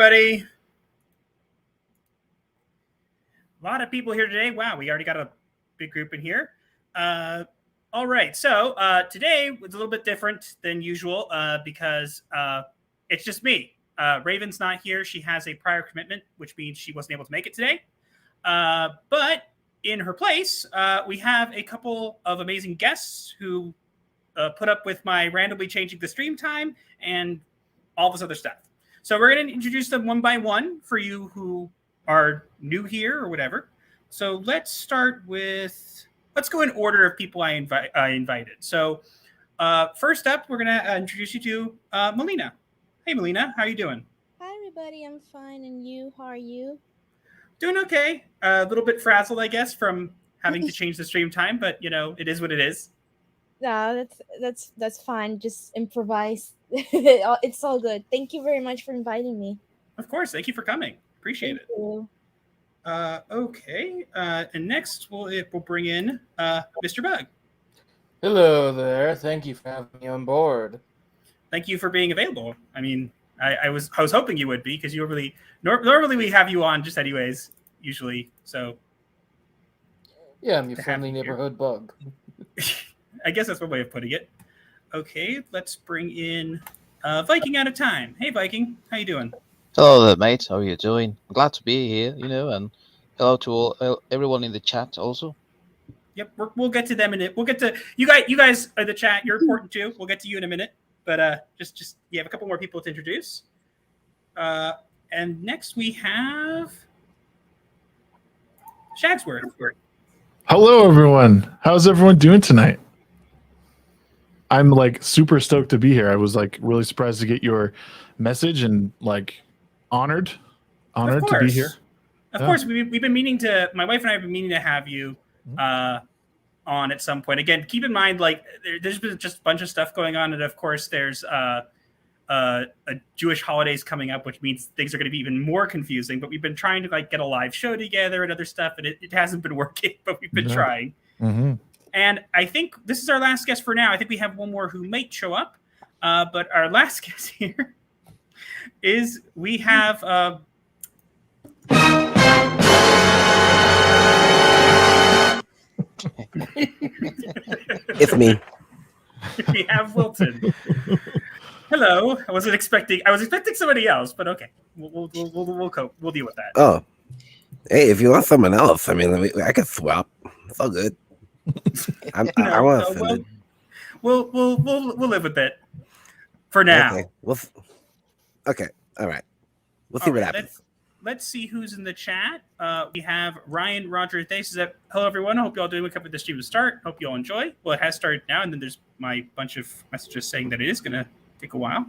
everybody. A lot of people here today. Wow, we already got a big group in here. All right, so today was a little bit different than usual because it's just me. Raven's not here. She has a prior commitment, which means she wasn't able to make it today. But in her place, we have a couple of amazing guests who put up with my randomly changing the stream time and all this other stuff. So we're going to introduce them one by one for you who are new here or whatever. So let's go in order of people I invited. So first up, we're going to introduce you to Melina. Hey, Melina, how are you doing? Hi, everybody. I'm fine. And you? How are you? Doing okay. A little bit frazzled, I guess, from having to change the stream time, but it is what it is. No, that's fine. Just improvise. It's all good. Thank you very much for inviting me. Of course. Thank you for coming. Appreciate it. You. Okay. And next we'll bring in Mr. Bug. Hello there. Thank you for having me on board. Thank you for being available. I mean, I was hoping you would be because you really normally we have you on just anyways, usually. So yeah, I'm your friendly neighborhood bug. I guess that's one way of putting it. Okay, let's bring in Viking Out of Time. Hey, Viking, how you doing? Hello there, mate. How are you doing? I'm glad to be here, and hello to everyone in the chat also. Yep, we'll get to them in it. We'll get to you guys are the chat. You're important too. We'll get to you in a minute. But just you have a couple more people to introduce. And next we have Shagworth. Hello, everyone. How's everyone doing tonight? I'm super stoked to be here. I was really surprised to get your message and honored to be here. Of course, we've been meaning to. My wife and I have been meaning to have you on at some point. Again, keep in mind, there's been just a bunch of stuff going on, and of course, there's a Jewish holidays coming up, which means things are going to be even more confusing. But we've been trying to get a live show together and other stuff, and it hasn't been working. But we've been trying. Mm-hmm. And I think this is our last guest for now. I think we have one more who might show up, but our last guest here is we have. It's me. We have Wilton. Hello. I was expecting somebody else, but okay. We'll cope. We'll deal with that. Oh, hey, if you want someone else, I mean, I could swap. It's all good. I want offended. We'll live with it for now. Okay. All right. We'll see what happens. Let's see who's in the chat. We have Ryan Roger Thace. Hello, everyone. I hope you all doing a couple of the stream to start. Hope you all enjoy. Well, it has started now, and then there's my bunch of messages saying that it is going to take a while.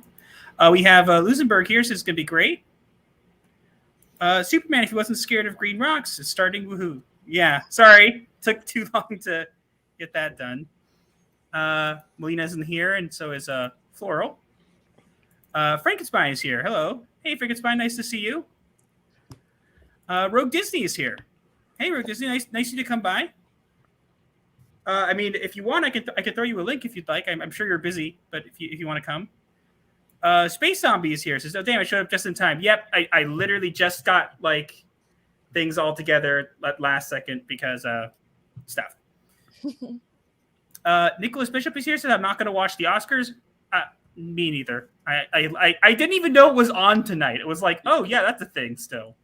We have Lusenberg here, says it's going to be great. Superman, if he wasn't scared of green rocks, is starting. Woohoo. Yeah, sorry. Took too long to get that done. Melina's in here, and so is Floral. Frankenstein is here. Hello. Hey, Frankenstein. Nice to see you. Rogue Disney is here. Hey, Rogue Disney. Nice of you to come by. I mean, if you want, I can throw you a link if you'd like. I'm sure you're busy, but if you want to come. Space Zombie is here. Says, oh, damn, I showed up just in time. Yep, I literally just got things all together at last second because stuff. Nicholas Bishop is here. Says, I'm not going to watch the Oscars. Me neither. I didn't even know it was on tonight. It was oh yeah, that's a thing still.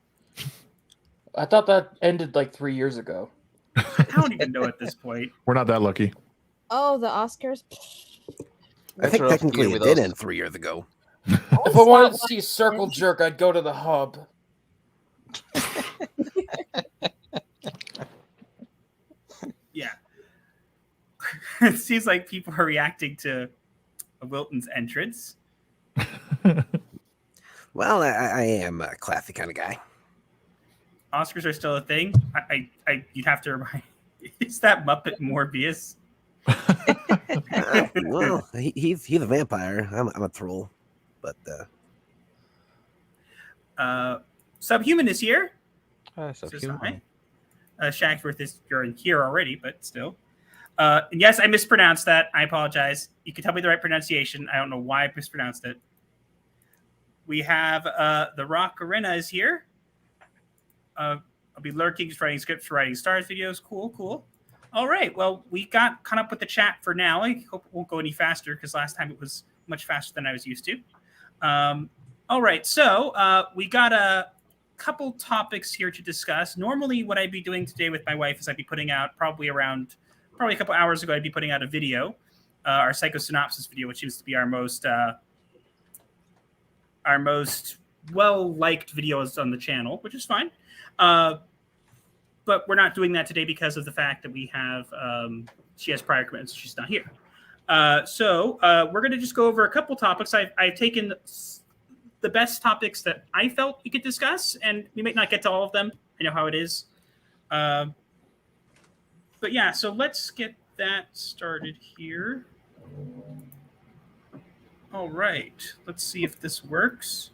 I thought that ended 3 years ago. I don't even know at this point. We're not that lucky. Oh, the Oscars. I think technically it did end 3 years ago. If I wanted to see Circle Jerk, I'd go to the Hub. Yeah. It seems like people are reacting to Wilton's entrance. Well, I am a classy kind of guy. Oscars are still a thing. You'd have to remind. Is that Muppet Morbius? Well, he's a vampire. I'm a troll, but Subhuman is here. Subhuman. Shagworth is you're in here already, but still. And yes, I mispronounced that. I apologize. You can tell me the right pronunciation. I don't know why I mispronounced it. we have the Rock Arena is here. I'll be lurking, just writing scripts for Writing Stars videos. Cool. All right. Well, we got caught up with the chat for now. I hope it won't go any faster because last time it was much faster than I was used to. All right. So we got a couple topics here to discuss. Normally, what I'd be doing today with my wife is I'd be putting out probably a couple hours ago, I'd be putting out a video, our psychosynopsis video, which seems to be our most well-liked videos on the channel, which is fine. But we're not doing that today because of the fact that we have she has prior commitments. So she's not here. So we're going to just go over a couple topics. I've taken the best topics that I felt we could discuss, and we might not get to all of them. I know how it is. But yeah, so let's get that started here. All right. Let's see if this works.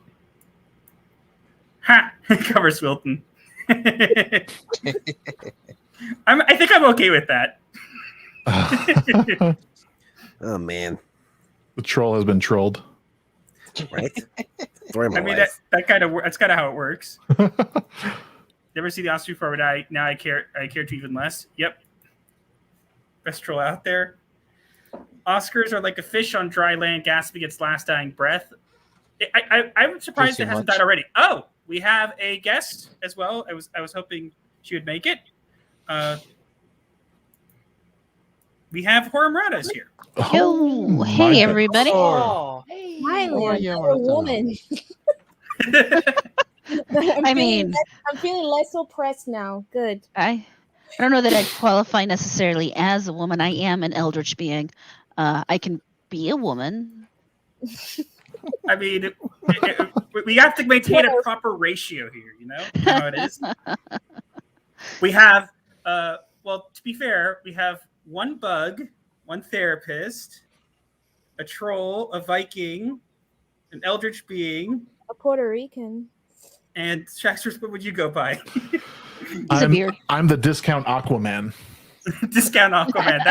Ha! It covers Wilton. I think I'm okay with that. Oh man, The troll has been trolled. right? Story of my I mean, life. that's kind of how it works. Never see the Oscars before, but now I care to even less. Yep. Best troll out there. Oscars are like a fish on dry land gasping its last dying breath. I'm surprised it hasn't died already. Oh, we have a guest as well. I was hoping she would make it. We have Hormrata is here. Yo, hey everybody. Oh, Finally, yeah, a woman. I'm feeling less oppressed now. Good. I don't know that I'd qualify necessarily as a woman. I am an eldritch being. I can be a woman. I mean, we have to maintain a proper ratio here. You know how it is. We have, well, to be fair, we have one bug, one therapist, a troll, a Viking, an eldritch being, A Puerto Rican. and Shagworth, what would you go by? He's a beard. I'm the discount Aquaman. Discount Aquaman.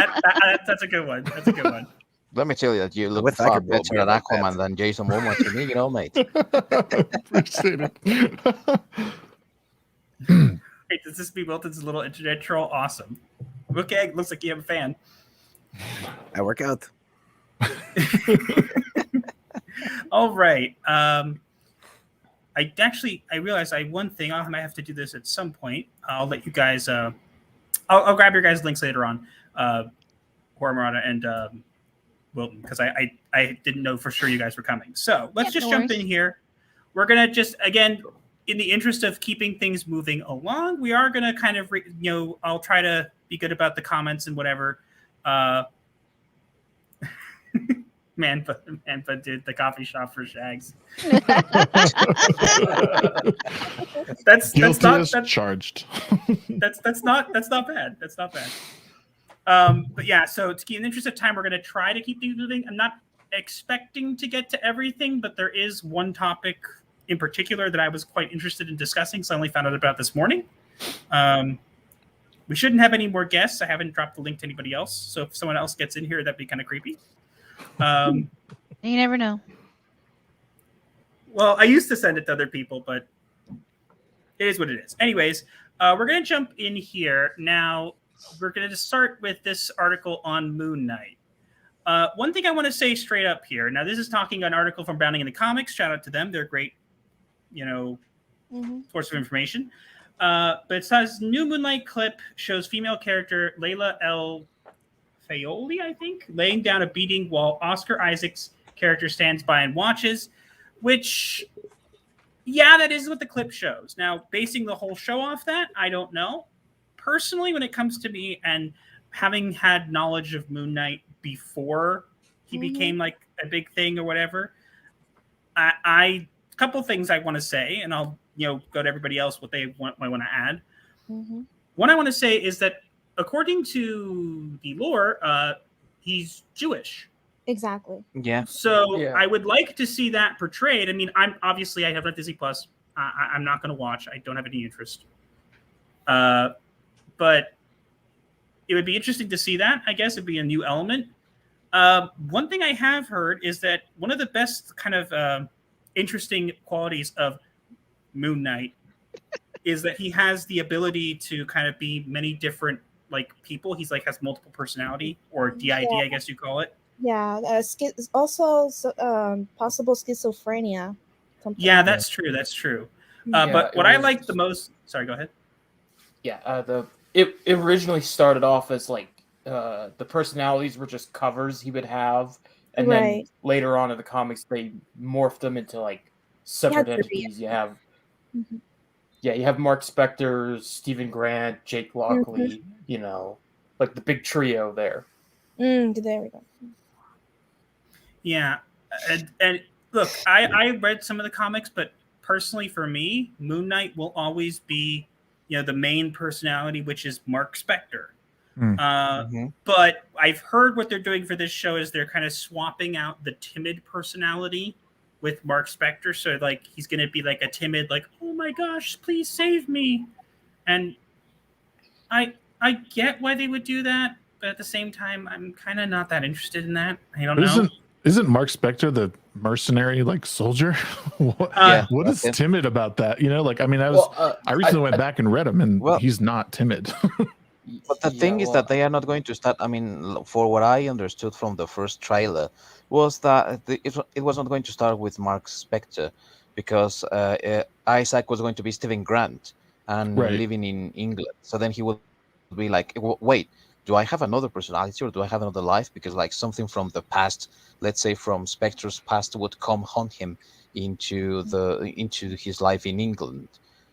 That's a good one. That's a good one. Let me tell you that you look Wish I far could roll better beard than like that. Aquaman than Jason Momoa to me, you know, mate. Appreciate it. Hey, does this be Wilton's little internet troll? Awesome. Okay, looks like you have a fan. I work out. All right. I realized I one thing. I might have to do this at some point. I'll let you guys. I'll grab your guys' links later on. Hormrata and Wilton, because I didn't know for sure you guys were coming. So let's just jump in here. We're gonna just again, in the interest of keeping things moving along, we are gonna kind of I'll try to be good about the comments and whatever. Manfa did the coffee shop for Shags. that's Guilty not as charged. that's not bad. That's not bad. But yeah, so to keep in the interest of time, we're going to try to keep things moving. I'm not expecting to get to everything, but there is one topic in particular that I was quite interested in discussing, so I only found out about this morning. We shouldn't have any more guests. I haven't dropped the link to anybody else, so if someone else gets in here, that'd be kind of creepy. You never know. Well, I used to send it to other people, but it is what it is. Anyways, we're going to jump in here. Now, we're going to start with this article on Moon Knight. One thing I want to say straight up here. Now, this is talking an article from Bounding in the Comics. Shout out to them. They're great, source of information. But it says, new Moonlight clip shows female character Layla L. Fayoli, I think, laying down a beating while Oscar Isaac's character stands by and watches, which, yeah, that is what the clip shows. Now, basing the whole show off that, I don't know. Personally, when it comes to me and having had knowledge of Moon Knight before he became like a big thing or whatever, a couple things I want to say, and I'll go to everybody else what they might want to add. One I want to say is that according to the lore, he's Jewish. Exactly. Yeah. So Yeah. I would like to see that portrayed. I mean, I have not Disney Plus. I'm not going to watch. I don't have any interest. But it would be interesting to see that. I guess it'd be a new element. One thing I have heard is that one of the best kind of interesting qualities of Moon Knight is that he has the ability to kind of be many different like people. He's like has multiple personality or DID, I guess you call it. Yeah, also possible schizophrenia. Yeah, that's true. That's true. Yeah, but what it I was- like the most, sorry, go ahead. Yeah, it originally started off as like the personalities were just covers he would have, and then Right. later on in the comics they morphed them into like separate Yeah, entities. You have Mhm. you have Mark Spector, Stephen Grant, Jake Lockley, you know, like the big trio there. There we go. Yeah, and look, I read some of the comics, but personally for me, Moon Knight will always be, the main personality, which is Mark Spector. But I've heard what they're doing for this show is they're kind of swapping out the timid personality with Mark Spector. So like he's going to be like a timid, like, oh my gosh, please save me. And I get why they would do that, but at the same time, I'm kind of not that interested in that. I don't know. Isn't Mark Spector the mercenary like soldier? What is timid about that? Like I mean, I recently went back and read him, and he's not timid. But the thing is that they are not going to start. I mean, for what I understood from the first trailer, was that it was not going to start with Mark Spector, because Isaac was going to be Stephen Grant and living in England. So then he would be like, wait, do I have another personality or do I have another life? Because like something from the past, let's say from Spectre's past, would come haunt him into his life in England.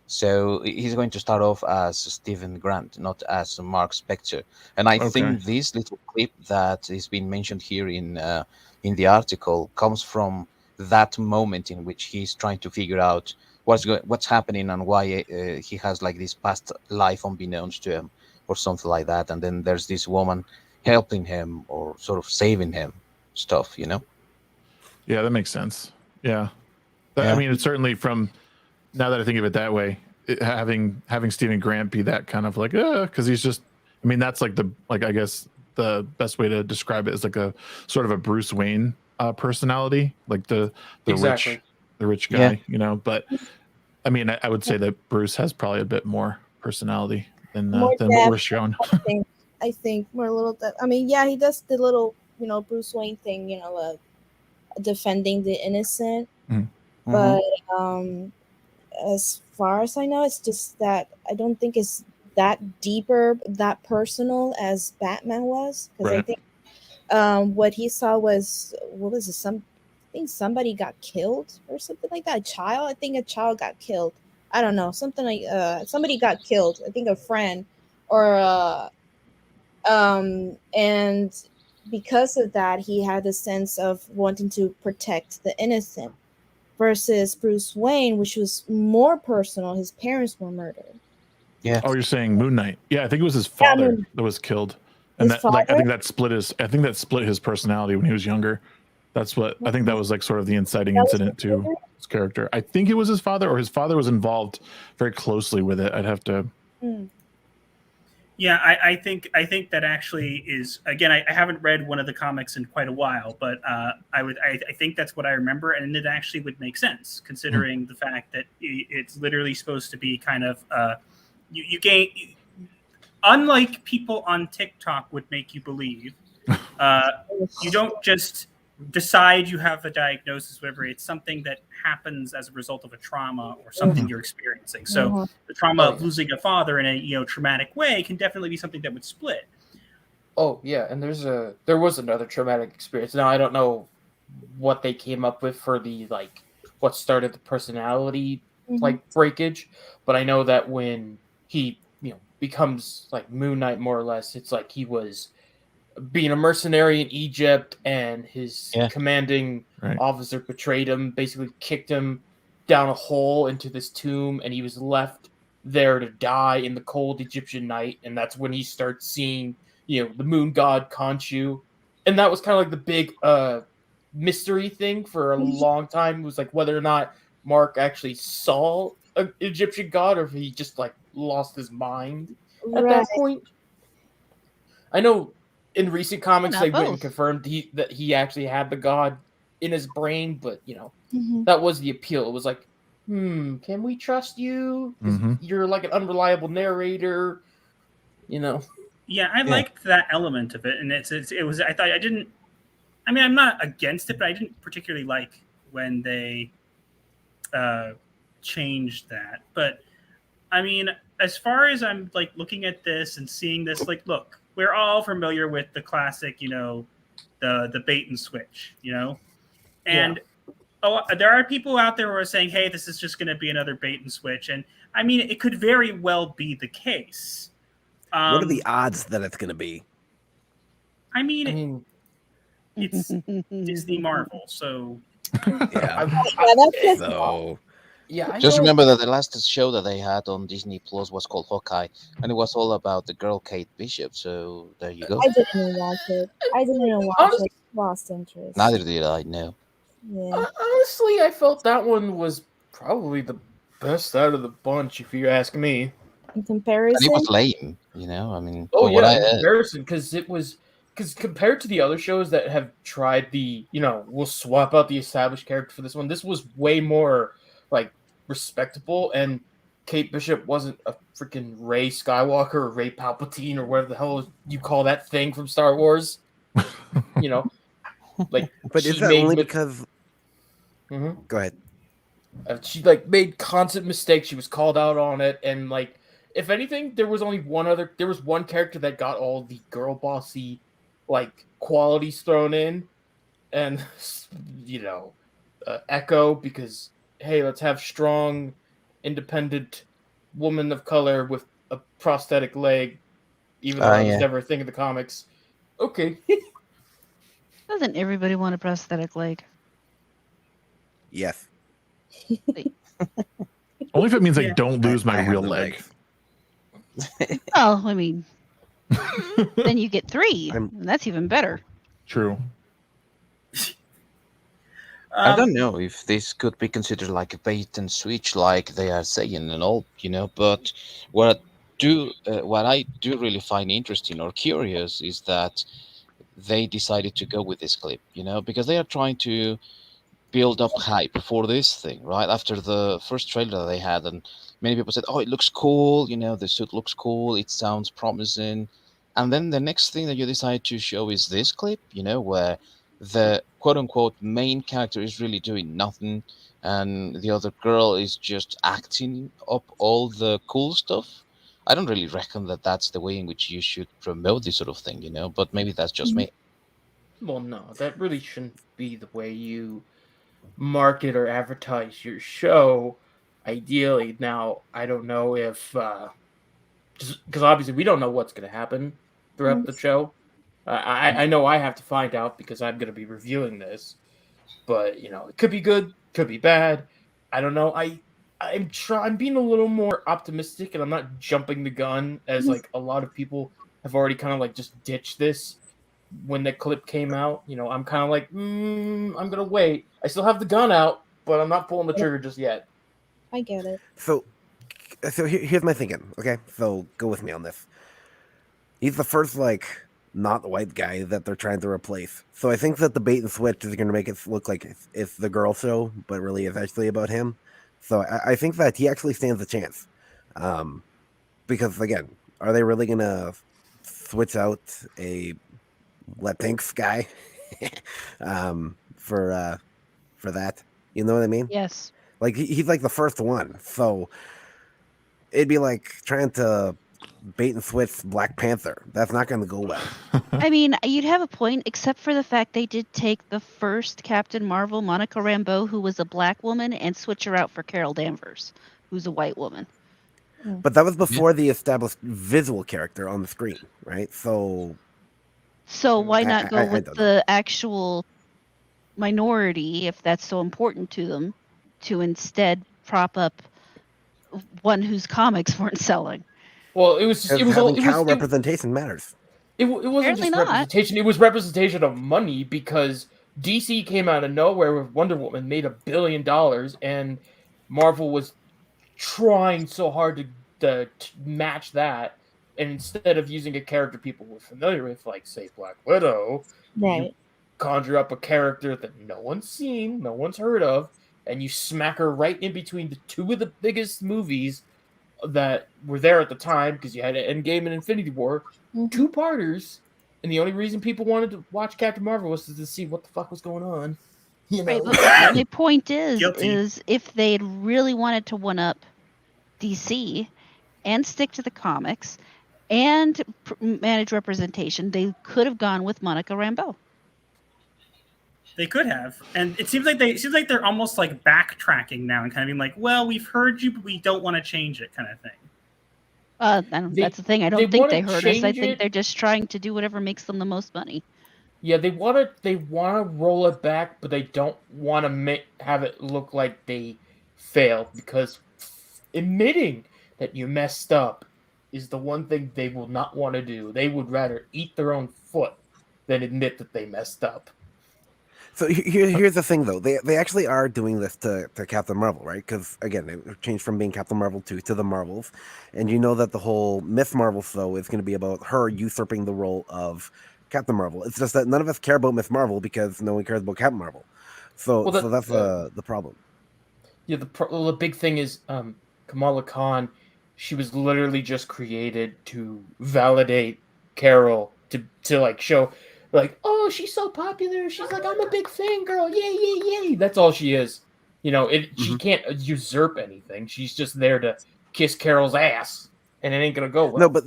So he's going to start off as Stephen Grant, not as Mark Spector. And I think this little clip that is being mentioned here in the article comes from that moment in which he's trying to figure out what's happening and why he has like this past life unbeknownst to him or something like that. And then there's this woman helping him or sort of saving him stuff, Yeah, that makes sense. Yeah. I mean, it's certainly from, now that I think of it that way, having Stephen Grant be that kind of like, because he's just, I mean, that's like I guess the best way to describe it is like a sort of a Bruce Wayne personality, like the rich guy, But I mean, I would say that Bruce has probably a bit more personality than what we're shown. I think more a little. I mean, yeah, he does the little, Bruce Wayne thing, defending the innocent. But as far as I know, it's just that I don't think it's that deeper, that personal as Batman was. Because I think what he saw was, what was it? I think somebody got killed or something like that. I think a child got killed. I don't know, something like somebody got killed. I think a friend, or and because of that, he had a sense of wanting to protect the innocent. Versus Bruce Wayne, which was more personal. His parents were murdered. Yeah. Oh, you're saying Moon Knight? Yeah, I think it was his father that was killed, and I think that split his personality when he was younger. That's what I think. That was like sort of the inciting incident to his character. I think it was his father, or his father was involved very closely with it. I'd have to. Yeah, I think that actually is, again, I haven't read one of the comics in quite a while, but I think that's what I remember, and it actually would make sense considering the fact that it's literally supposed to be kind of you gain, unlike people on TikTok would make you believe, you don't just decide you have a diagnosis, whatever. It's something that happens as a result of a trauma or something you're experiencing. So the trauma of losing a father in a traumatic way can definitely be something that would split. Oh yeah, and there was another traumatic experience. Now I don't know what they came up with for the like what started the personality like breakage, but I know that when he becomes like Moon Knight more or less, it's like he was being a mercenary in Egypt, and his commanding officer betrayed him, basically kicked him down a hole into this tomb, and he was left there to die in the cold Egyptian night. And that's when he starts seeing, the moon god Khonshu. And that was kind of like the big mystery thing for a long time. It was like whether or not Mark actually saw an Egyptian god or if he just like lost his mind at that point. I know in recent comics, they went and confirmed that he actually had the god in his brain, but Mhm. that was the appeal. It was like, can we trust you? 'Cause you're like an unreliable narrator, Yeah, I liked that element of it, and it was. I thought I didn't. I mean, I'm not against it, but I didn't particularly like when they changed that. But I mean, as far as I'm like looking at this and seeing this, like, look, we're all familiar with the classic, the bait and switch, and there are people out there who are saying, hey, this is just going to be another bait and switch, and I mean, it could very well be the case. What are the odds that it's going to be? I mean, it's Disney Marvel, so Yeah. That's So Just remember that the last show that they had on Disney Plus was called Hawkeye, and it was all about the girl Kate Bishop. So there you go. I didn't even watch it. I didn't even watch it. Lost interest. Neither did I. No. Yeah. Honestly, I felt that one was probably the best out of the bunch, if you ask me. In And comparison, it was lame. I mean. Oh from what yeah, I in heard. comparison, because compared to the other shows that have tried we'll swap out the established character for this was way more like respectable, and Kate Bishop wasn't a freaking Rey Skywalker or Rey Palpatine or whatever the hell you call that thing from Star Wars. Like, but is that only because? Mm-hmm. Go ahead. She made constant mistakes. She was called out on it, and if anything, there was one character that got all the girl bossy qualities thrown in, and Echo, because hey, let's have strong, independent woman of color with a prosthetic leg, even though that was never a thing in the comics. Okay. Doesn't everybody want a prosthetic leg? Yes. Only if it means I don't lose my I have real the leg. legs. Oh, I mean, then you get 3. And that's even better. True. I don't know if this could be considered like a bait and switch, like they are saying and all, But what I do really find interesting or curious is that they decided to go with this clip, because they are trying to build up hype for this thing, right? After the first trailer they had, and many people said, "Oh, it looks cool," the suit looks cool, it sounds promising, and then the next thing that you decide to show is this clip, where the quote-unquote main character is really doing nothing, and the other girl is just acting up all the cool stuff. I don't really reckon that that's the way in which you should promote this sort of thing, but maybe that's just me. Well, no, that really shouldn't be the way you market or advertise your show. Ideally, now I don't know if just because obviously we don't know what's going to happen throughout the show. I know I have to find out because I'm going to be reviewing this, but it could be good, could be bad. I don't know. I'm being a little more optimistic, and I'm not jumping the gun as a lot of people have already kind of just ditched this when the clip came out. I'm kind of I'm gonna wait. I still have the gun out, but I'm not pulling the trigger just yet. I get it. So here's my thinking. Okay, so go with me on this. He's the first not white guy that they're trying to replace. So I think that the bait and switch is going to make it look like it's the girl show, but really it's actually about him. So I think that he actually stands a chance. Because again, are they really going to switch out a Latinx guy for that? You know what I mean? Yes. He's the first one. So it'd be like trying to bait and switch Black Panther. That's not going to go well. I mean, you'd have a point, except for the fact they did take the first Captain Marvel, Monica Rambeau, who was a black woman, and switch her out for Carol Danvers, who's a white woman. But that was before the established visual character on the screen, right? So why not go with the actual minority, if that's so important to them, to instead prop up one whose comics weren't selling? Well, it was representation matters. It wasn't Apparently just not. representation. It was representation of money, because DC came out of nowhere with Wonder Woman, made $1 billion, and Marvel was trying so hard to match that. And instead of using a character people were familiar with, like say Black Widow, right, conjure up a character that no one's seen, no one's heard of, and you smack her right in between the two of the biggest movies that were there at the time, because you had Endgame and Infinity War, two-parters, and the only reason people wanted to watch Captain Marvel was to see what the fuck was going on. You know? Right, but the point is if they'd really wanted to one-up DC and stick to the comics and manage representation, they could have gone with Monica Rambeau. They could have, and it seems like they're almost like backtracking now and kind of being like, "Well, we've heard you, but we don't want to change it," kind of thing. That's the thing. I don't think they heard us. I think they're just trying to do whatever makes them the most money. Yeah, they want to roll it back, but they don't want to have it look like they failed, because admitting that you messed up is the one thing they will not want to do. They would rather eat their own foot than admit that they messed up. So here's the thing, though. They actually are doing this to Captain Marvel, right? Because, again, it changed from being Captain Marvel 2 to the Marvels. And you know that the whole Miss Marvel, though, is going to be about her usurping the role of Captain Marvel. It's just that none of us care about Miss Marvel because no one cares about Captain Marvel. So that's the problem. Yeah, the big thing is Kamala Khan, she was literally just created to validate Carol, to like show... Like, oh, she's so popular. She's like, I'm a big fangirl. Yay, yay, yay. That's all she is. You know, she can't usurp anything. She's just there to kiss Carol's ass, and it ain't gonna go well. No, but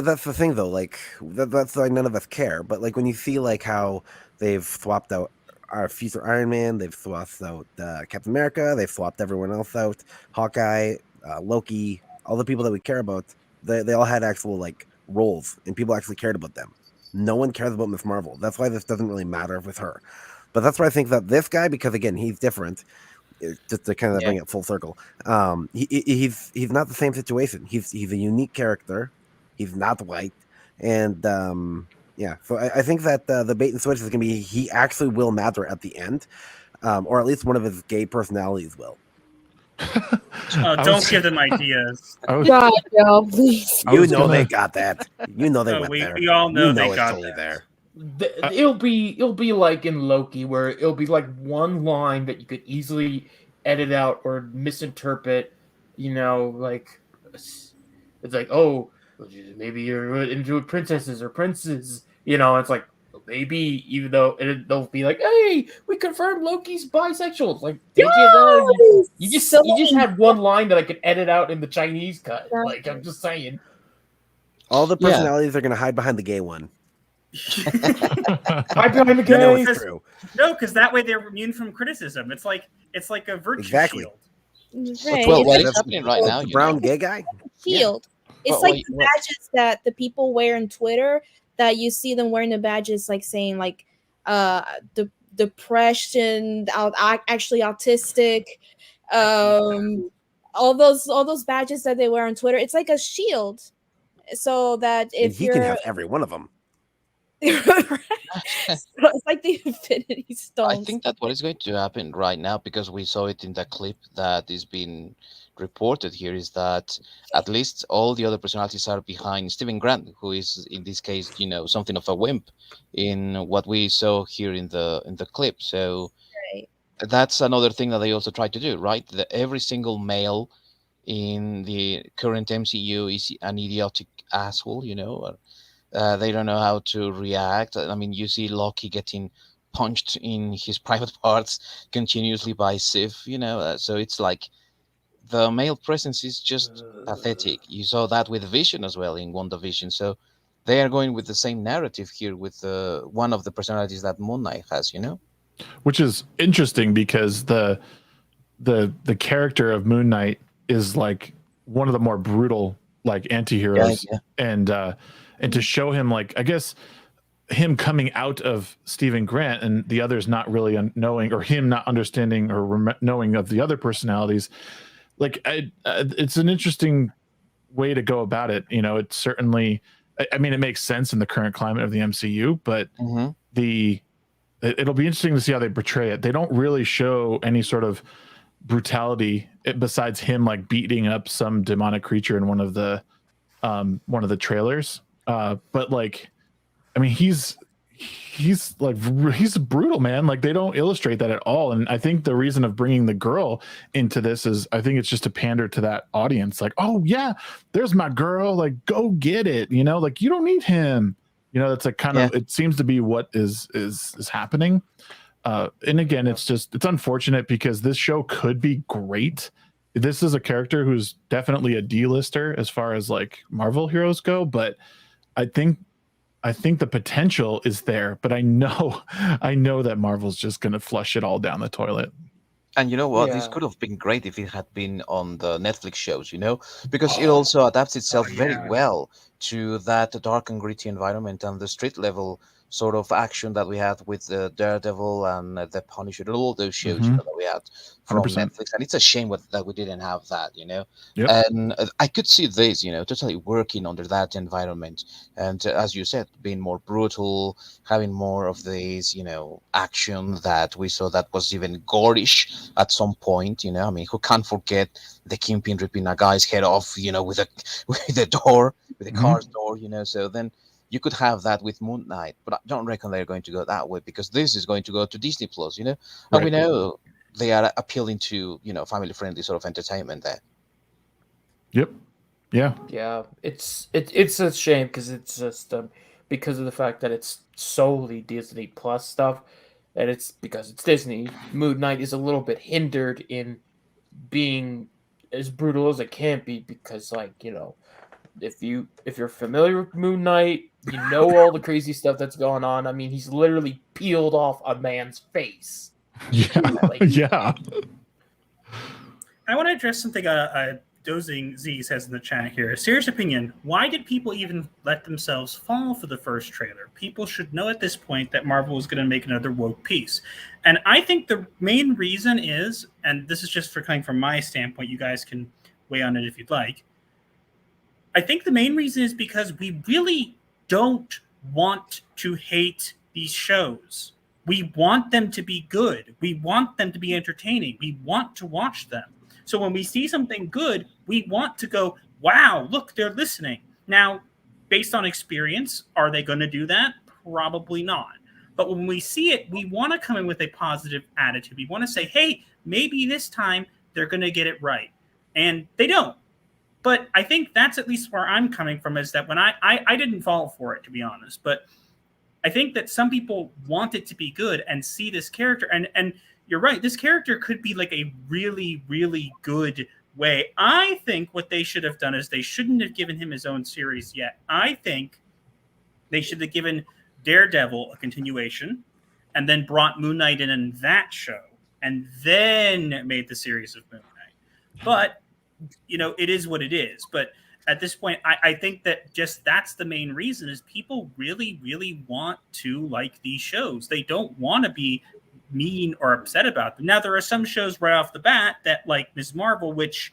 that's the thing, though. Like, that's like none of us care. But like when you see like how they've swapped out our future Iron Man, they've swapped out Captain America, they've swapped everyone else out, Hawkeye, Loki, all the people that we care about. They all had actual like roles, and people actually cared about them. No one cares about Miss Marvel. That's why this doesn't really matter with her. But that's why I think that this guy, because again, he's different, just to kind of bring it full circle. He's not the same situation. He's a unique character. He's not white. And so I think that the bait and switch is going to be, he actually will matter at the end. Or at least one of his gay personalities will. Don't give them ideas. God, no, please. You know they got that. You know they went there. We all know they it's got totally that. there. It'll be like in Loki, where it'll be like one line that you could easily edit out or misinterpret. You know, like it's like, oh, maybe you're into princesses or princes. You know, it's like, maybe, even though they'll be like, hey, we confirmed Loki's bisexual. It's like, did you just had one line that I could edit out in the Chinese cut. Like, I'm just saying. All the personalities are going to hide behind the gay one. Hide behind the gay. No, because that way they're immune from criticism. It's like a virtue shield. Right. Well, what is happening right now? The brown gay guy? Shield. It's like the badges that the people wear on Twitter, that you see them wearing the badges, like saying like the depression, actually autistic, all those badges that they wear on Twitter. It's like a shield, so that if he can have every one of them. It's like the Infinity Stones. I think that what is going to happen right now, because we saw it in the clip that is being reported here, is that at least all the other personalities are behind Stephen Grant, who is in this case, something of a wimp in what we saw here in the clip. So that's another thing that they also try to do, right? Every single male in the current MCU is an idiotic asshole, they don't know how to react. I mean, you see Loki getting punched in his private parts continuously by Sif, so it's like the male presence is just pathetic. You saw that with Vision as well in WandaVision. So they are going with the same narrative here with one of the personalities that Moon Knight has, Which is interesting because the character of Moon Knight is like one of the more brutal like anti-heroes. And to show him, like, I guess him coming out of Stephen Grant and the others not really knowing, or him not understanding or knowing of the other personalities, like it's an interesting way to go about it. It's certainly, I mean, it makes sense in the current climate of the MCU, but it'll be interesting to see how they portray it. They don't really show any sort of brutality besides him like beating up some demonic creature in one of the trailers. But like, I mean, he's he's brutal, man. Like, they don't illustrate that at all. And I think the reason of bringing the girl into this is I think it's just to pander to that audience. Like, oh yeah, there's my girl. Like, go get it. You know, like, you don't need him. You know, that's like kind of, it seems to be what is happening. And again, it's unfortunate because this show could be great. This is a character who's definitely a D-lister as far as like Marvel heroes go, but I think the potential is there, but I know that Marvel's just going to flush it all down the toilet. And you know what? This could have been great if it had been on the Netflix shows, you know, because it also adapts itself very well to that dark and gritty environment and the street level sort of action that we had with the Daredevil and the Punisher, all those shows that we had from 100%. Netflix. And it's a shame that we didn't have that, you know. Yep. And I could see this, you know, totally working under that environment. And as you said, being more brutal, having more of these, you know, action that we saw that was even gorish at some point, you know. I mean, who can't forget the Kingpin ripping a guy's head off, you know, with the door, with the car's door, you know. So then you could have that with Moon Knight, but I don't reckon they're going to go that way because this is going to go to Disney Plus, you know. And we know they are appealing to, you know, family-friendly sort of entertainment there. Yep. Yeah. Yeah. It's a shame because it's just because of the fact that it's solely Disney Plus stuff, and it's because it's Disney. Moon Knight is a little bit hindered in being as brutal as it can be because, like, you know, if you're familiar with Moon Knight, you know all the crazy stuff that's going on. I mean, he's literally peeled off a man's face. Yeah. Yeah. I want to address something Dozing Z says in the chat here. A serious opinion. Why did people even let themselves fall for the first trailer? People should know at this point that Marvel is going to make another woke piece. And I think the main reason is, and this is just for coming from my standpoint, you guys can weigh on it if you'd like. I think the main reason is because we really don't want to hate these shows. We want them to be good. We want them to be entertaining. We want to watch them. So when we see something good, we want to go, wow, look, they're listening. Now, based on experience, are they going to do that? Probably not. But when we see it, we want to come in with a positive attitude. We want to say, hey, maybe this time they're going to get it right. And they don't. But I think that's at least where I'm coming from, is that when I didn't fall for it, to be honest. But I think that some people want it to be good and see this character. And you're right, this character could be like a really, really good way. I think what they should have done is they shouldn't have given him his own series yet. I think they should have given Daredevil a continuation and then brought Moon Knight in that show and then made the series of Moon Knight. But you know, it is what it is. But at this point, I think that just that's the main reason is people really, really want to like these shows. They don't want to be mean or upset about them. Now, there are some shows right off the bat that, like Ms. Marvel, which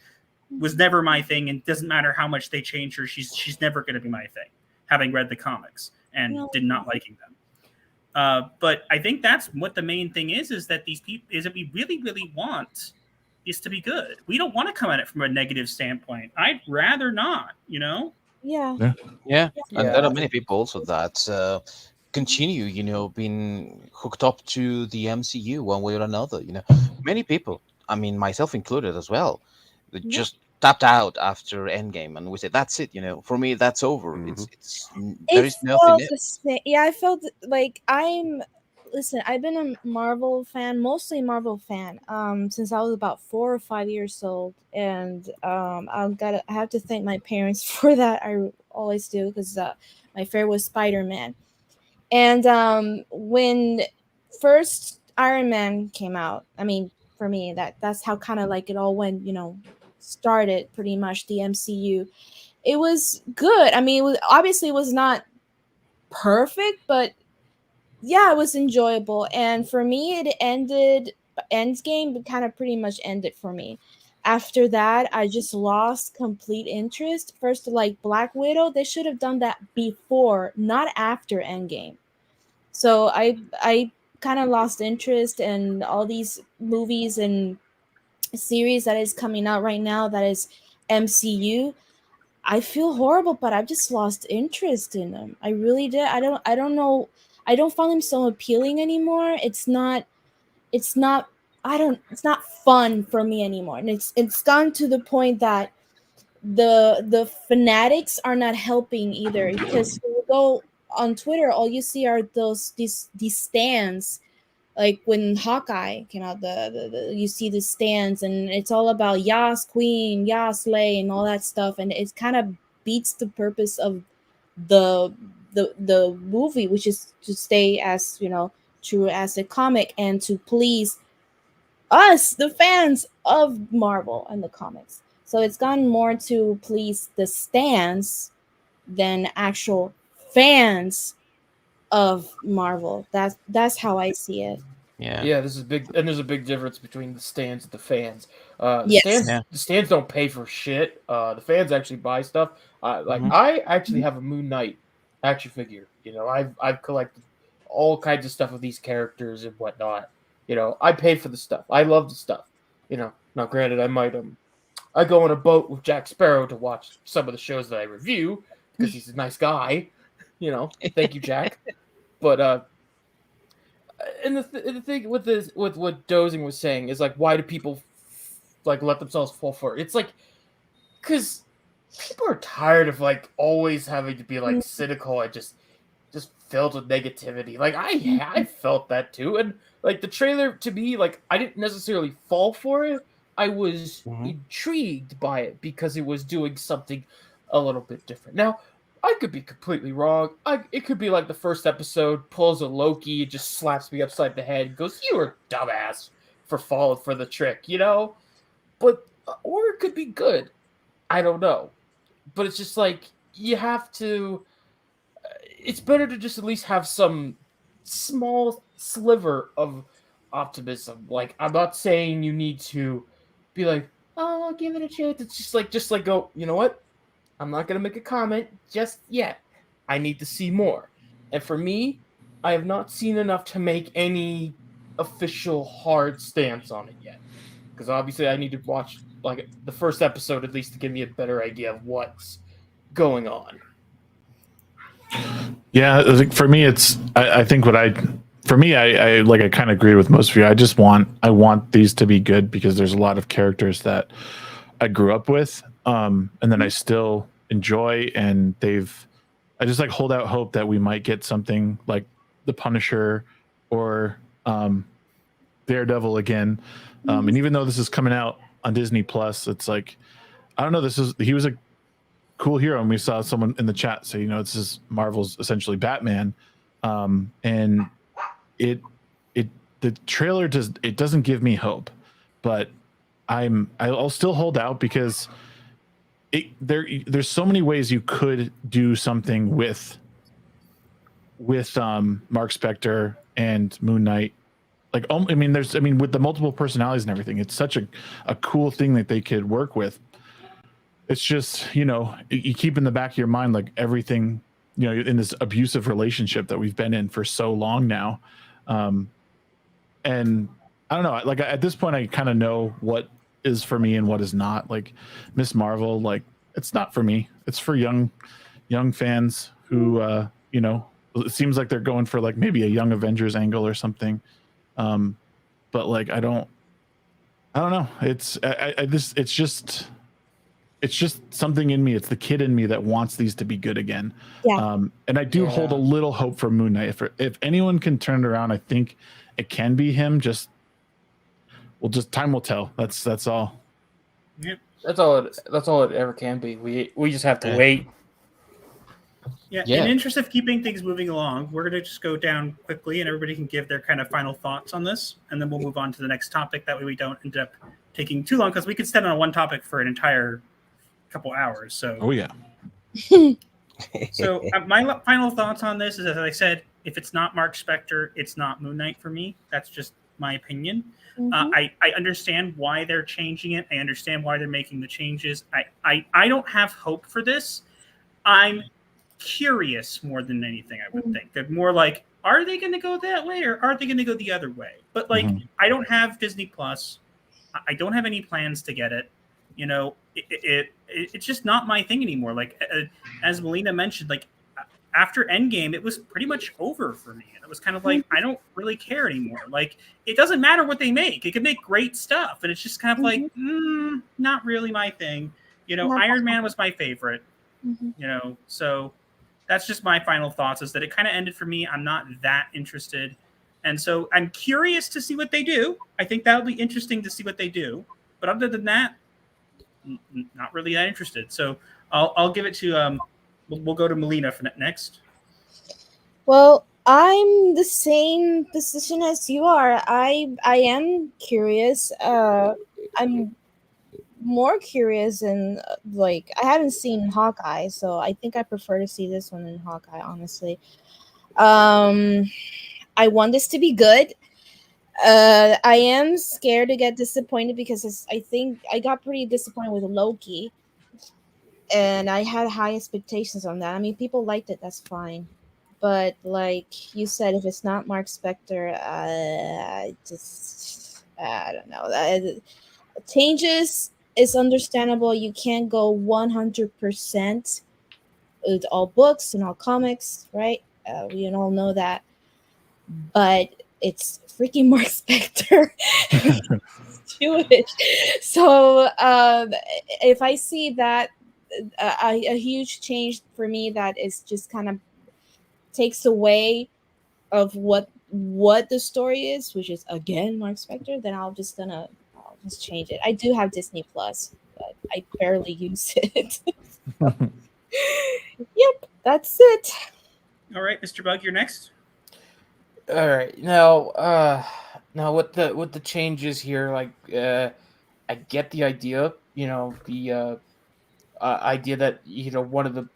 was never my thing, and doesn't matter how much they change her, she's never going to be my thing, having read the comics and did not liking them. But I think that's what the main thing is that these people is that we really, really want is to be good. We don't want to come at it from a negative standpoint. I'd rather not, you know? Yeah. And there are many people also that continue, you know, being hooked up to the MCU one way or another, you know. Many people, I mean, myself included as well, just tapped out after Endgame, and we said, that's it, you know. For me, that's over. It's there is nothing else. Yeah, I felt like Listen, I've been a Marvel fan, mostly Marvel fan, since I was about 4 or 5 years old, and I have to thank my parents for that. I always do, because my favorite was Spider-Man, and when first Iron Man came out, I mean, for me, that's how kind of like it all went, you know, started pretty much the MCU. It was good. I mean, it was not perfect, but yeah, it was enjoyable. And for me, it ended, Endgame kind of pretty much ended for me. After that, I just lost complete interest. First, like Black Widow, they should have done that before, not after Endgame. So I kind of lost interest in all these movies and series that is coming out right now that is MCU. I feel horrible, but I've just lost interest in them. I really did. I don't know. I don't find him so appealing anymore. It's not fun for me anymore. And it's gone to the point that the fanatics are not helping either, because when you go on Twitter, all you see are these stands. Like when Hawkeye came out, you see the stands, and it's all about Yas Queen, Yas Slay, and all that stuff, and it kind of beats the purpose of the movie, which is to stay as true as a comic and to please us, the fans of Marvel and the comics. So it's gotten more to please the stans than actual fans of Marvel. That's how I see it. Yeah, this is big, and there's a big difference between the stands and the fans. Yes. The stands don't pay for shit. The fans actually buy stuff. I actually have a Moon Knight action figure. I've collected all kinds of stuff of these characters and whatnot. I paid for the stuff. I love the stuff. Now granted, I go on a boat with Jack Sparrow to watch some of the shows that I review because he's a nice guy. Thank you, Jack. But and the thing with this, with what Dozing was saying, is like, why do people let themselves fall for it? It's like, because people are tired of always having to be cynical and just filled with negativity. I felt that too, and the trailer, to me, I didn't necessarily fall for it. I was intrigued by it because it was doing something a little bit different. Now, I could be completely wrong. It could be like the first episode pulls a Loki, just slaps me upside the head, and goes, "You were a dumbass for falling for the trick," But or it could be good. I don't know. But it's just you have to. It's better to just at least have some small sliver of optimism. I'm not saying you need to be like, "Oh, I'll give it a chance." It's just go. You know what? I'm not going to make a comment just yet. I need to see more. And for me, I have not seen enough to make any official hard stance on it yet. Because obviously I need to watch the first episode at least to give me a better idea of what's going on. Yeah, for me, I think I kind of agree with most of you. I want these to be good because there's a lot of characters that I grew up with, and then I still enjoy, and I just hold out hope that we might get something like the Punisher or Daredevil again. And even though this is coming out on Disney Plus, it's I don't know. He was a cool hero, and we saw someone in the chat say, this is Marvel's essentially Batman, and the trailer doesn't give me hope, but I'll still hold out because there's so many ways you could do something with Mark Spector and Moon Knight. With the multiple personalities and everything, it's such a cool thing that they could work with. It's just, you keep in the back of your mind, everything, in this abusive relationship that we've been in for so long now. And I don't know, at this point, I kind of know what is for me and what is not. Miss Marvel, it's not for me. It's for young fans who, it seems like they're going for maybe a Young Avengers angle or something. But I don't know. It's just something in me. It's the kid in me that wants these to be good again. Yeah. And I do hold a little hope for Moon Knight. If anyone can turn it around, I think it can be him. Just time will tell. That's all. Yep. That's all it ever can be. We just have to wait. Yeah. In the interest of keeping things moving along, we're going to just go down quickly, and everybody can give their kind of final thoughts on this, and then we'll move on to the next topic. That way we don't end up taking too long, because we could stand on one topic for an entire couple hours. So, oh yeah. So my final thoughts on this is, as I said, if it's not Mark Spector, it's not Moon Knight for me. That's just my opinion. I understand why they're changing it. I understand why they're making the changes. I don't have hope for this. I'm curious more than anything. I would think they're more are they going to go that way, or are they going to go the other way? But I don't have Disney Plus. I don't have any plans to get it. It's just not my thing anymore. As Melina mentioned, after Endgame, it was pretty much over for me. And it was kind of like, I don't really care anymore. Like, it doesn't matter what they make. It can make great stuff. And it's just kind of like, not really my thing. You know, Iron Man was my favorite, you know, so that's just my final thoughts is that it kind of ended for me. I'm not that interested. And so I'm curious to see what they do. I think that'll be interesting to see what they do. But other than that, not really that interested. So I'll give it to we'll go to Melina for next. Well, I'm the same position as you are. I am curious. I'm more curious and like I haven't seen Hawkeye, so I think I prefer to see this one in Hawkeye, honestly. I want this to be good. I am scared to get disappointed because I think I got pretty disappointed with Loki, and I had high expectations on that. I mean, people liked it, that's fine, but like you said, if it's not Mark Spector, I don't know. Changes is understandable. You can't go 100% with all books and all comics, right? We all know that, but it's freaking Mark Spector. Jewish. So if I see that a huge change for me that is just kind of takes away of what the story is, which is again Mark Spector, then I'll just change it. I do have Disney Plus, but I barely use it. Yep, that's it. All right, Mr. Bug, you're next. All right, now with the changes here, like I get the idea, you know, the idea that one of the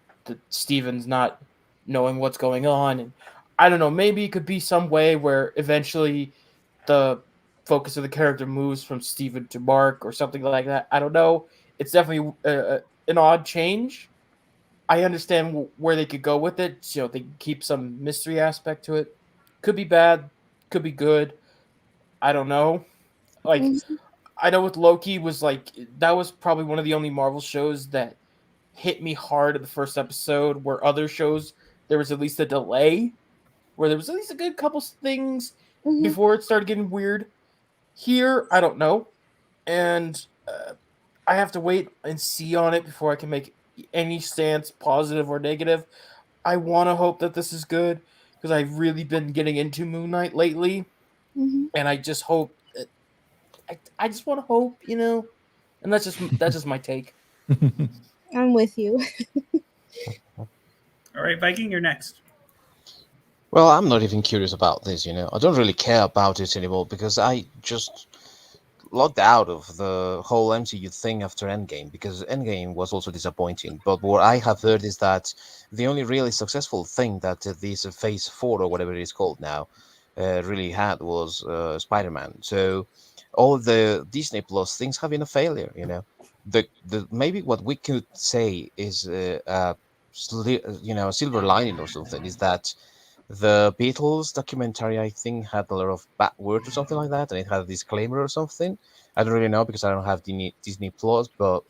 Steven's not knowing what's going on, and I don't know, maybe it could be some way where eventually the focus of the character moves from Steven to Mark or something like that. I don't know. It's definitely an odd change. I understand where they could go with it. You know, they keep some mystery aspect to it. Could be bad, could be good. I don't know. Like, I know with Loki was like, that was probably one of the only Marvel shows that hit me hard at the first episode, where other shows, there was at least a delay, where there was at least a good couple things before it started getting weird. Here, I don't know. And I have to wait and see on it before I can make any stance, positive or negative. I want to hope that this is good, because I've really been getting into Moon Knight lately. And I just hope, I just want to hope, you know, and that's just my take. I'm with you. All right, Viking, you're next. Well, I'm not even curious about this, you know. I don't really care about it anymore because I just logged out of the whole MCU thing after Endgame, because Endgame was also disappointing. But what I have heard is that the only really successful thing that this Phase 4 or whatever it is called now really had was Spider-Man. So all the Disney Plus things have been a failure, you know. The maybe what we could say is a silver lining or something is that the Beatles documentary, I think, had a lot of bad words or something like that, and it had a disclaimer or something. I don't really know because I don't have Disney Plus, but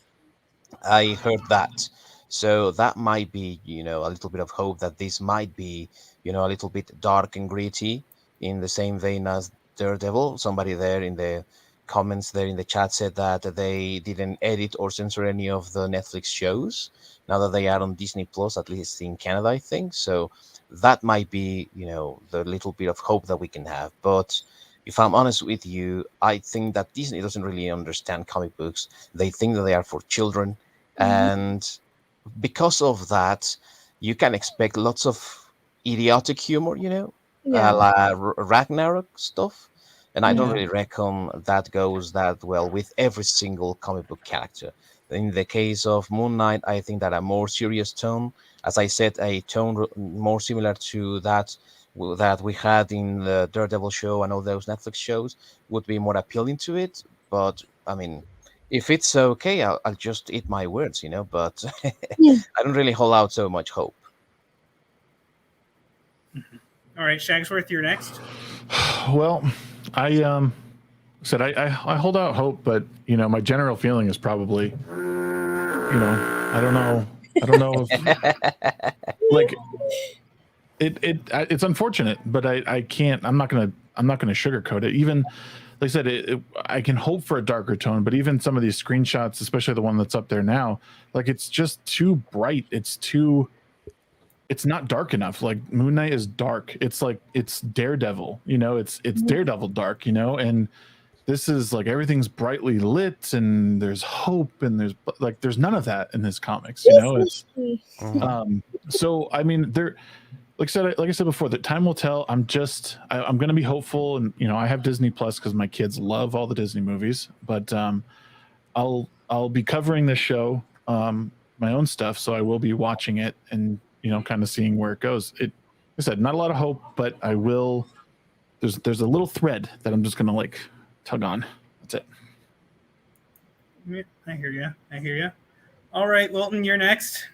I heard that. So that might be, you know, a little bit of hope that this might be, you know, a little bit dark and gritty in the same vein as Daredevil. Somebody there in the comments there in the chat said that they didn't edit or censor any of the Netflix shows now that they are on Disney Plus, at least in Canada, I think. So that might be, you know, the little bit of hope that we can have. But if I'm honest with you, I think that Disney doesn't really understand comic books. They think that they are for children. And because of that, you can expect lots of idiotic humor, you know, like Ragnarok stuff. And I don't really reckon that goes that well with every single comic book character. In the case of Moon Knight, I think that a more serious tone, as I said, a tone more similar to that we had in the Daredevil show and all those Netflix shows would be more appealing to it. But I mean, if it's okay, I'll just eat my words, you know. But I don't really hold out so much hope. All right, Shagsworth, you're next. Well, I said I hold out hope, but you know, my general feeling is probably, you know, I don't know I don't know if like it's unfortunate, but I can't. I'm not gonna sugarcoat it. Even like I said, I can hope for a darker tone, but even some of these screenshots, especially the one that's up there now, like it's just too bright. It's not dark enough. Like Moon Knight is dark. It's like it's Daredevil, it's Daredevil dark, and this is like everything's brightly lit and there's hope and there's none of that in his comics, it's so I mean like I said before, that time will tell. I'm going to be hopeful, and I have Disney Plus because my kids love all the Disney movies. But I'll be covering this show, my own stuff, so I will be watching it and kind of seeing where it goes. Like I said, not a lot of hope, but I will. There's a little thread that I'm just going to like tug on. That's it. I hear you. All right, Wilton, you're next.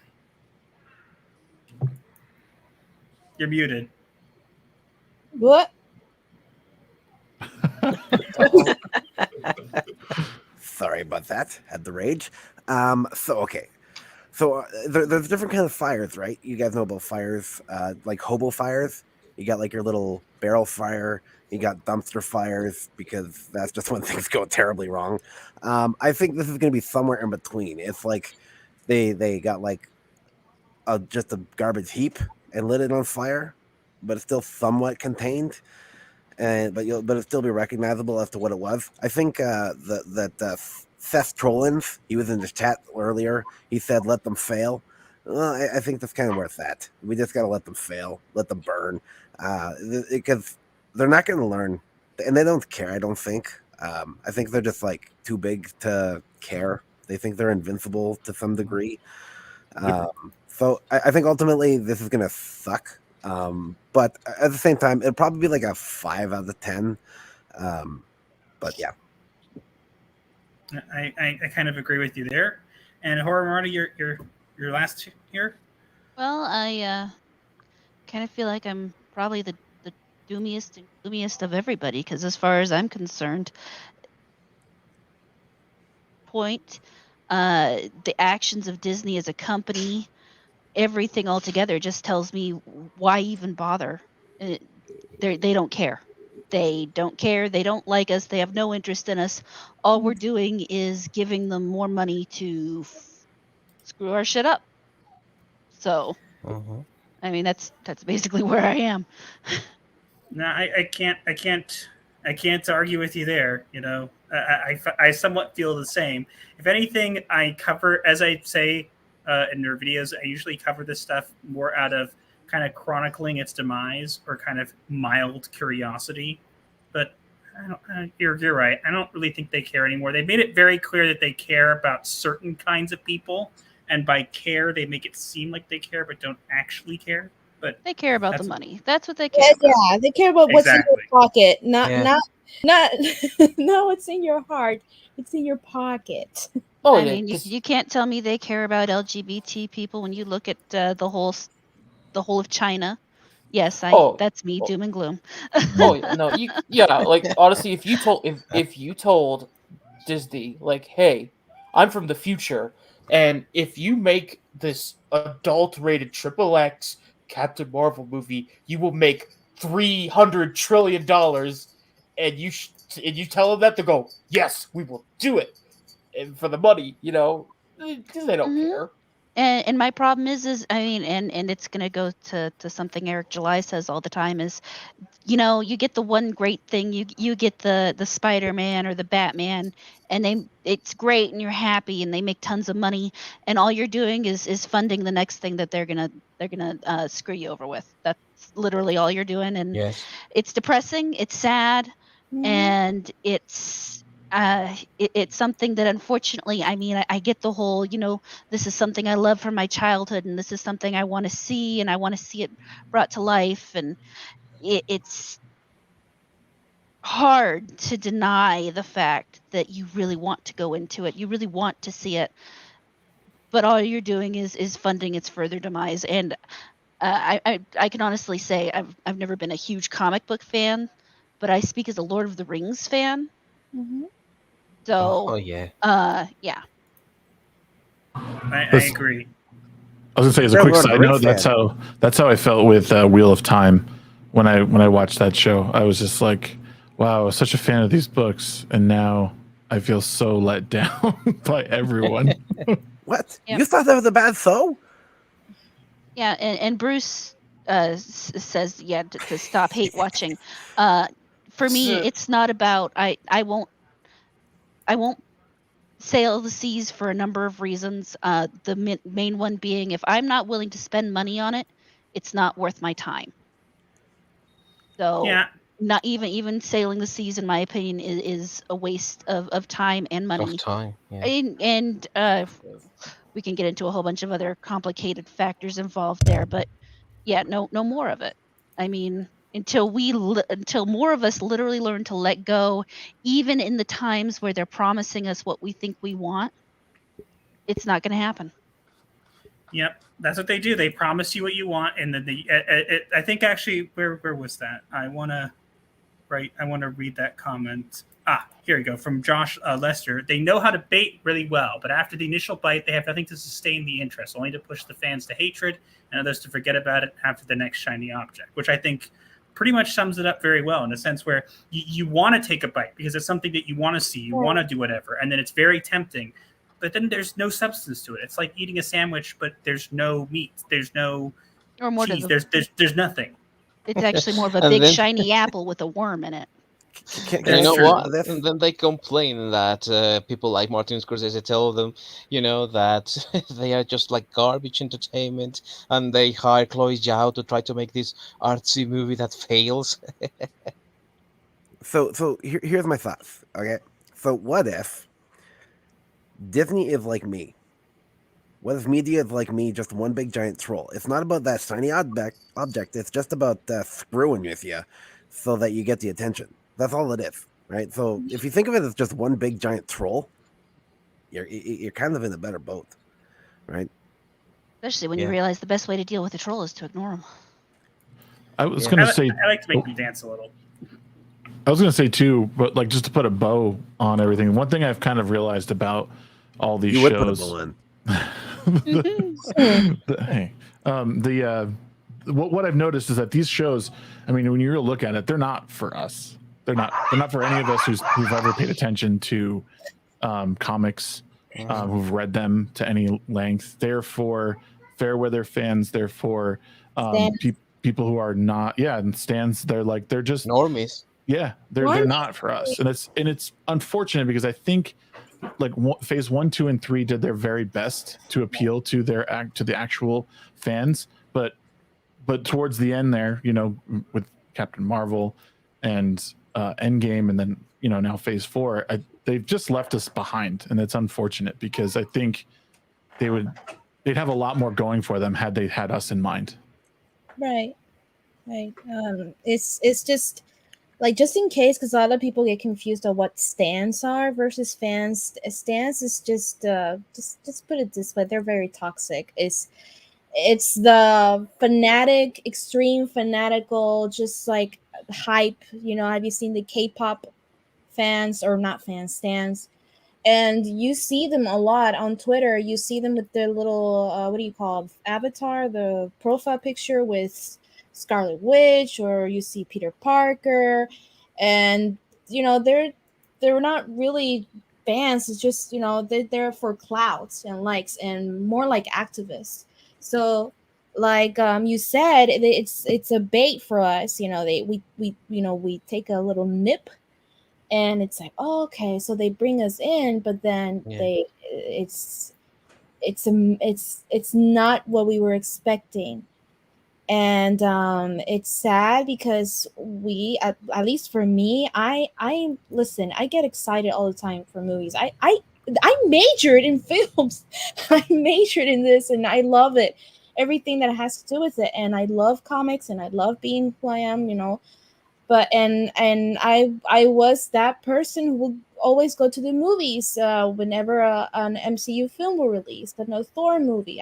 You're muted. What? Sorry about that. Had the rage. Okay. So there's different kind of fires, right? You guys know about fires, like hobo fires. You got like your little barrel fire. You got dumpster fires, because that's just when things go terribly wrong. I think this is going to be somewhere in between. It's like they got like just a garbage heap and lit it on fire, but it's still somewhat contained, but it'll still be recognizable as to what it was. I think that Seth Trollins, he was in the chat earlier. He said, "Let them fail." Well, I think that's kind of where it's at. We just got to let them fail, let them burn, because they're not going to learn, and they don't care. I don't think. I think they're just like too big to care. They think they're invincible to some degree. So I think ultimately this is going to suck. But at the same time, it'll probably be like a 5 out of 10. But yeah. I kind of agree with you there. And Horror Marty, your last here? Well, I kind of feel like I'm probably the doomiest and gloomiest of everybody, because as far as I'm concerned, the actions of Disney as a company, everything altogether just tells me why even bother. They don't care. They don't care. They don't like us. They have no interest in us. All we're doing is giving them more money to screw our shit up. So, I mean, that's basically where I am. No, I can't argue with you there. I somewhat feel the same. If anything, I cover, as I say in their videos, I usually cover this stuff more out of kind of chronicling its demise or kind of mild curiosity. But you're right. I don't really think they care anymore. They made it very clear that they care about certain kinds of people, and by care, they make it seem like they care, but don't actually care. But they care about the money. That's what they care about. Yeah, they care about what's in your pocket, not what's in your heart. It's in your pocket. Oh, I mean, you can't tell me they care about LGBT people when you look at the whole of China. Yes, that's me, doom and gloom. Like honestly, if you told Disney, like, hey, I'm from the future, and if you make this adult-rated XXX Captain Marvel movie, you will make $300 trillion, and you tell them that, to go, yes, we will do it, and for the money, because they don't care. And my problem is I mean, and it's gonna go to something Eric July says all the time is, you get the one great thing, you get the Spider-Man or the Batman, and it's great and you're happy and they make tons of money, and all you're doing is funding the next thing that they're gonna screw you over with. That's literally all you're doing, and it's depressing, it's sad, and it's something that, unfortunately, I mean, I get the whole, this is something I love from my childhood, and this is something I want to see, and I want to see it brought to life, and it's hard to deny the fact that you really want to go into it, you really want to see it, but all you're doing is funding its further demise. And I can honestly say I've never been a huge comic book fan, but I speak as a Lord of the Rings fan. So, yeah. I agree. I was gonna say, as a quick side note, that's how I felt with Wheel of Time when I watched that show. I was just like, wow, I was such a fan of these books, and now I feel so let down by everyone. What? Yep. You thought that was a bad show? Yeah, and Bruce says, to stop hate watching. For me, it's not about I won't sail the seas for a number of reasons. The main one being, if I'm not willing to spend money on it, it's not worth my time. So not even sailing the seas, in my opinion, is a waste of time and money. Of time, yeah. And we can get into a whole bunch of other complicated factors involved there, but no more of it. I mean, until more of us literally learn to let go, even in the times where they're promising us what we think we want, it's not going to happen. Yep, that's what they do. They promise you what you want, and then I think actually, where was that? I want to read that comment. Here we go, from Josh Lester. They know how to bait really well, but after the initial bite, they have nothing to sustain the interest, only to push the fans to hatred and others to forget about it after the next shiny object, which I think pretty much sums it up very well, in a sense where you want to take a bite because it's something that you want to see, you want to do whatever, and then it's very tempting, but then there's no substance to it. It's like eating a sandwich, but there's no meat, there's no cheese, there's nothing. It's actually more of a big shiny apple with a worm in it. You know what? And then they complain that people like Martin Scorsese tell them, that they are just like garbage entertainment, and they hire Chloe Zhao to try to make this artsy movie that fails. So here's my thoughts. Okay, so what if Disney is like me? What if media is like me, just one big giant troll? It's not about that shiny object. It's just about screwing with you so that you get the attention. That's all it is, right? So if you think of it as just one big giant troll, you're kind of in a better boat, right? Especially when you realize the best way to deal with a troll is to ignore them. I was going to say, I like to make them dance a little. I was going to say too, but like just to put a bow on everything. One thing I've kind of realized about all these shows. You would put a bow in. What I've noticed is that these shows, I mean, when you really look at it, they're not for us. They're not for any of us who've ever paid attention to comics, who've read them to any length. They're for fair weather fans. They're for people who are not, and stands. They're just normies. Yeah, they're not for us, and it's unfortunate because I think like phase 1, 2, and 3 did their very best to appeal to the actual fans, but towards the end there, with Captain Marvel and Endgame, and then now phase 4, they've just left us behind, and it's unfortunate because I think they'd have a lot more going for them had they had us in mind. Right. It's just like, just in case, because a lot of people get confused on what stans are versus fans. Stans is just put it this way, they're very toxic. It's the fanatic, extreme fanatical, just like hype. Have you seen the K-pop fans, or not fans, stans? And you see them a lot on Twitter. You see them with their little what do you call it? Avatar, the profile picture with Scarlet Witch, or you see Peter Parker, and they're not really fans. It's just they're there for clouds and likes, and more like activists. So like you said, it's a bait for us. We take a little nip, and it's like, oh, okay, so they bring us in, but then it's not what we were expecting. And it's sad because we, at least for me, I listen, I get excited all the time for movies. I majored in films. I majored in this, and I love it, everything that has to do with it. And I love comics, and I love being who I am, but and I was that person who would always go to the movies whenever an MCU film were released, but no Thor movie.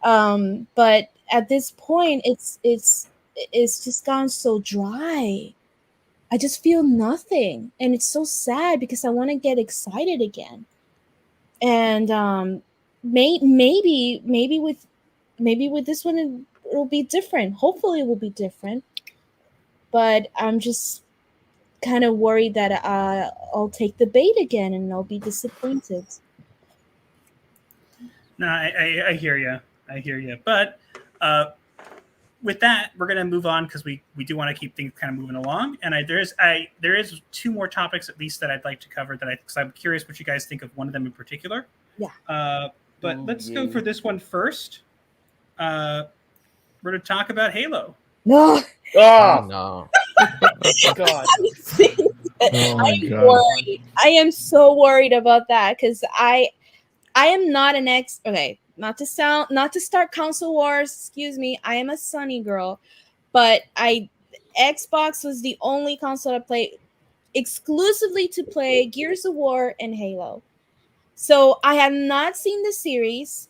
But at this point, it's just gone so dry. I just feel nothing, and it's so sad because I want to get excited again. And maybe with maybe with this one it'll be different. Hopefully it will be different. But I'm just kind of worried that I'll take the bait again and I'll be disappointed. No, I hear you. I hear you. But with that, we're going to move on because we do want to keep things kind of moving along. And there is 2 more topics at least that I'd like to cover because I'm curious what you guys think of one of them in particular. Yeah. But let's go for this one first. We're going to talk about Halo. No. Oh no. God. Worried. I am so worried about that because I am not an okay, not to start console wars, excuse me. I am a Sony girl, but Xbox was the only console I played exclusively to play Gears of War and Halo. So I have not seen the series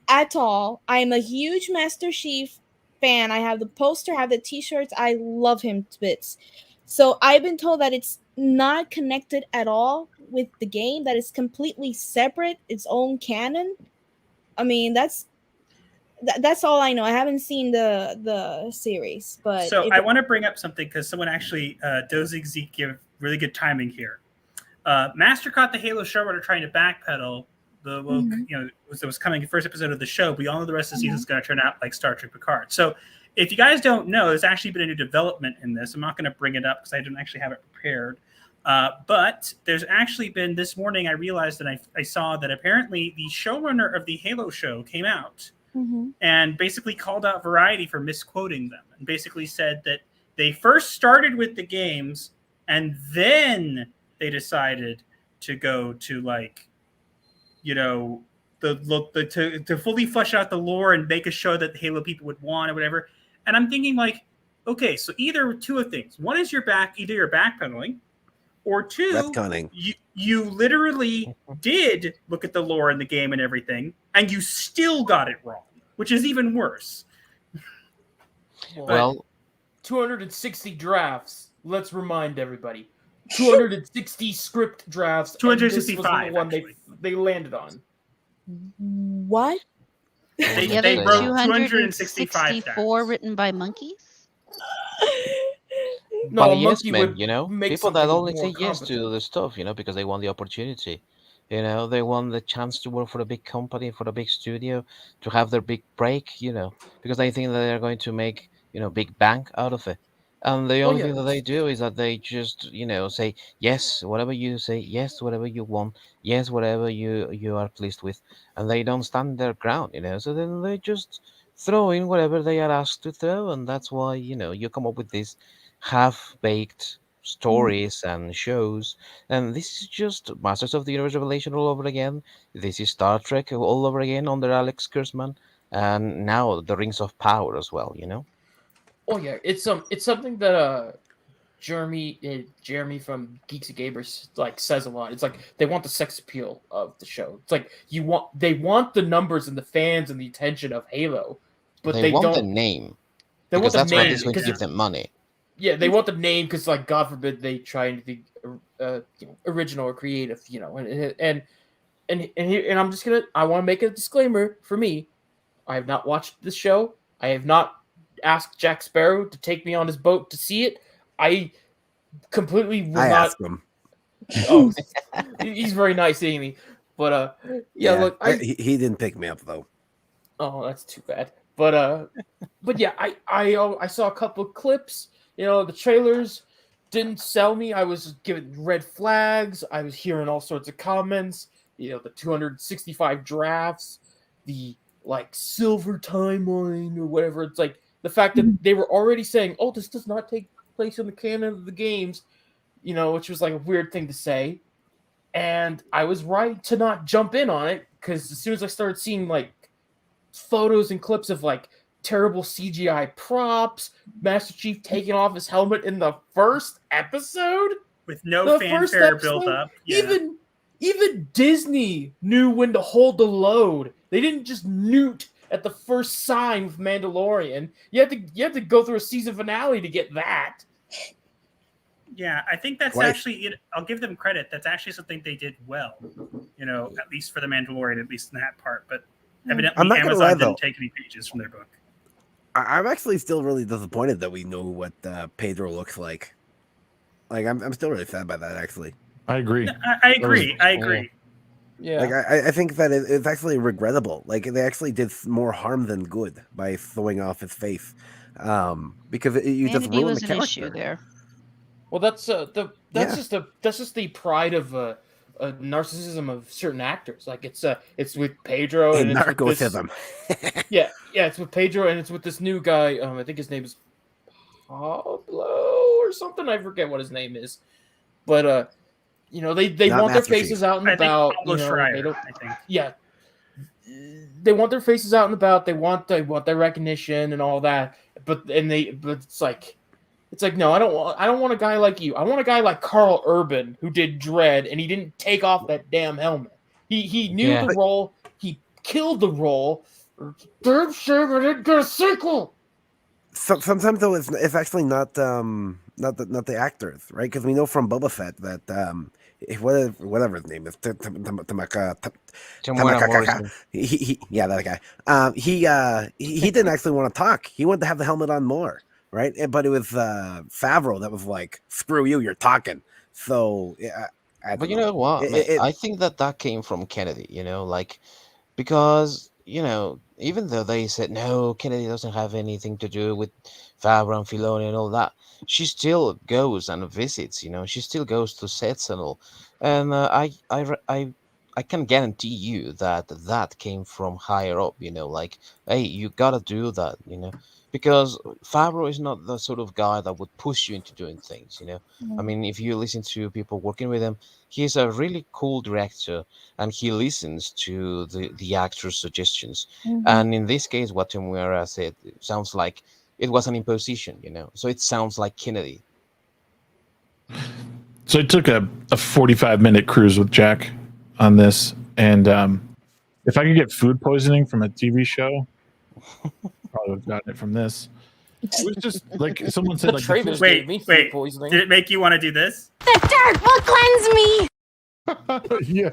at all. I am a huge Master Chief fan. I have the poster, I have the t-shirts. I love him to bits. So I've been told that it's not connected at all with the game, that it's completely separate, its own canon. I mean, that's all I know. I haven't seen the series, but so I want to bring up something because someone actually Dozig Zeke give really good timing here. Master caught the Halo showrunner trying to backpedal. It was coming first episode of the show. We all know the rest of the season is going to turn out like Star Trek Picard. So if you guys don't know, there's actually been a new development in this. I'm not going to bring it up because I didn't actually have it prepared. But there's actually been this morning, I realized that I saw that apparently the showrunner of the Halo show came out and basically called out Variety for misquoting them and basically said that they first started with the games and then they decided to go to to fully flesh out the lore and make a show that the Halo people would want or whatever. And I'm thinking okay, so either 2 of things. One is either you're backpedaling, or 2, retconning. You literally did look at the lore in the game and everything, and you still got it wrong, which is even worse. Well, 260 drafts. Let's remind everybody. 260 script drafts. 265. And this was the one they landed on. What? They wrote 264 written by monkeys. No, yes, monkey man, would make people that only more say yes to competent. the stuff, because they want the opportunity. They want the chance to work for a big company, for a big studio, to have their big break, because they think that they're going to make, big bank out of it. And the only thing that they do is that they just, say yes, whatever you say, yes, whatever you want, yes, whatever you are pleased with, and they don't stand their ground, So then they just throw in whatever they are asked to throw, and that's why, you come up with these half-baked stories and shows. And this is just Masters of the Universe Revelation all over again. This is Star Trek all over again under Alex Kurtzman, and now the Rings of Power as well. Oh yeah, it's something that Jeremy from Geeks and Gamers says a lot. It's they want the sex appeal of the show. It's they want the numbers and the fans and the attention of Halo, but they want don't the name. They because want that's the what name is going to give them money. Yeah, they want the name because, God forbid, they try to be original or creative, and I'm just I want to make a disclaimer for me. I have not watched the show. I have not asked Jack Sparrow to take me on his boat to see it. I completely will not. Asked him. Oh, he's very nice, Amy. But look, he didn't pick me up though. Oh, that's too bad. But yeah, I saw a couple of clips. The trailers didn't sell me. I was given red flags. I was hearing all sorts of comments. The 265 drafts, the silver timeline or whatever. It's the fact that they were already saying, "Oh, this does not take place in the canon of the games," which was a weird thing to say. And I was right to not jump in on it because as soon as I started seeing photos and clips of terrible CGI props, Master Chief taking off his helmet in the first episode with no fanfare build up. Yeah. Even Disney knew when to hold the load. They didn't just newt at the first sign with Mandalorian. You had to go through a season finale to get that. Yeah, I think that's actually. I'll give them credit. That's actually something they did well. At least for the Mandalorian, at least in that part. But Evidently, I'm not gonna lie, Amazon though. didn't take any pages from their book. I'm actually still really disappointed that we know what Pedro looks like. Like, I'm still really sad by that, actually. I agree. I agree. I agree. Yeah. Like, I think that it's actually regrettable. Like, they actually did more harm than good by throwing off his face, because you just Vanity ruined was the an character. issue there. Well, that's just the pride of narcissism of certain actors. Like it's with Pedro And and it's with this, narcissism. yeah, it's with Pedro and it's with this new guy. I think his name is Pablo or something. I forget what his name is, but they Not want their Master faces Chief. out and I think about. Pablo They Schreier, don't. I think. Yeah, they want their faces out and about. They want their recognition and all that. But it's like no, I don't want a guy like you. I want a guy like Carl Urban who did Dredd and he didn't take off that damn helmet. He knew Yeah. the role. He killed the role. Damn shame I didn't get a sequel. Sometimes though, it's actually not the actors, right? Because we know from Boba Fett that whatever his name is, Temuera Tamakakaka. Morrison. Yeah, that guy. He didn't actually want to talk. He wanted to have the helmet on more, right? But it was Favreau that was like, "Screw you, you're talking." So, I But don't you know what? It- I think that came from Kennedy, like, because, even though they said, no, Kennedy doesn't have anything to do with Favreau and Filoni and all that, she still goes and visits, she still goes to sets and all. And I can guarantee you that came from higher up, like, hey, you gotta do that, because Favreau is not the sort of guy that would push you into doing things, I mean, if you listen to people working with him, he's a really cool director and he listens to the actor's suggestions. And in this case, what Temuera said, it sounds like it was an imposition, so it sounds like Kennedy. So I took a 45-minute cruise with Jack on this, and if I could get food poisoning from a TV show, probably would have gotten it from this. It was just like someone said, The like, trailers Wait, gave me food wait. poisoning. Did it make you want to do this? The dark will cleanse me. yeah.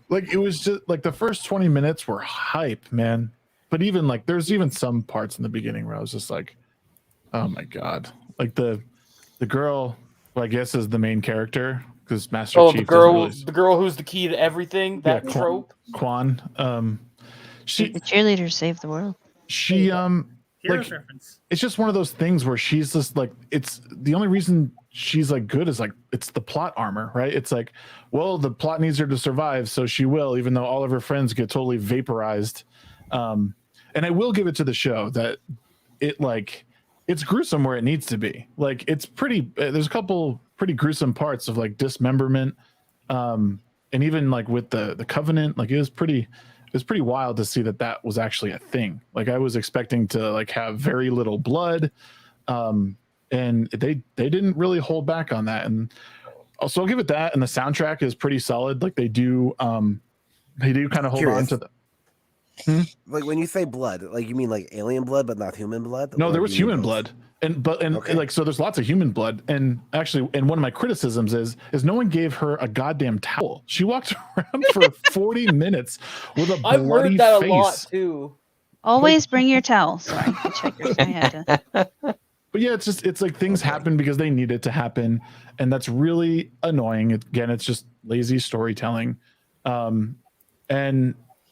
Like, it was just like the first 20 minutes were hype, man. But even like there's even some parts in the beginning where I was just like, oh my god. Like the girl, who I guess is the main character, because Master Chief the girl who's the key to everything, that Yeah, trope. Quan. The cheerleaders save the world. She Heroes like, reference. it's just one of those things where she's just like, it's the only reason she's like good is like it's the plot armor, right? It's like, well, the plot needs her to survive, so she will, even though all of her friends get totally vaporized. And I will give it to the show that it's gruesome where it needs to be. Like, it's pretty, there's a couple pretty gruesome parts of like dismemberment, and even like with the Covenant, like it was pretty wild to see that was actually a thing. Like, I was expecting to like have very little blood, and they didn't really hold back on that. And also, I'll give it that. And the soundtrack is pretty solid. Like, they do kind of hold on to the. Like, when you say blood, like, you mean like alien blood, but not human blood? No, Or there was do you mean human both? blood, and Okay. like, so there's lots of human blood. And actually, and one of my criticisms is no one gave her a goddamn towel. She walked around for 40 minutes with a I've bloody heard that face. a lot too. Always bring your towel. Sorry, the checkers. I had to. But yeah, it's like things happen because they need it to happen, and that's really annoying. Again, it's just lazy storytelling.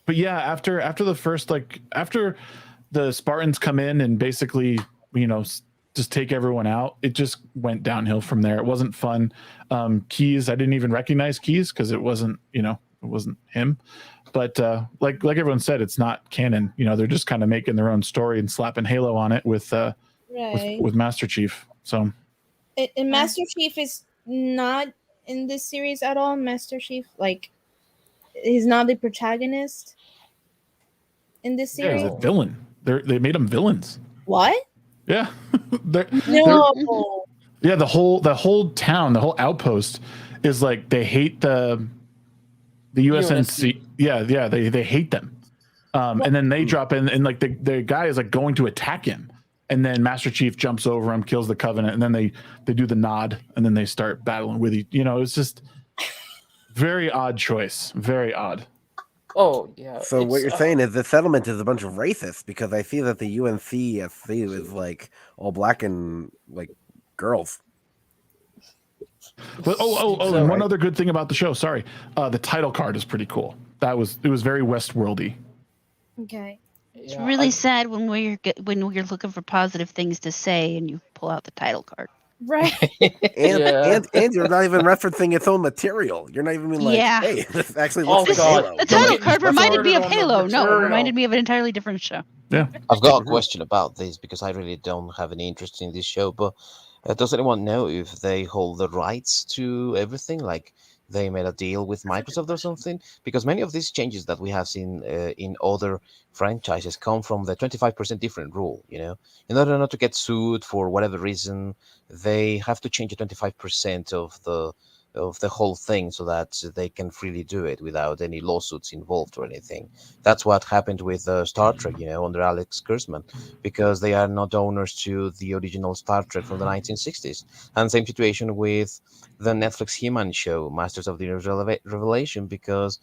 But yeah, after the first, like, after the Spartans come in and basically, just take everyone out, it just went downhill from there. It wasn't fun. Keyes, I didn't even recognize Keyes because it wasn't him. But like everyone said, it's not canon. They're just kind of making their own story and slapping Halo on it with Master Chief. So, And Master Chief is not in this series at all. Master Chief, like, he's not the protagonist in this yeah, he's series. a villain. They made him villains. What? Yeah. No. Yeah, the whole town, the whole outpost is like, they hate the USNC. Yeah, they hate them. And then they drop in, and like the guy is like going to attack him, and then Master Chief jumps over him, kills the Covenant, and then they do the nod, and then they start battling with each. It's just very odd choice. Very odd. Oh yeah. So what you're saying is the settlement is a bunch of racists, because I see that the UNCSC is like all black and like girls. But, and one other good thing about the show. Sorry, the title card is pretty cool. It was very Westworldy. Okay. It's really sad when we're looking for positive things to say and you pull out the title card. Right. And you're not even referencing its own material. You're not even being like, hey, this actually looks like Halo. The title card reminded me of Halo. No, it reminded me of an entirely different show. Yeah. I've got a question about this because I really don't have any interest in this show, but does anyone know if they hold the rights to everything? Like they made a deal with Microsoft or something? Because many of these changes that we have seen in other franchises come from the 25% different rule, you know? In order not to get sued for whatever reason, they have to change 25% of the whole thing so that they can freely do it without any lawsuits involved or anything. That's what happened with Star Trek, you know, under Alex Kurtzman, because they are not owners to the original Star Trek from the 1960s. And same situation with the Netflix He-Man show, Masters of the Universe Revelation, because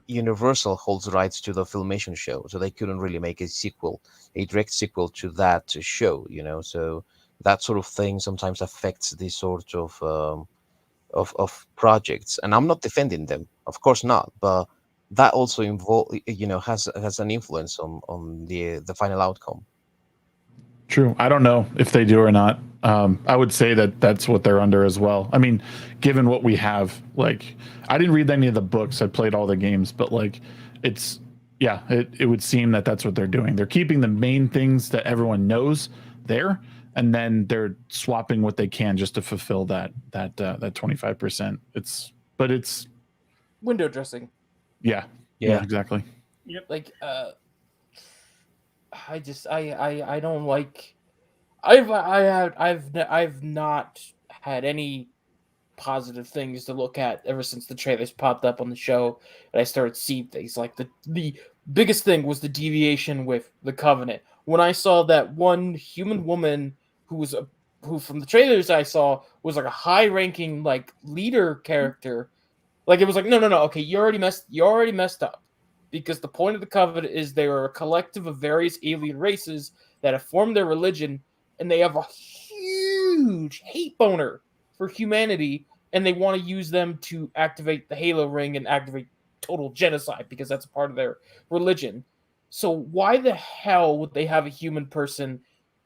Universal holds rights to the Filmation show, so they couldn't really make a direct sequel to that show, you know. So that sort of thing sometimes affects this sort of projects, and I'm not defending them, of course not, but that also has an influence on the final outcome. True. I don't know if they do or not. I would say that that's what they're under as well. I mean, given what we have, like, I didn't read any of the books. I played all the games, but like, it would seem that that's what they're doing. They're keeping the main things that everyone knows there, and then they're swapping what they can just to fulfill that 25%. It's window dressing. Yeah, exactly. Yep. Like I don't like. I've not had any positive things to look at ever since the trailers popped up on the show, and I started seeing things. Like the biggest thing was the deviation with the Covenant. When I saw that one human woman who from the trailers I saw was like a high-ranking like leader character, like it was like no, okay, you already messed up, because the point of the Covenant is they are a collective of various alien races that have formed their religion, and they have a huge hate boner for humanity, and they want to use them to activate the Halo ring and activate total genocide because that's a part of their religion. So why the hell would they have a human person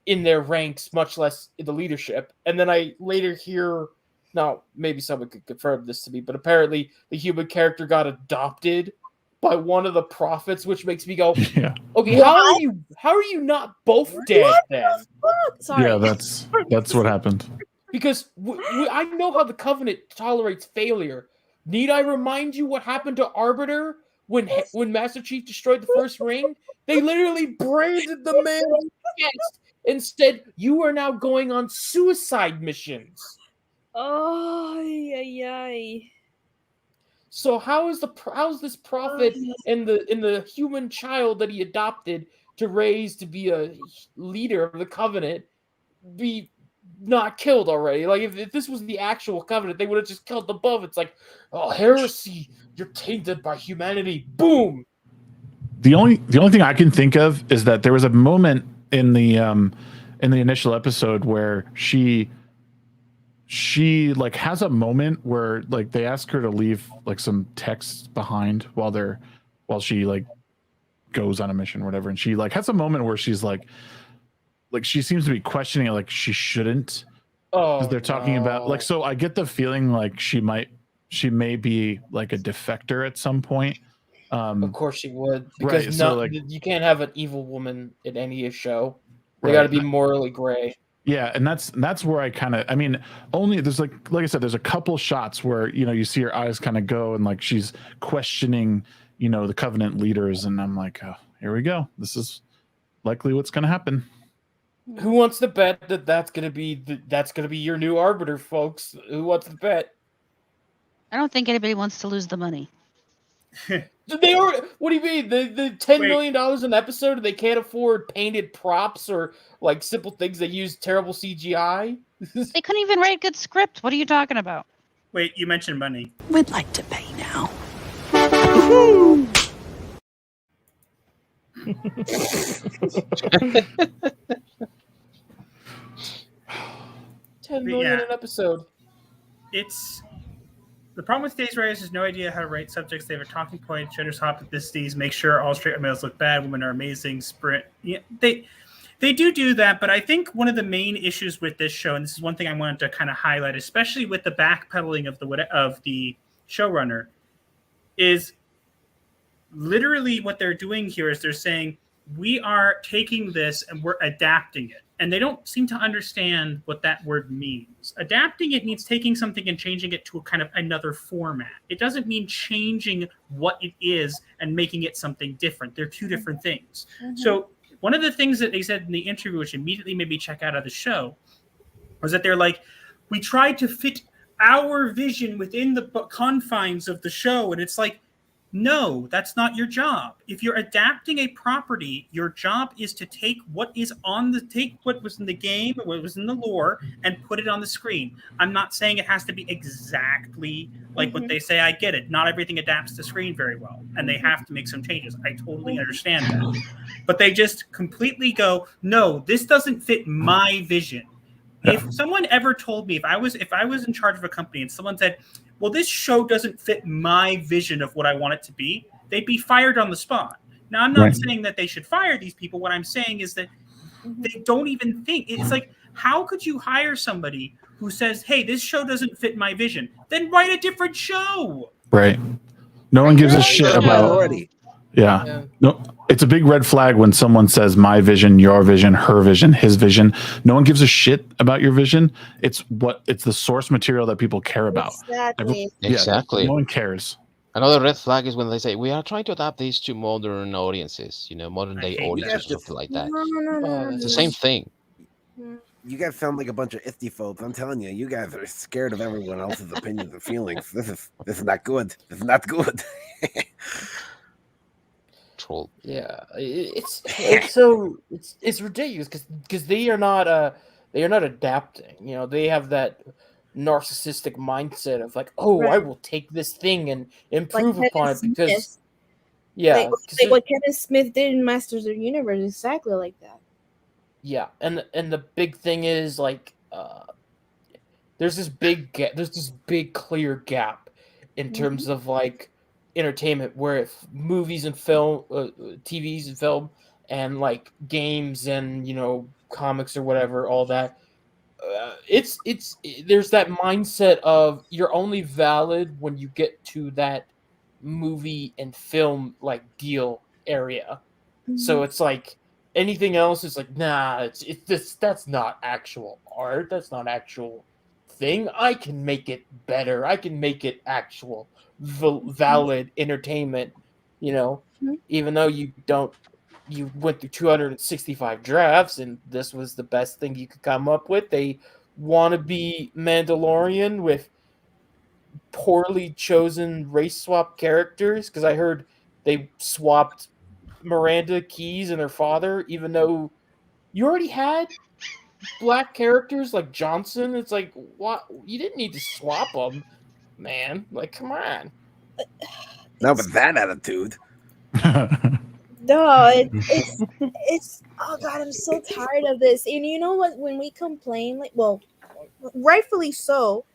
in their ranks, much less in the leadership? And then I later hear, now maybe someone could confirm this to me, but apparently the human character got adopted by one of the prophets, which makes me go, okay, how are you not both dead then? Sorry. Yeah, that's what happened. Because I know how the Covenant tolerates failure. Need I remind you what happened to Arbiter when Master Chief destroyed the first ring? They literally branded the man's chest and said, "You are now going on suicide missions." Oh, yeah. So how's this prophet and the human child that he adopted to raise to be a leader of the Covenant be not killed already? Like if this was the actual Covenant, they would have just killed them both. It's like, oh, heresy, you're tainted by humanity. Boom. The only thing I can think of is that there was a moment in the initial episode where she like has a moment where like they ask her to leave like some text behind while she like goes on a mission or whatever, and she like has a moment where she's like she seems to be questioning it, like she shouldn't, because they're talking about like, so I get the feeling like she may be like a defector at some point. Of course she would, because you can't have an evil woman in any show. They got to be morally gray. Yeah, and that's where I mean, only there's like I said, there's a couple shots where you see her eyes kind of go, and like she's questioning the Covenant leaders, and I'm like, oh, here we go. This is likely what's going to happen. Who wants to bet that's going to be your new Arbiter, folks? Who wants to bet? I don't think anybody wants to lose the money. They already, what do you mean? The $10 million an episode, they can't afford painted props or like simple things. They use terrible CGI. They couldn't even write a good script. What are you talking about? Wait, you mentioned money. We'd like to pay now. $10 million an episode. It's the problem with today's writers has no idea how to write subjects. They have a talking point, genders, hop ethnicities, make sure all straight males look bad, women are amazing. Sprint, yeah, they do that, but I think one of the main issues with this show, and this is one thing I wanted to kind of highlight, especially with the backpedaling of the showrunner, is literally what they're doing here is they're saying we are taking this and we're adapting it. And they don't seem to understand what that word means. Adapting it means taking something and changing it to a kind of another format. It doesn't mean changing what it is and making it something different. They're two different things. Mm-hmm. So one of the things that they said in the interview, which immediately made me check out of the show, was that they're like, we tried to fit our vision within the confines of the show. And it's like, no, that's not your job. If you're adapting a property, your job is to take what was in the game, what was in the lore, and put it on the screen. I'm not saying it has to be exactly like what they say. I get it. Not everything adapts to screen very well, and they have to make some changes. I totally understand that. But they just completely go, no, this doesn't fit my vision. If someone ever told me, if I was in charge of a company and someone said, well, this show doesn't fit my vision of what I want it to be, they'd be fired on the spot. Now, I'm not saying that they should fire these people. What I'm saying is that they don't even think. It's like, how could you hire somebody who says, hey, this show doesn't fit my vision? Then write a different show. Right. No one gives a shit about already. Yeah. No, it's a big red flag when someone says my vision, your vision, her vision, his vision. No one gives a shit about your vision. It's the source material that people care about. Exactly. No one cares. Another red flag is when they say we are trying to adapt these to modern audiences, modern day audiences, something like that. No. It's the same thing. You guys sound like a bunch of iffy-phobes. I'm telling you, you guys are scared of everyone else's opinions and feelings. This is not good. This is not good. Troll. Yeah, it's ridiculous because they are not adapting. They have that narcissistic mindset of like, I will take this thing and improve upon it because like what Kevin Smith did in Masters of the Universe, exactly like that. Yeah, and the big thing is like there's this big clear gap in terms of like entertainment, where if movies and film, TVs and film, and like games and comics or whatever, all that, there's that mindset of you're only valid when you get to that movie and film like deal area. So it's like anything else is like, nah, that's not actual art. That's not actual thing. I can make it better. I can make it actual valid entertainment, even though you went through 265 drafts and this was the best thing you could come up with. They want to be Mandalorian with poorly chosen race swap characters, because I heard they swapped Miranda Keyes and her father, even though you already had black characters like Johnson. It's like, what? You didn't need to swap them, man. Like, come on. Not with that attitude. No, it's oh god, I'm so tired of this. And you know what? When we complain, like, well, rightfully so,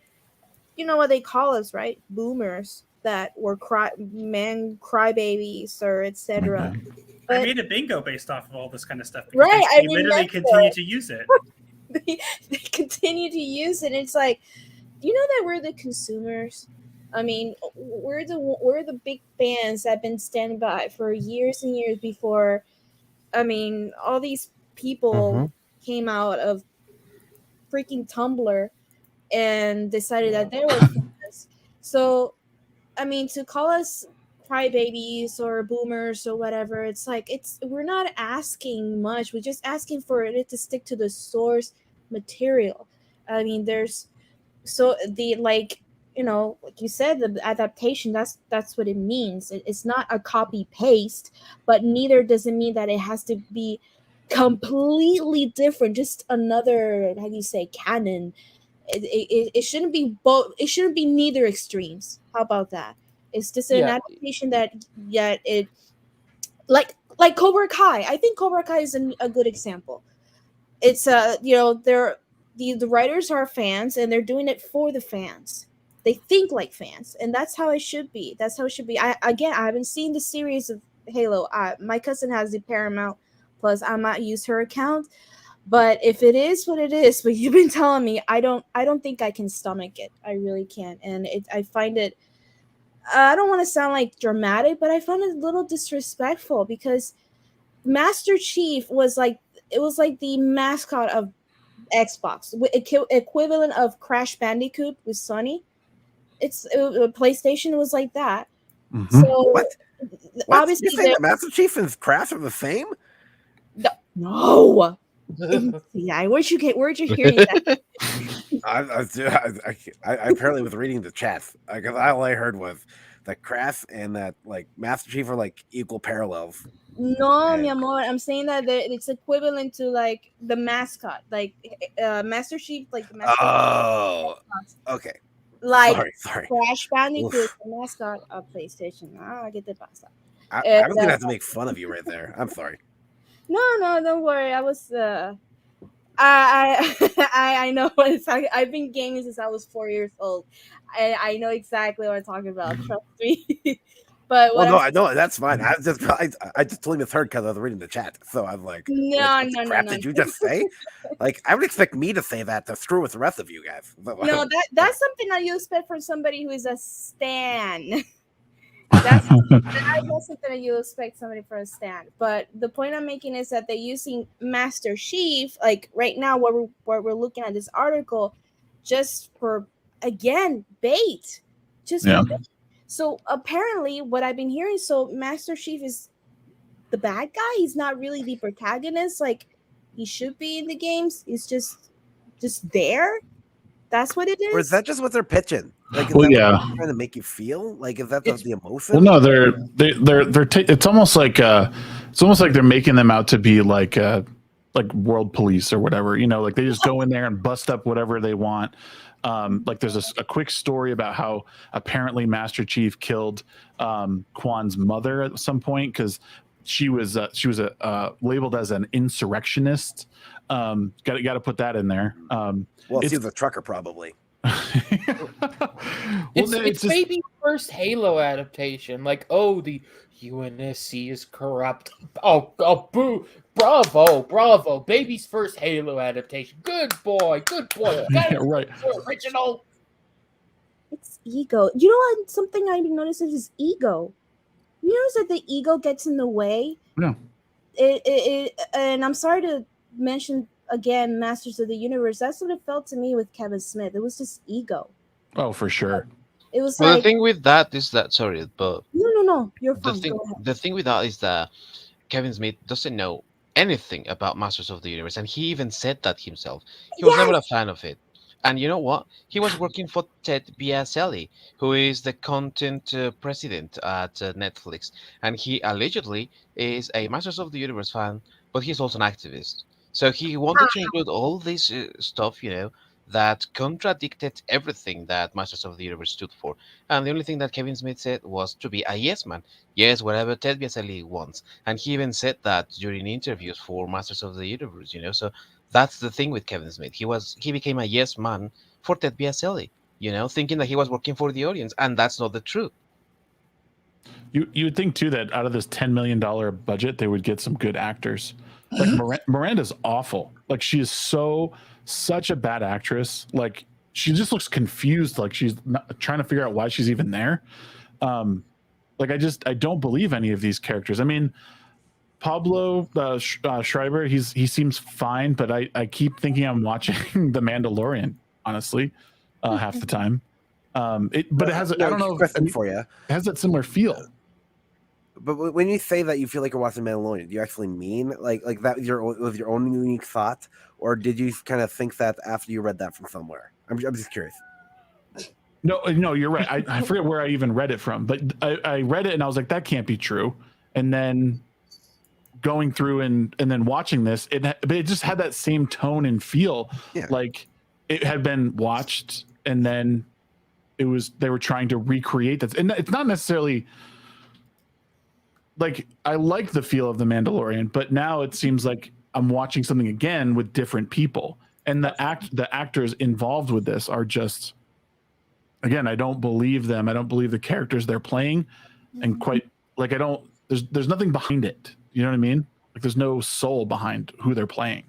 you know what they call us, right? Boomers that were crybabies or etc. I made a bingo based off of all this kind of stuff. Right, they literally continue to use it. they continue to use it. It's like, you know that we're the consumers. I mean, we're the big fans that have been standing by for years and years before. I mean, all these people came out of freaking Tumblr and decided that they were fans. So, I mean, to call us crybabies or boomers or whatever, it's like we're not asking much. We're just asking for it to stick to the source material. I mean, like you said, the adaptation, that's what it means. It's not a copy paste, but neither does it mean that it has to be completely different, just another, how do you say, canon. It shouldn't be both. It shouldn't be neither extremes. How about that? It's just an adaptation that it, like like Cobra Kai. I think Cobra Kai is a good example. It's they're the writers are fans and they're doing it for the fans. They think like fans, and that's how it should be. That's how it should be. I haven't seen the series of Halo. My cousin has the Paramount Plus. I might use her account, but if it is what it is, but you've been telling me, I don't think I can stomach it. I really can't, and I find it. I don't want to sound like dramatic, but I find it a little disrespectful because Master Chief was like the mascot of Xbox, equivalent of Crash Bandicoot with Sony. PlayStation was like that. Mm-hmm. So what? Obviously, you saying that Master Chief and Crash are the same? No. Yeah, where'd you hear that? I apparently was reading the chat because all I heard was that Crash and that like Master Chief are like equal parallels. No, mi amor, I'm saying that it's equivalent to like the mascot, like Master Chief, like the mascot. Oh, okay. Like sorry. Crash Bandicoot, the mascot of PlayStation. I get the pasta. I was gonna have to make fun of you right there. I'm sorry. No, don't worry. I was I know what it's like. I've been gaming since I was 4 years old. I know exactly what I'm talking about. Trust me. But I know that's fine. I just totally misheard because I was reading the chat. So I'm like, no. Did you just say? Like, I would expect me to say that to screw with the rest of you guys. No, that's something that you expect from somebody who is a stan. That's something that you expect somebody for a stand. But the point I'm making is that they're using Master Chief, like right now, where we're looking at this article, just for again bait. Just for bait. So apparently, what I've been hearing, so Master Chief is the bad guy. He's not really the protagonist. Like he should be in the games. He's just there. That's what it is. Or is that just what they're pitching? Like, is Well, that yeah. what they're trying to make you feel? Like, is that the emotion? Well, no, they're it's almost like they're making them out to be like world police or whatever. You know, like they just go in there and bust up whatever they want. Like there's a quick story about how apparently Master Chief killed Quan's mother at some point because she was labeled as an insurrectionist. Got to put that in there. Well, she's a trucker probably. It's maybe first Halo adaptation. Like, oh, the UNSC is corrupt. Oh, boo! Bravo! Baby's first Halo adaptation. Good boy. Yeah, right. Original. It's ego. You know what? Something I've been noticing is ego. You notice that the ego gets in the way. Yeah. And I'm sorry to mention again, Masters of the Universe. That's what it felt to me with Kevin Smith. It was just ego. Oh, for sure. It was well, like the thing with that is that but no, you're fine. Go ahead. The thing with that is that Kevin Smith doesn't know anything about Masters of the Universe, and he even said that himself. He was never a fan of it. And you know what? He was working for Ted Biaselli, who is the content president at Netflix, and he allegedly is a Masters of the Universe fan, but he's also an activist. So he wanted to include all this stuff, that contradicted everything that Masters of the Universe stood for. And the only thing that Kevin Smith said was to be a yes man. Yes, whatever Ted Biaselli wants. And he even said that during interviews for Masters of the Universe, So that's the thing with Kevin Smith. He became a yes man for Ted Biaselli, thinking that he was working for the audience. And that's not the truth. You would think too that out of this $10 million budget, they would get some good actors. Like Miranda's awful. Like she is such a bad actress. Like she just looks confused. Like she's not trying to figure out why she's even there. Like I don't believe any of these characters. I mean, Pablo Schreiber, he seems fine, but I keep thinking I'm watching The Mandalorian. Honestly, half the time. It has I don't know. Question for you. It has that similar feel. But when you say that you feel like you're watching Mandalorian, do you actually mean like that with your own unique thought, or did you kind of think that after you read that from somewhere? I'm just curious. No, you're right. I forget where I even read it from, but I read it and I was like, that can't be true. And then going through and then watching this, but it just had that same tone and feel. Yeah. Like it had been watched and then they were trying to recreate that. And it's not necessarily like I like the feel of the Mandalorian, but now it seems like I'm watching something again with different people, and the actors involved with this are just, again, I don't believe them. I don't believe the characters they're playing, and quite like I don't. There's nothing behind it. You know what I mean? Like there's no soul behind who they're playing.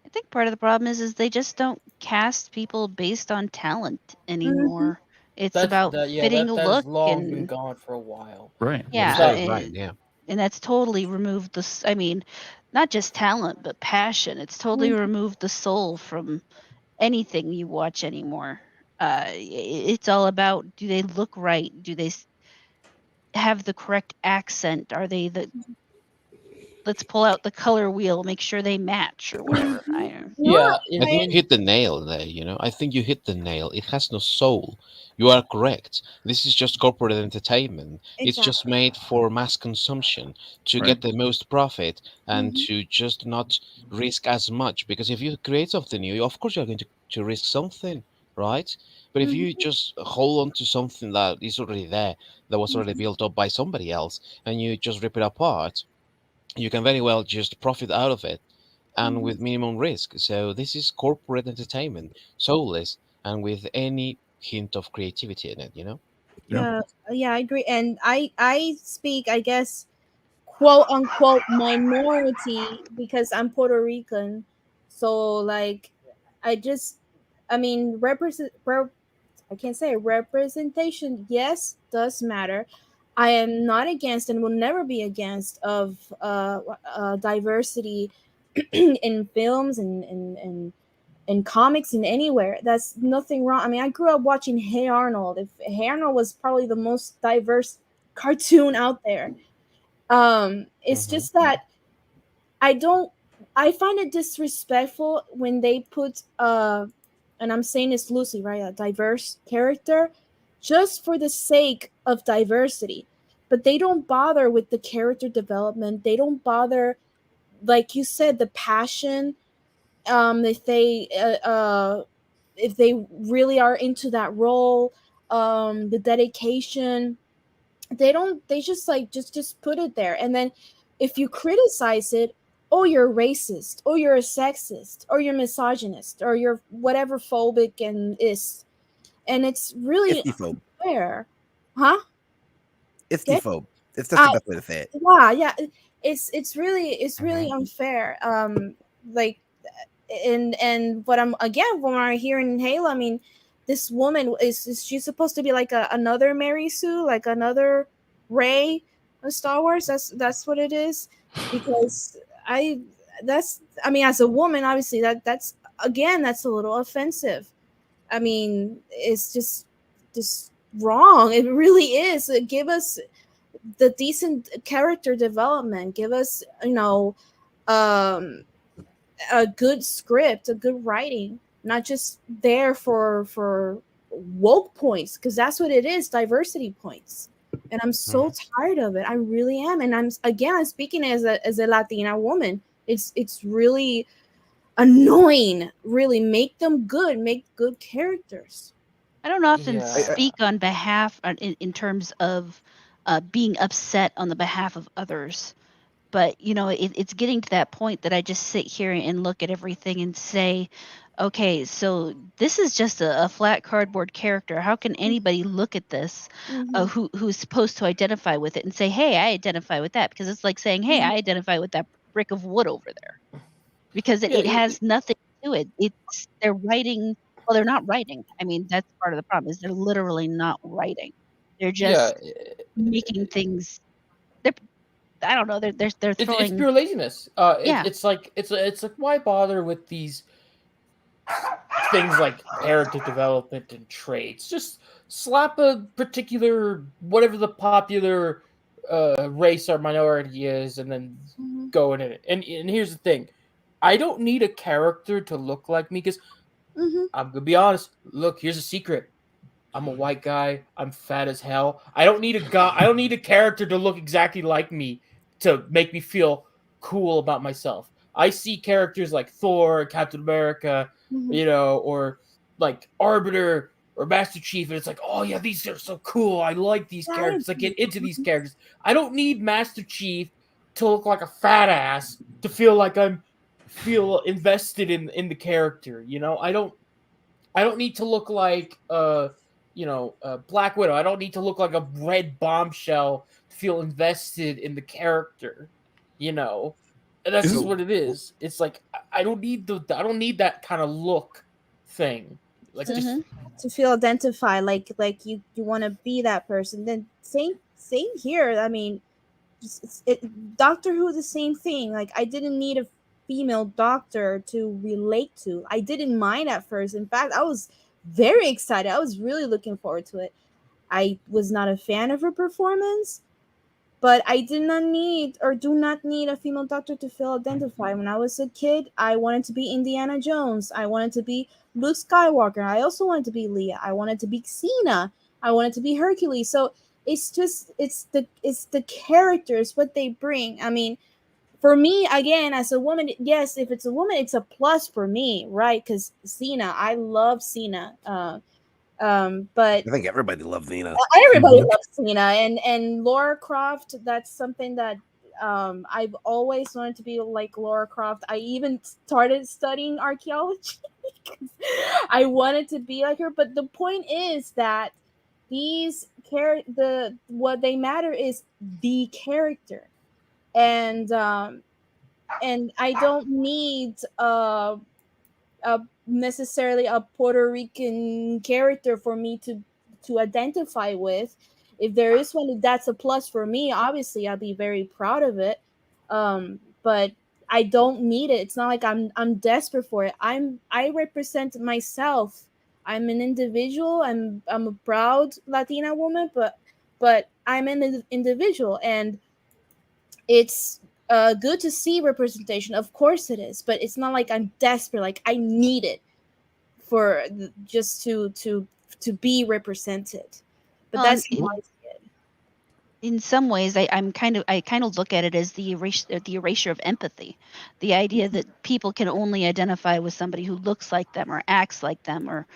I think part of the problem is they just don't cast people based on talent anymore. It's about fitting a look, long been and gone for a while. Right. yeah, Right. Yeah. and that's totally removed the. I mean, not just talent, but passion. It's totally removed the soul from anything you watch anymore. It's all about, do they look right? Do they have the correct accent? Are they the let's pull out the color wheel, make sure they match or whatever. I don't Yeah, I think you hit the nail there, I think you hit the nail. It has no soul. You are correct. This is just corporate entertainment. It's just made for mass consumption to get the most profit and to just not risk as much. Because if you create something new, of course you're going to risk something, right? But if you just hold on to something that is already there, that was already built up by somebody else, and you just rip it apart, you can very well just profit out of it and with minimum risk. So this is corporate entertainment, soulless and with any hint of creativity in it. Yeah, I agree. And I speak, I guess, quote unquote minority because I'm Puerto Rican. So like I just I mean I can't say representation, yes, does matter. I am not against and will never be against of diversity in films and comics and anywhere. That's nothing wrong. I mean, I grew up watching Hey Arnold. If Hey Arnold was probably the most diverse cartoon out there. It's just that I find it disrespectful when they put and I'm saying it's loosely, right, a diverse character just for the sake of diversity. But they don't bother with the character development. They don't bother, like you said, the passion. If they really are into that role, the dedication, they just like just put it there. And then if you criticize it, oh, you're a racist, or you're a sexist, or you're misogynist, or you're whatever phobic and it's really unfair. Huh? Istiphobe. It's just the best way to say it. Yeah, it's really unfair. Like and what I'm again when I hear in Halo, I mean, this woman is she supposed to be like another Mary Sue, like another Rey of Star Wars? That's what it is. Because I mean, as a woman, obviously that's a little offensive. I mean, it's just wrong. It really is. Give us the decent character development. Give us, a good script, a good writing, not just there for woke points, because that's what it is, diversity points. And I'm so tired of it. I really am. And I'm speaking as a Latina woman. It's really annoying. Really, make them good. Make good characters. I don't often speak on behalf in terms of being upset on the behalf of others. But, it's getting to that point that I just sit here and look at everything and say, okay, so this is just a flat cardboard character. How can anybody look at this who's supposed to identify with it and say, hey, I identify with that? Because it's like saying, hey, I identify with that brick of wood over there. Because it has nothing to it. They're writing. Well, they're not writing. I mean, that's part of the problem is they're literally not writing. They're just making things. I don't know. They're throwing. It's pure laziness. It's like why bother with these things like character development and traits? Just slap a particular whatever the popular race or minority is, and then go in it. And here's the thing, I don't need a character to look like me because I'm gonna be honest. Look, here's a secret. I'm a white guy. I'm fat as hell. I don't need a character to look exactly like me to make me feel cool about myself. I see characters like Thor, Captain America, or like Arbiter or Master Chief, and it's like, oh yeah, these are so cool. I like these characters. I get into these characters. I don't need Master Chief to look like a fat ass to feel like feel invested in the character. You know, I don't need to look like Black Widow. I don't need to look like a red bombshell to feel invested in the character. You know, and that's just what it is. It's like I don't need that kind of look thing. Like just to feel identified, like you want to be that person. Then same here. I mean, Doctor Who, the same thing. Like I didn't need a female doctor to relate to. I didn't mind at first. In fact, I was very excited. I was really looking forward to it. I was not a fan of her performance, but I did not need or do not need a female doctor to feel identified. When I was a kid, I wanted to be Indiana Jones. I wanted to be Luke Skywalker. I also wanted to be Leia. I wanted to be Xena. I wanted to be Hercules. So it's the characters, what they bring. I mean, for me, again, as a woman, yes, if it's a woman, it's a plus for me, right? Because Xena, I love Xena. But I think everybody loves Xena. Everybody loves Xena, and Lara Croft. That's something that I've always wanted to be like Lara Croft. I even started studying archaeology because I wanted to be like her. But the point is that these what they matter is the character, and I don't need necessarily a Puerto Rican character for me to identify with. If there is one, that's a plus for me. Obviously, I'll be very proud of it. But I don't need it. It's not like I'm desperate for it. I represent myself. I'm an individual. I'm a proud Latina woman, but I'm an individual, and it's good to see representation. Of course it is, but it's not like I'm desperate. Like I need it for just to be represented. But that's in some ways, I kind of look at it as the erasure of empathy, the idea that people can only identify with somebody who looks like them or acts like them or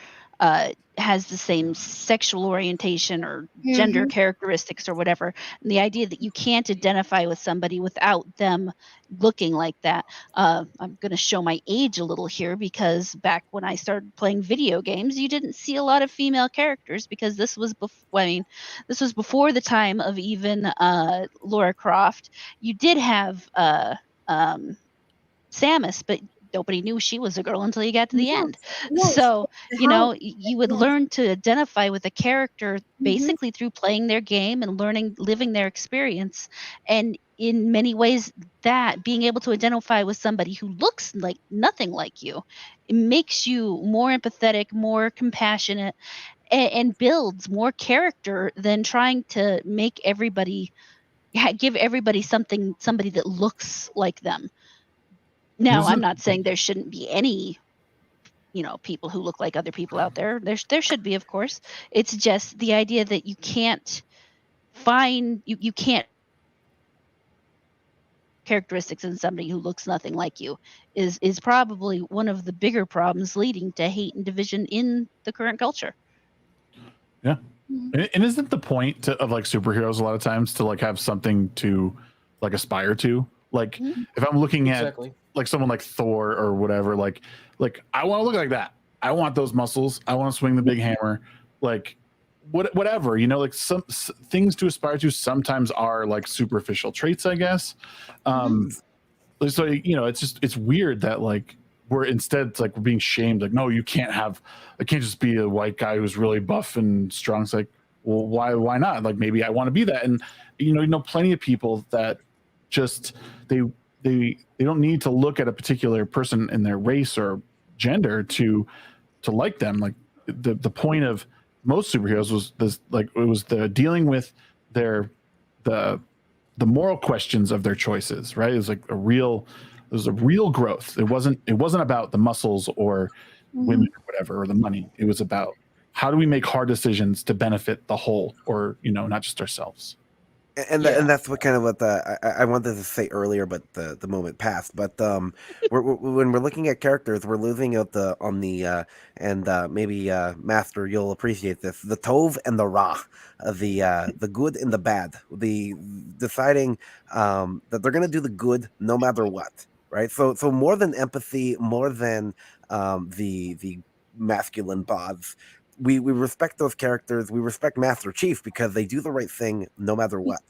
has the same sexual orientation or gender characteristics or whatever. And the idea that you can't identify with somebody without them looking like that. I'm going to show my age a little here because back when I started playing video games, you didn't see a lot of female characters because this was before the time of even Lara Croft. You did have Samus, but nobody knew she was a girl until you got to the end. So, you would learn to identify with a character basically through playing their game and living their experience. And in many ways, that being able to identify with somebody who looks like nothing like you, it makes you more empathetic, more compassionate, and builds more character than trying to make give everybody somebody that looks like them. Now, I'm not saying there shouldn't be any, people who look like other people out there. There should be, of course. It's just the idea that you can't you can't characteristics in somebody who looks nothing like you is probably one of the bigger problems leading to hate and division in the current culture. Yeah. And isn't the point of like superheroes a lot of times to like have something to like aspire to? Like if I'm looking at like someone like Thor or whatever, like I want to look like that. I want those muscles. I want to swing the big hammer. Like whatever, like some things to aspire to sometimes are like superficial traits, I guess. So, it's weird that like it's like we're being shamed. Like, no, I can't just be a white guy who's really buff and strong. It's like, well, why not? Like, maybe I want to be that. And, plenty of people that just, they don't need to look at a particular person in their race or gender to like them. Like the point of most superheroes was this, like it was the dealing with the moral questions of their choices, right? It was like a real growth. It wasn't about the muscles or women or whatever, or the money. It was about how do we make hard decisions to benefit the whole, or not just ourselves. and that's what kind of what I wanted to say earlier, but the moment passed. But when we're looking at characters, we're losing out on the and maybe Master, you'll appreciate this: the Tov and the Ra, the good and the bad, the deciding that they're gonna do the good no matter what, right? So more than empathy, more than the masculine bods. We respect those characters. We respect Master Chief because they do the right thing no matter what,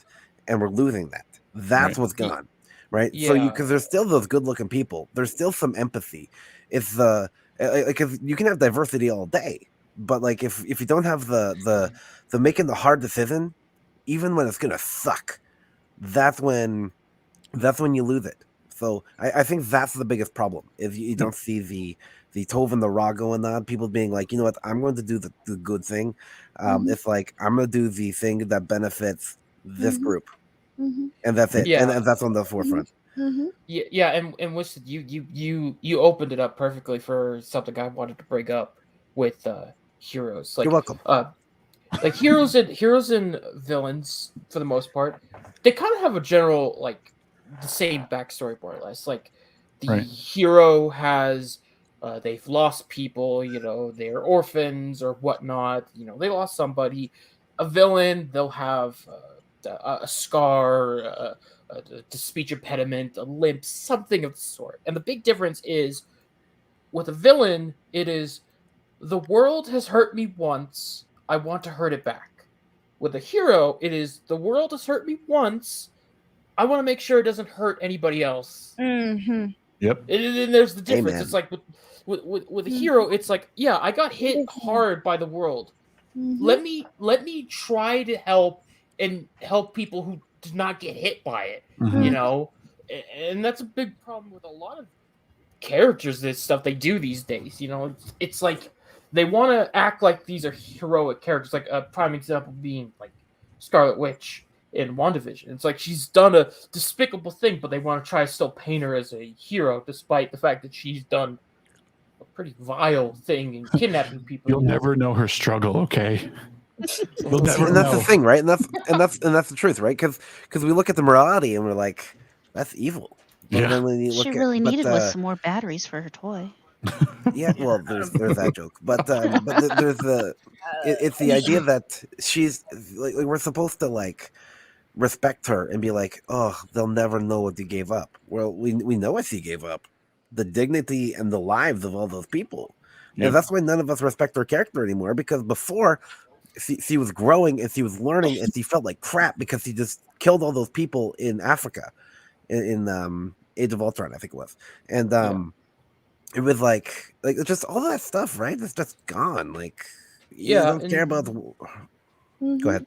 and we're losing that. That's what's gone, right? Yeah. So because there's still those good-looking people. There's still some empathy. It's the because you can have diversity all day, but like if you don't have the making the hard decision, even when it's gonna suck, that's when you lose it. So I think that's the biggest problem is you don't see the Tov and the Ra going on. People being like, you know what, I'm going to do the good thing. It's like I'm going to do the thing that benefits this group, and that's it. Yeah. And that's on the forefront. Yeah, and Winston, you opened it up perfectly for something I wanted to bring up with heroes. Like, You're welcome. Like heroes and villains, for the most part, they kind of have a general like the same backstory, more or less. Like the hero has they've lost people, they're orphans or whatnot. They lost somebody. A villain, they'll have a scar, a speech impediment, a limp, something of the sort. And the big difference is with a villain, it is the world has hurt me once, I want to hurt it back. With a hero, it is the world has hurt me once, I want to make sure it doesn't hurt anybody else. Mm-hmm. Yep. And there's the difference. Amen. It's like with a hero, it's like, yeah, I got hit hard by the world. Let me try to help people who did not get hit by it. And that's a big problem with a lot of characters. This stuff they do these days. It's like they want to act like these are heroic characters. Like a prime example being like Scarlet Witch in WandaVision. It's like she's done a despicable thing, but they want to try to still paint her as a hero, despite the fact that she's done a pretty vile thing in kidnapping people. You'll never know her struggle, okay? You'll never And that's know. the thing, right? And that's the truth, right? Because we look at the morality and we're like, that's evil. But Yeah. then when you look She at, really needed was some more batteries for her toy. Yeah, well, there's that joke, but there's it's the idea that she's like we're supposed to like respect her and be like, oh, they'll never know what you gave up. Well, we know what she gave up, the dignity and the lives of all those people, and that's why none of us respect her character anymore. Because before, she was growing and she was learning, and she felt like crap because she just killed all those people in Africa, in Age of Ultron, I think it was, and it was like just all that stuff, right? It's just gone. Like, you don't care about. Go ahead.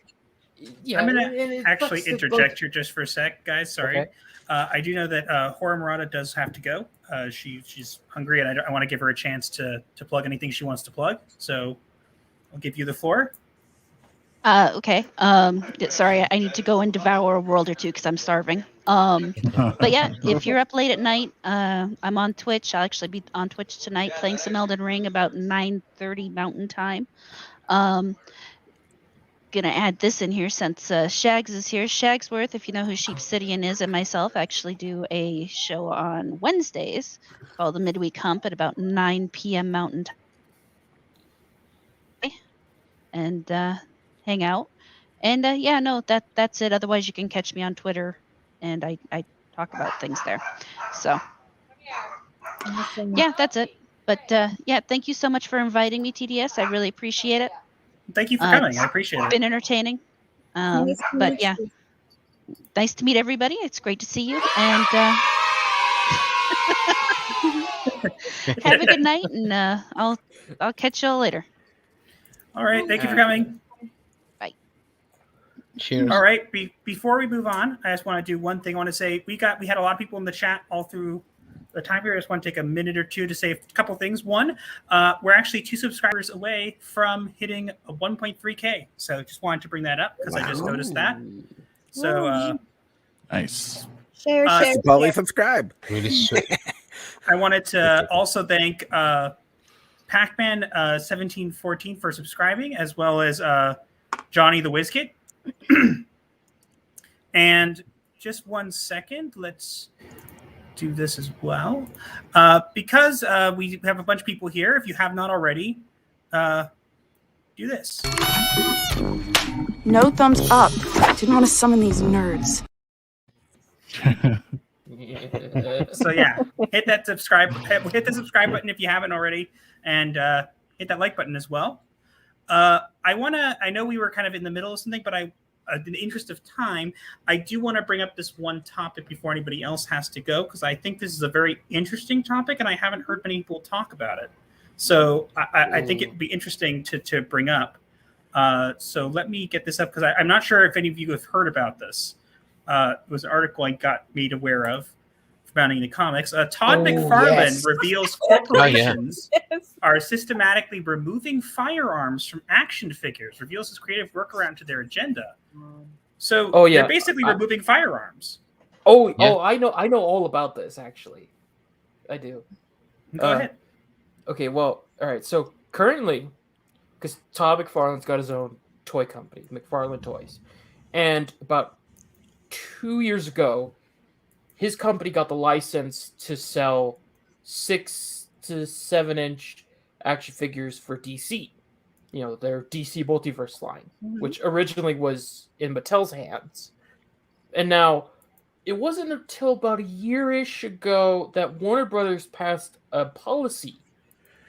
Yeah, I'm gonna actually interject here just for a sec, guys. Sorry. Okay. I do know that Hora Murata does have to go. She's hungry, and I want to give her a chance to plug anything she wants to plug. So I'll give you the floor. Okay. Sorry, I need to go and devour a world or two because I'm starving. But yeah, if you're up late at night, I'm on Twitch. I'll actually be on Twitch tonight playing some Elden Ring about 9:30 Mountain Time. Gonna add this in here since Shags is here. Shagsworth, if you know who Sheepsidian is, and myself actually do a show on Wednesdays called the Midweek Hump at about 9 p.m. Mountain Time. And hang out. And that's it. Otherwise, you can catch me on Twitter, and I talk about things there. So yeah, that's it. But thank you so much for inviting me, TDS. I really appreciate it. Thank you for coming. I appreciate it. It's been entertaining. But yeah, nice to meet everybody. It's great to see you, and have a good night. And I'll catch y'all later. All right. Thank you for coming. Bye. Cheers. All right. Before we move on, I just want to do one thing. I want to say we had a lot of people in the chat all through the time here. I just want to take a minute or two to say a couple things. One, we're actually 2 subscribers away from hitting a 1.3K. So just wanted to bring that up because I just noticed that. So nice. Share. Probably subscribe. Really sweet. I wanted to also thank Pac-Man 1714 for subscribing, as well as Johnny the WizKid. And just 1 second, let's do this as well. Because we have a bunch of people here, if you have not already, do this. No thumbs up. Didn't want to summon these nerds. So yeah, hit that subscribe. Hit the subscribe button if you haven't already, and hit that like button as well. I know we were kind of in the middle of something, but in the interest of time, I do want to bring up this one topic before anybody else has to go, because I think this is a very interesting topic, and I haven't heard many people talk about it. So I think it'd be interesting to bring up. So let me get this up, because I'm not sure if any of you have heard about this. It was an article I got made aware of founding the comics. Todd McFarlane reveals corporations are systematically removing firearms from action figures, reveals his creative workaround to their agenda. So they're basically removing firearms. I know all about this, actually. I do. Go ahead. Okay, well, all right. So currently, because Todd McFarlane's got his own toy company, McFarlane Toys, and about 2 years ago, his company got the license to sell 6 to 7 inch action figures for DC. You know, their DC Multiverse line, which originally was in Mattel's hands. And now, it wasn't until about a year-ish ago that Warner Brothers passed a policy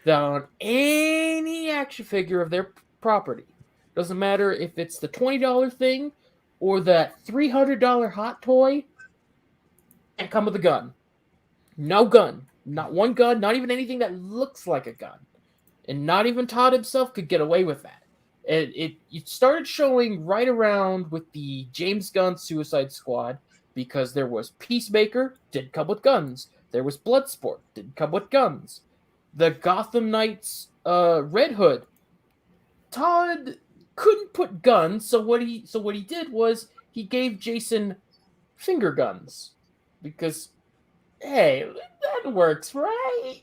that on any action figure of their property, doesn't matter if it's the $20 thing or that $300 hot toy, can't come with a gun. No gun. Not one gun, not even anything that looks like a gun. And not even Todd himself could get away with that. It started showing right around with the James Gunn Suicide Squad, because there was Peacemaker, didn't come with guns. There was Bloodsport, didn't come with guns. The Gotham Knights Red Hood, Todd couldn't put guns, so what he did was he gave Jason finger guns, because hey, that works, right?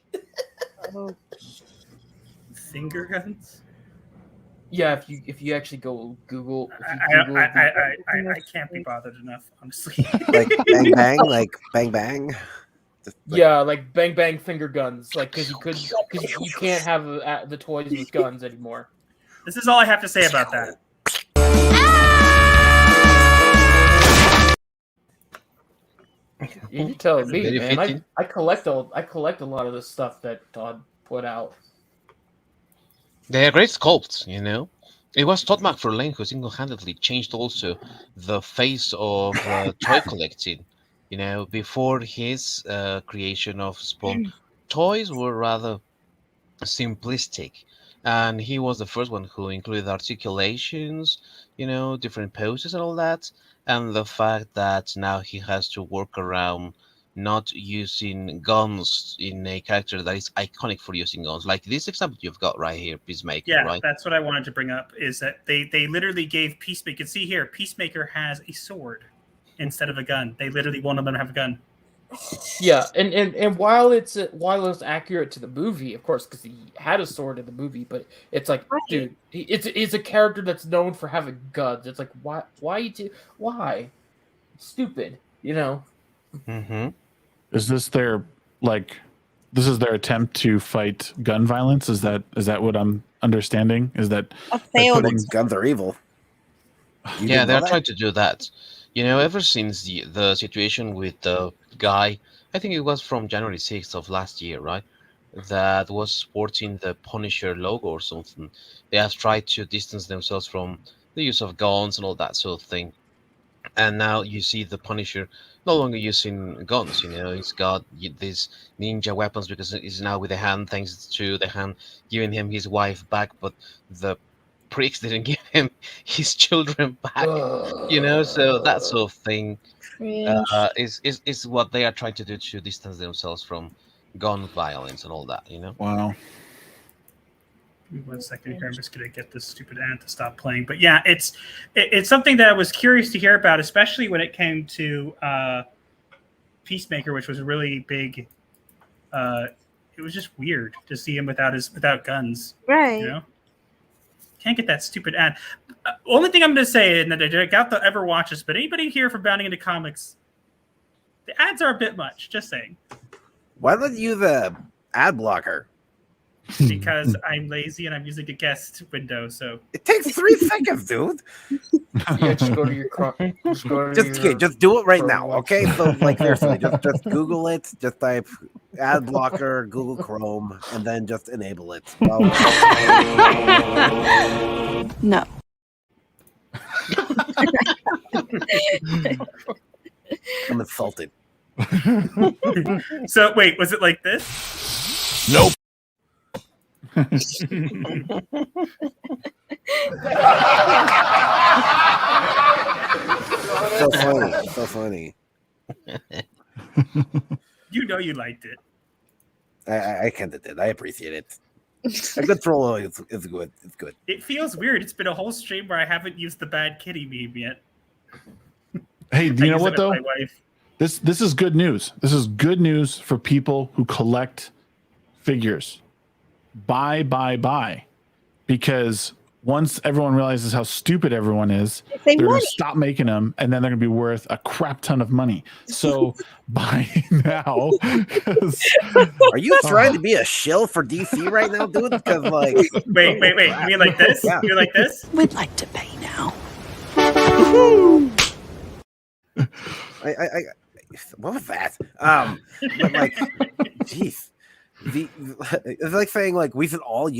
Finger guns? Yeah, if you actually go Google, I can't be bothered enough, honestly. Like bang bang, like bang bang. Yeah, like bang bang finger guns, like because you can't have the toys with guns anymore. This is all I have to say about that. You tell me, man. I collect a lot of the stuff that Todd put out. They are great sculpts, you know. It was Todd McFarlane who single-handedly changed also the face of toy collecting. You know, before his creation of Spawn, toys were rather simplistic, and he was the first one who included articulations, you know, different poses and all that, and the fact that now he has to work around not using guns in a character that is iconic for using guns, like this example you've got right here, Peacemaker. Yeah, right? That's what I wanted to bring up, is that they literally gave Peacemaker. You can see here, Peacemaker has a sword instead of a gun. They literally won't let him have a gun. Yeah, and while it's accurate to the movie, of course, because he had a sword in the movie, but it's like, dude, it's a character that's known for having guns. It's like, why? Stupid, you know. Mm-hmm. Is this their this is their attempt to fight gun violence? Is that what I'm understanding? Is that a failed guns are evil? Yeah, they're trying to do that. You know, ever since the situation with the guy, I think it was from January 6th of last year, right? That was sporting the Punisher logo or something. They have tried to distance themselves from the use of guns and all that sort of thing. And now you see the Punisher no longer using guns. You know, he's got these ninja weapons because he's now with the hand, thanks to the hand giving him his wife back, but the pricks didn't give him his children back. You know, so that sort of thing is what they are trying to do to distance themselves from gun violence and all that. You know. Wow. 1 second here. I'm just going to get this stupid ad to stop playing. But yeah, it's something that I was curious to hear about, especially when it came to Peacemaker, which was a really big. It was just weird to see him without guns. Right. You know? Can't get that stupid ad. Only thing I'm going to say, and that I doubt they'll ever watch this, but anybody here from Bounding Into Comics, the ads are a bit much. Just saying. Why don't you use a ad blocker? Because I'm lazy and I'm using a guest window, so it takes 3 seconds, dude. Yeah, just go to your just do it right now, okay? So, like, seriously, just Google it. Just type ad blocker, Google Chrome, and then just enable it. Well, No. I'm insulted. So wait, was it like this? Nope. So funny. You know you liked it. I kind of did. I appreciate it. A good troll is good. It's good. It feels weird. It's been a whole stream where I haven't used the bad kitty meme yet. Hey, do you know what though? My wife. This is good news. This is good news for people who collect figures. Buy. Because once everyone realizes how stupid everyone is, they're going to stop making them, and then they're going to be worth a crap ton of money. So buy now. Are you trying to be a shill for DC right now, dude? Because like, wait. You mean like this? Yeah. You mean like this? We'd like to pay now. I what was that? But like, jeez. It's like saying like we should all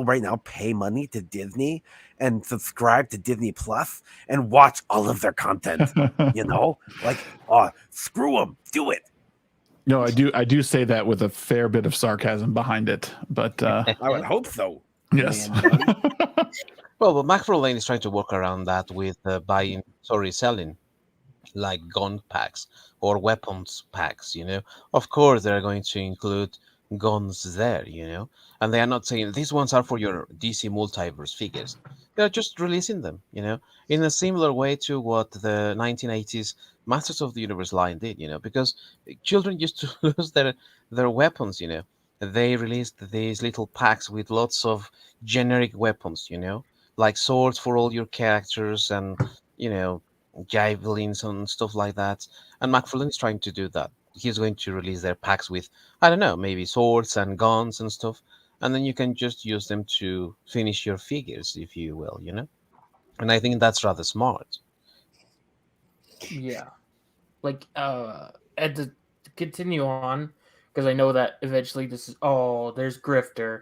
right now pay money to Disney and subscribe to Disney Plus and watch all of their content. Like, oh, screw them, do it. No, I do say that with a fair bit of sarcasm behind it, but I would hope so. Yes. Well, but McFarlane is trying to work around that with selling like gun packs or weapons packs. Of course they're going to include guns there, and they are not saying these ones are for your DC multiverse figures. They're just releasing them, in a similar way to what the 1980s Masters of the Universe line did, because children used to lose their weapons, They released these little packs with lots of generic weapons, like swords for all your characters and, javelins and stuff like that. And McFarlane is trying to do that. He's going to release their packs with, I don't know, maybe swords and guns and stuff. And then you can just use them to finish your figures, if you will, And I think that's rather smart. Yeah. Like, and to continue on, because I know that eventually this is, there's Grifter.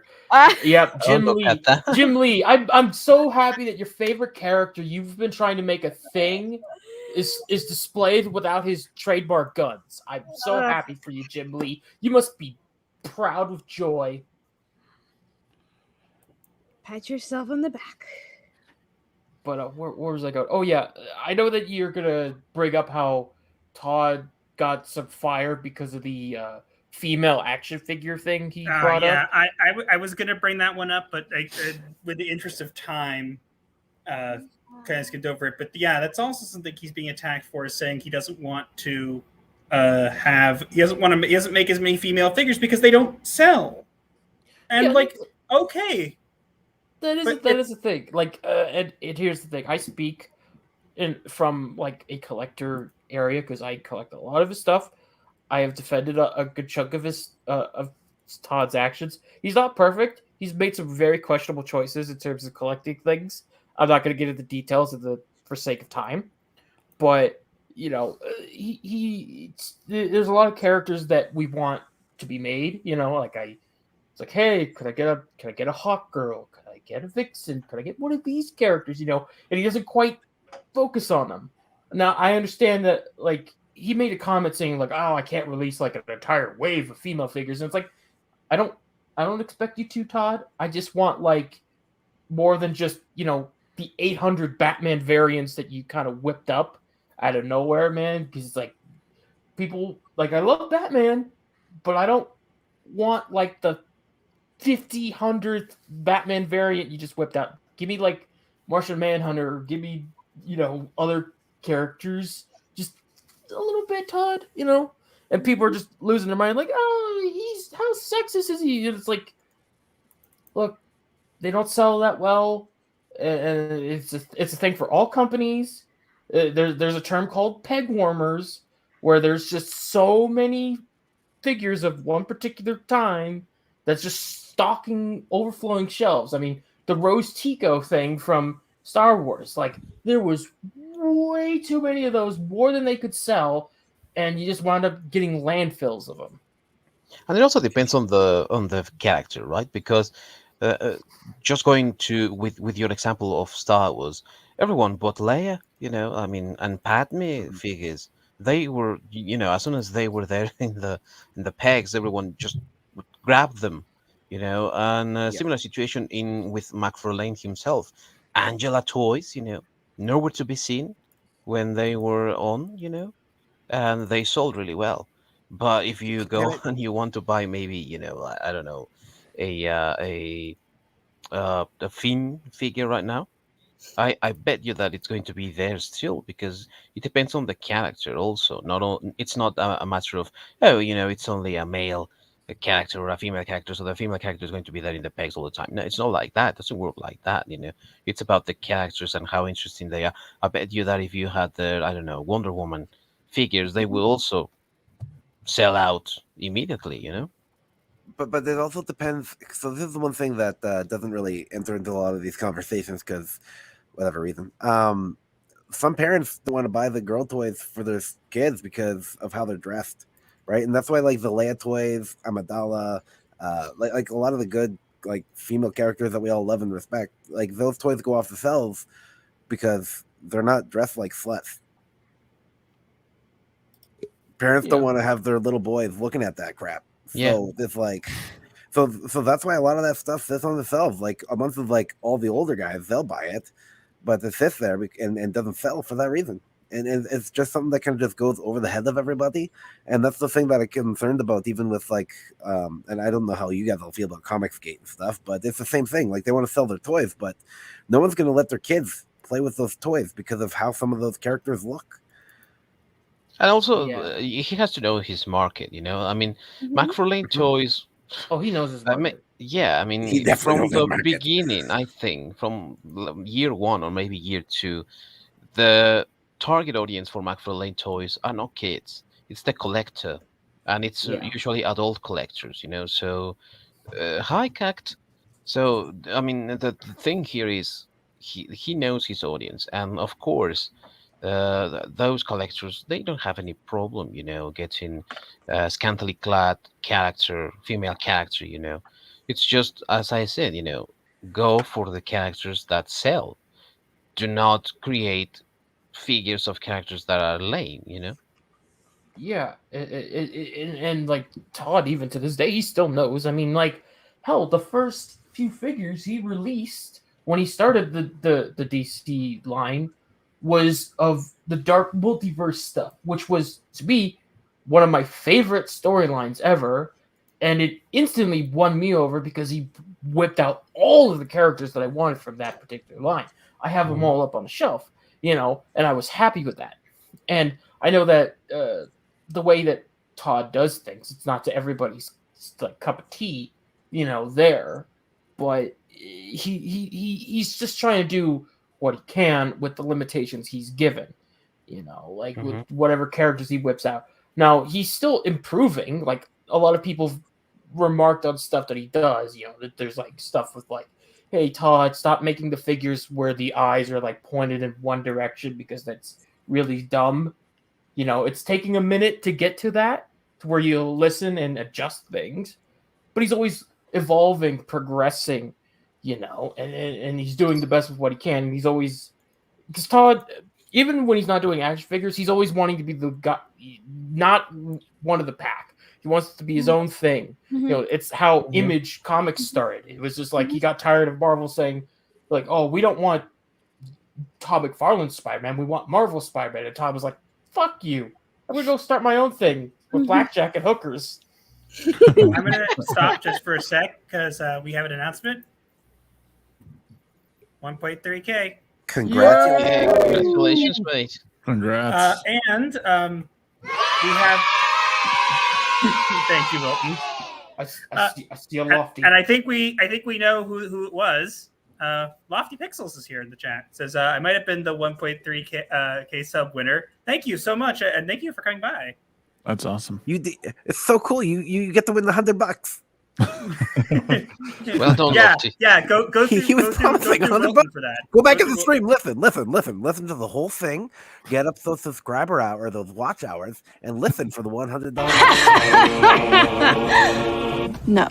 Yep, Jim Lee. Jim Lee, I'm so happy that your favorite character you've been trying to make a thing is displayed without his trademark guns. I'm so happy for you, Jim Lee. You must be proud with joy. Pat yourself on the back. But where was I going? Oh yeah, I know that you're gonna bring up how Todd got some fire because of the female action figure thing he brought up. Yeah, I was gonna bring that one up, but with the interest of time, kind of skipped over it. But yeah, that's also something he's being attacked for, is saying he doesn't want to he doesn't make as many female figures because they don't sell. And okay. That is a thing. Like, and here's the thing. I speak from like a collector area because I collect a lot of his stuff. I have defended a good chunk of his of Todd's actions. He's not perfect. He's made some very questionable choices in terms of collecting things. I'm not going to get into the details for sake of time, but there's a lot of characters that we want to be made. It's like, hey, could I get a Hawk Girl? Could I get a Vixen? Could I get one of these characters? And he doesn't quite focus on them. Now I understand that, like, he made a comment saying like, oh, I can't release like an entire wave of female figures, and it's like, I don't expect you to, Todd. I just want like more than just the 800 Batman variants that you kind of whipped up out of nowhere, man. Because it's like, people like, I love Batman, but I don't want like the 100th Batman variant you just whipped out. Give me like Martian Manhunter. Give me other characters. Just a little bit, Todd. And people are just losing their mind. Like, oh, how sexist is he? And it's like, look, they don't sell that well. and it's a thing for all companies. There's a term called peg warmers, where there's just so many figures of one particular time that's just stocking, overflowing shelves. I mean, the Rose Tico thing from Star Wars, like there was way too many of those, more than they could sell, and you just wound up getting landfills of them. And it also depends on the character, right? Because just going to with your example of Star Wars, everyone bought Leia, I mean, and Padme figures. They were, as soon as they were there in the pegs, everyone just would grab them, And a similar situation with McFarlane himself. Angela toys, nowhere to be seen when they were on, and they sold really well. But if you go and you want to buy maybe, I don't know, a Finn figure right now, I bet you that it's going to be there still, because it depends on the character also. It's not a matter of, it's only a male character or a female character, so the female character is going to be there in the pegs all the time. No, it's not like that. It doesn't work like that. It's about the characters and how interesting they are. I bet you that if you had I don't know, Wonder Woman figures, they will also sell out immediately. But it also depends. So this is the one thing that doesn't really enter into a lot of these conversations because whatever reason. Some parents don't want to buy the girl toys for their kids because of how they're dressed, right? And that's why like the Leia toys, Amidala, like a lot of the good like female characters that we all love and respect, like those toys go off the shelves because they're not dressed like sluts. Parents don't want to have their little boys looking at that crap. So it's like, so that's why a lot of that stuff sits on the shelves. Like amongst like all the older guys, they'll buy it, but it sits there and doesn't sell for that reason. And it's just something that kind of just goes over the head of everybody. And that's the thing that I'm concerned about, even with like, and I don't know how you guys all feel about Comicsgate and stuff, but it's the same thing. Like they want to sell their toys, but no one's going to let their kids play with those toys because of how some of those characters look. And also, he has to know his market, I mean, McFarlane Toys... Oh, he knows his market. I mean, from the beginning, I think, from year one or maybe year two, the target audience for McFarlane Toys are not kids. It's the collector, and it's usually adult collectors, so hi, Cact. So, I mean, the thing here is he knows his audience, and of course, those collectors, they don't have any problem, getting scantily clad female character, It's just, as I said, go for the characters that sell. Do not create figures of characters that are lame, Yeah, and like Todd, even to this day, he still knows. I mean, like, hell, the first few figures he released when he started the DC line was of the Dark Multiverse stuff, which was, to me, one of my favorite storylines ever, and it instantly won me over because he whipped out all of the characters that I wanted from that particular line. I have them all up on the shelf, and I was happy with that. And I know that the way that Todd does things, it's not to everybody's like cup of tea, there, but he's just trying to do what he can with the limitations he's given, like with whatever characters he whips out. Now he's still improving. Like a lot of people remarked on stuff that he does, that there's like stuff with like, hey Todd, stop making the figures where the eyes are like pointed in one direction because that's really dumb. It's taking a minute to get to that, to where you'll listen and adjust things, but he's always evolving, progressing, and he's doing the best with what he can. And he's always, because Todd, even when he's not doing action figures, he's always wanting to be the guy, not one of the pack. He wants to be his own thing. It's how Image Comics started. It was just like he got tired of Marvel saying, like, oh, we don't want Todd McFarlane's Spider-Man, we want Marvel Spider-Man. And Todd was like, fuck you. I'm going to go start my own thing with blackjack and hookers. I'm going to stop just for a sec because we have an announcement. 1.3K. Congratulations, mate. Congrats. And we have... Thank you, Milton. I see a lofty. And I think we know who it was. Lofty Pixels is here in the chat. It says I might have been the 1.3k K sub winner. Thank you so much, and thank you for coming by. That's awesome. It's so cool. You get to win the $100. Well done, yeah, Lofty. yeah. Go through. He was promising $100 for that. Go back in the stream. Listen to the whole thing. Get up those subscriber hour or those watch hours and listen for the $100. No.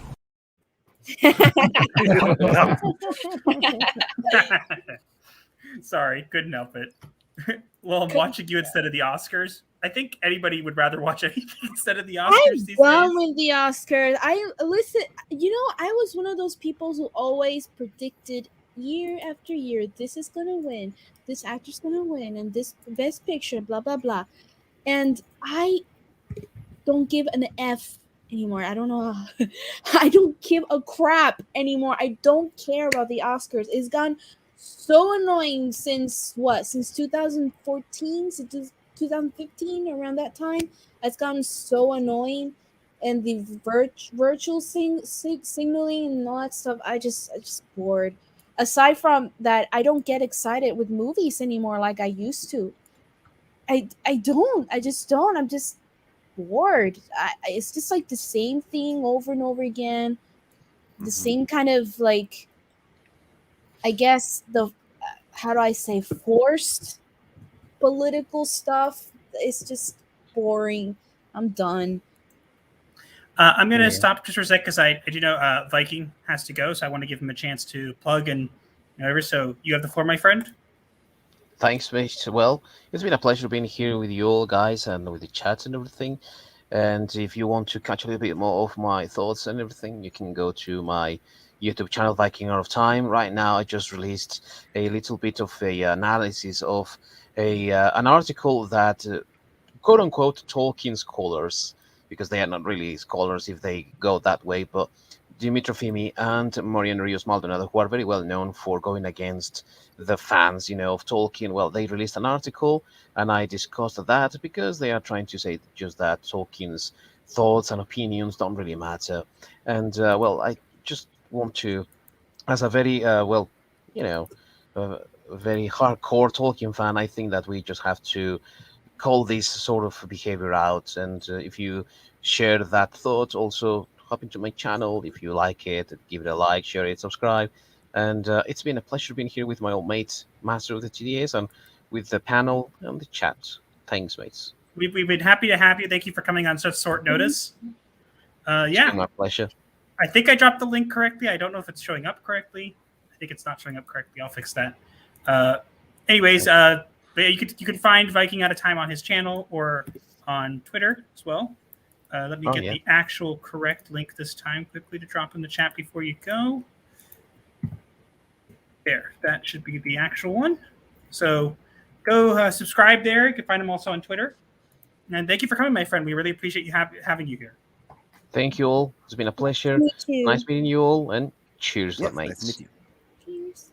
Sorry, couldn't help it. Well, I'm watching you instead of the Oscars. I think anybody would rather watch anything instead of the Oscars I'm these done days. with the Oscars. I was one of those people who always predicted year after year, this is gonna win, this actor's gonna win, and this best picture, blah blah blah. And I don't give an F anymore. I don't know. I don't give a crap anymore. I don't care about the Oscars. It's gone so annoying since 2014, since 2015, around that time. It's gotten so annoying, and the virtual signaling and all that stuff. I just bored. Aside from that, I don't get excited with movies anymore like I used to. I just don't. I'm just bored. It's just like the same thing over and over again. The same kind of, like, I guess how do I say, forced political stuff. It's just boring. I'm done. I'm going to stop just for a sec because I do know Viking has to go, so I want to give him a chance to plug and whatever. So you have the floor, my friend. Thanks, mate. Well, it's been a pleasure being here with you all, guys, and with the chat and everything. And if you want to catch a little bit more of my thoughts and everything, you can go to my YouTube channel, Viking Out of Time. Right now, I just released a little bit of a analysis of an article that, quote unquote, Tolkien scholars, because they are not really scholars if they go that way, but Dimitri Fimi and Marian Rios Maldonado, who are very well known for going against the fans, of Tolkien. Well, they released an article, and I discussed that because they are trying to say just that Tolkien's thoughts and opinions don't really matter. And well, I just want to, as a very very hardcore Tolkien fan, I think that we just have to call this sort of behavior out. And if you share that thought, also hop into my channel. If you like it, give it a like, share it, subscribe. And it's been a pleasure being here with my old mate, Master of the TDS, and with the panel and the chat. Thanks, mates. We've been happy to have you. Thank you for coming on such short notice. It's been my pleasure. I think I dropped the link correctly. I don't know if it's showing up correctly. I think it's not showing up correctly. I'll fix that. Anyways, you could find Viking Out of Time on his channel or on Twitter as well. Let me get the actual correct link this time quickly to drop in the chat before you go. There, that should be the actual one. So go subscribe there. You can find him also on Twitter. And thank you for coming, my friend. We really appreciate you having you here. Thank you all. It's been a pleasure. Me too. Nice meeting you all, and cheers, mates. Nice to meet you. Cheers.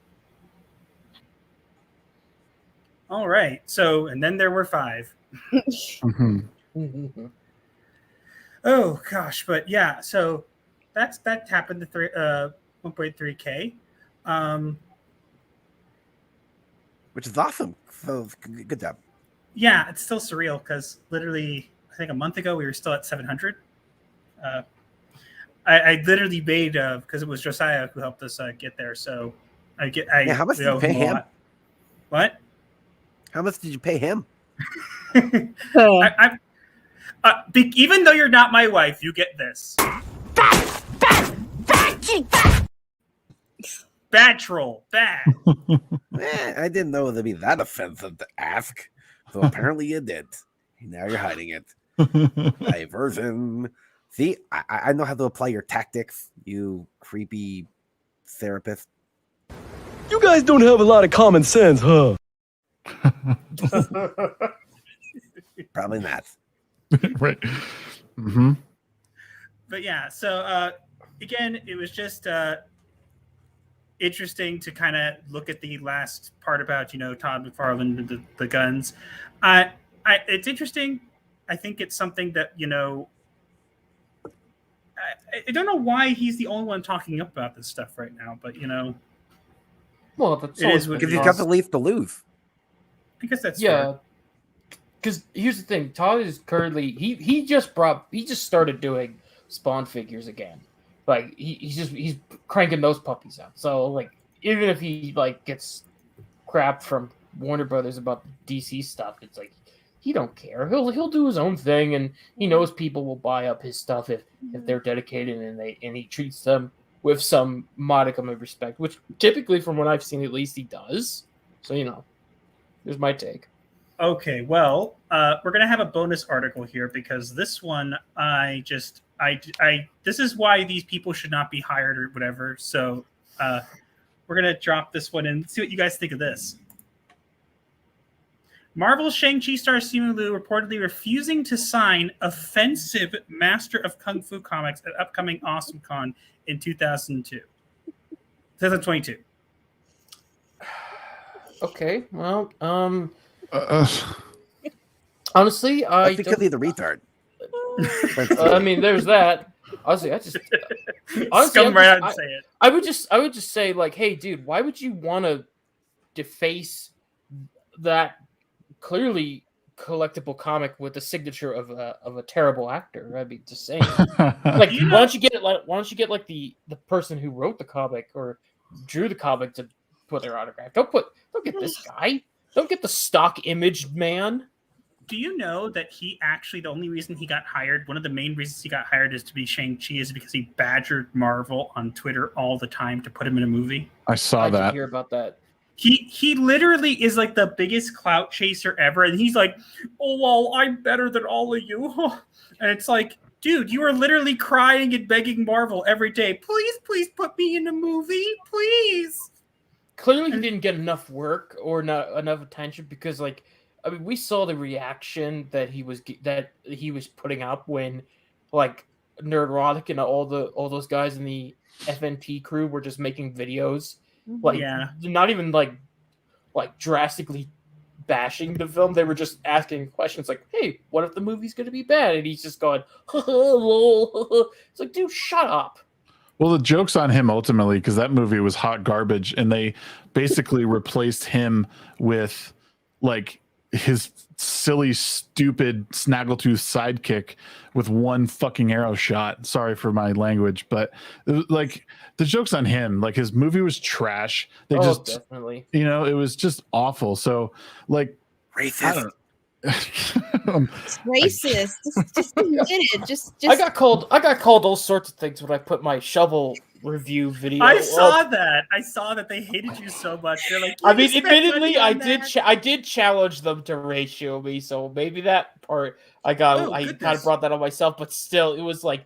All right. So, and then there were 5. Oh gosh, but yeah. So that happened to 1.3K. Which is awesome. So good job. Yeah, it's still surreal because literally, I think a month ago we were still at 700. I literally made because it was Josiah who helped us get there. So how much did you pay him? What? How much did you pay him? Even though you're not my wife, you get this. Bad troll. Bad. I didn't know it'd be that offensive to ask. So apparently you did. Now you're hiding it. Diversion. See, I know how to apply your tactics, you creepy therapist. You guys don't have a lot of common sense, huh? Probably not. Right. But yeah, so again, it was just interesting to kind of look at the last part about Todd McFarlane and the guns. It's interesting. I think it's something that I don't know why he's the only one talking about this stuff right now, but Well, that's It is because he's got the least to lose. I guess that's yeah. Because here's the thing, Todd is currently he just started doing Spawn figures again. Like he's cranking those puppies out. So like even if he like gets crap from Warner Brothers about the DC stuff, it's like he don't care. He'll do his own thing, and he knows people will buy up his stuff if they're dedicated and he treats them with some modicum of respect, which typically from what I've seen at least he does. So here's my take. Okay, well, we're gonna have a bonus article here because this one this is why these people should not be hired or whatever. So we're gonna drop this one and see what you guys think of this. Marvel's Shang-Chi star Simu Liu reportedly refusing to sign offensive Master of Kung Fu comics at upcoming AwesomeCon in 2022. Okay, well, honestly, I think he's a retard. I mean, there's that. Honestly, come right out and say it. I would just say like, hey, dude, why would you want to deface that clearly collectible comic with the signature of a terrible actor? I'd be just saying, like, why don't you get like the person who wrote the comic or drew the comic to put their autograph? Don't get this guy. Don't get the stock image man. Do you know that the only reason he got hired, one of the main reasons he got hired is to be Shang-Chi, is because he badgered Marvel on Twitter all the time to put him in a movie? I saw that. I did hear about that. He literally is like the biggest clout chaser ever, and he's like, "Oh well, I'm better than all of you," and it's like, dude, you are literally crying and begging Marvel every day, please put me in a movie, please. Clearly, he didn't get enough work or not enough attention because, like, I mean, we saw the reaction that he was putting up when, like, Nerdrotic and all those guys in the FNT crew were just making videos, like, not even like drastically bashing the film. They were just asking questions like, "Hey, what if the movie's going to be bad?" And he's just going, "Lol." It's like, dude, shut up. Well, the joke's on him ultimately because that movie was hot garbage, and they basically replaced him with like his silly, stupid snaggletooth sidekick with one fucking arrow shot. Sorry for my language, but like the joke's on him. Like his movie was trash. They definitely. It was just awful. So like racist. It's racist. Just admit it. Just I got called all sorts of things when I put my shovel review video. I saw that they hated you so much. They're like, I mean, admittedly, I did challenge them to ratio me, so maybe that part I kind of brought that on myself. But still, it was like,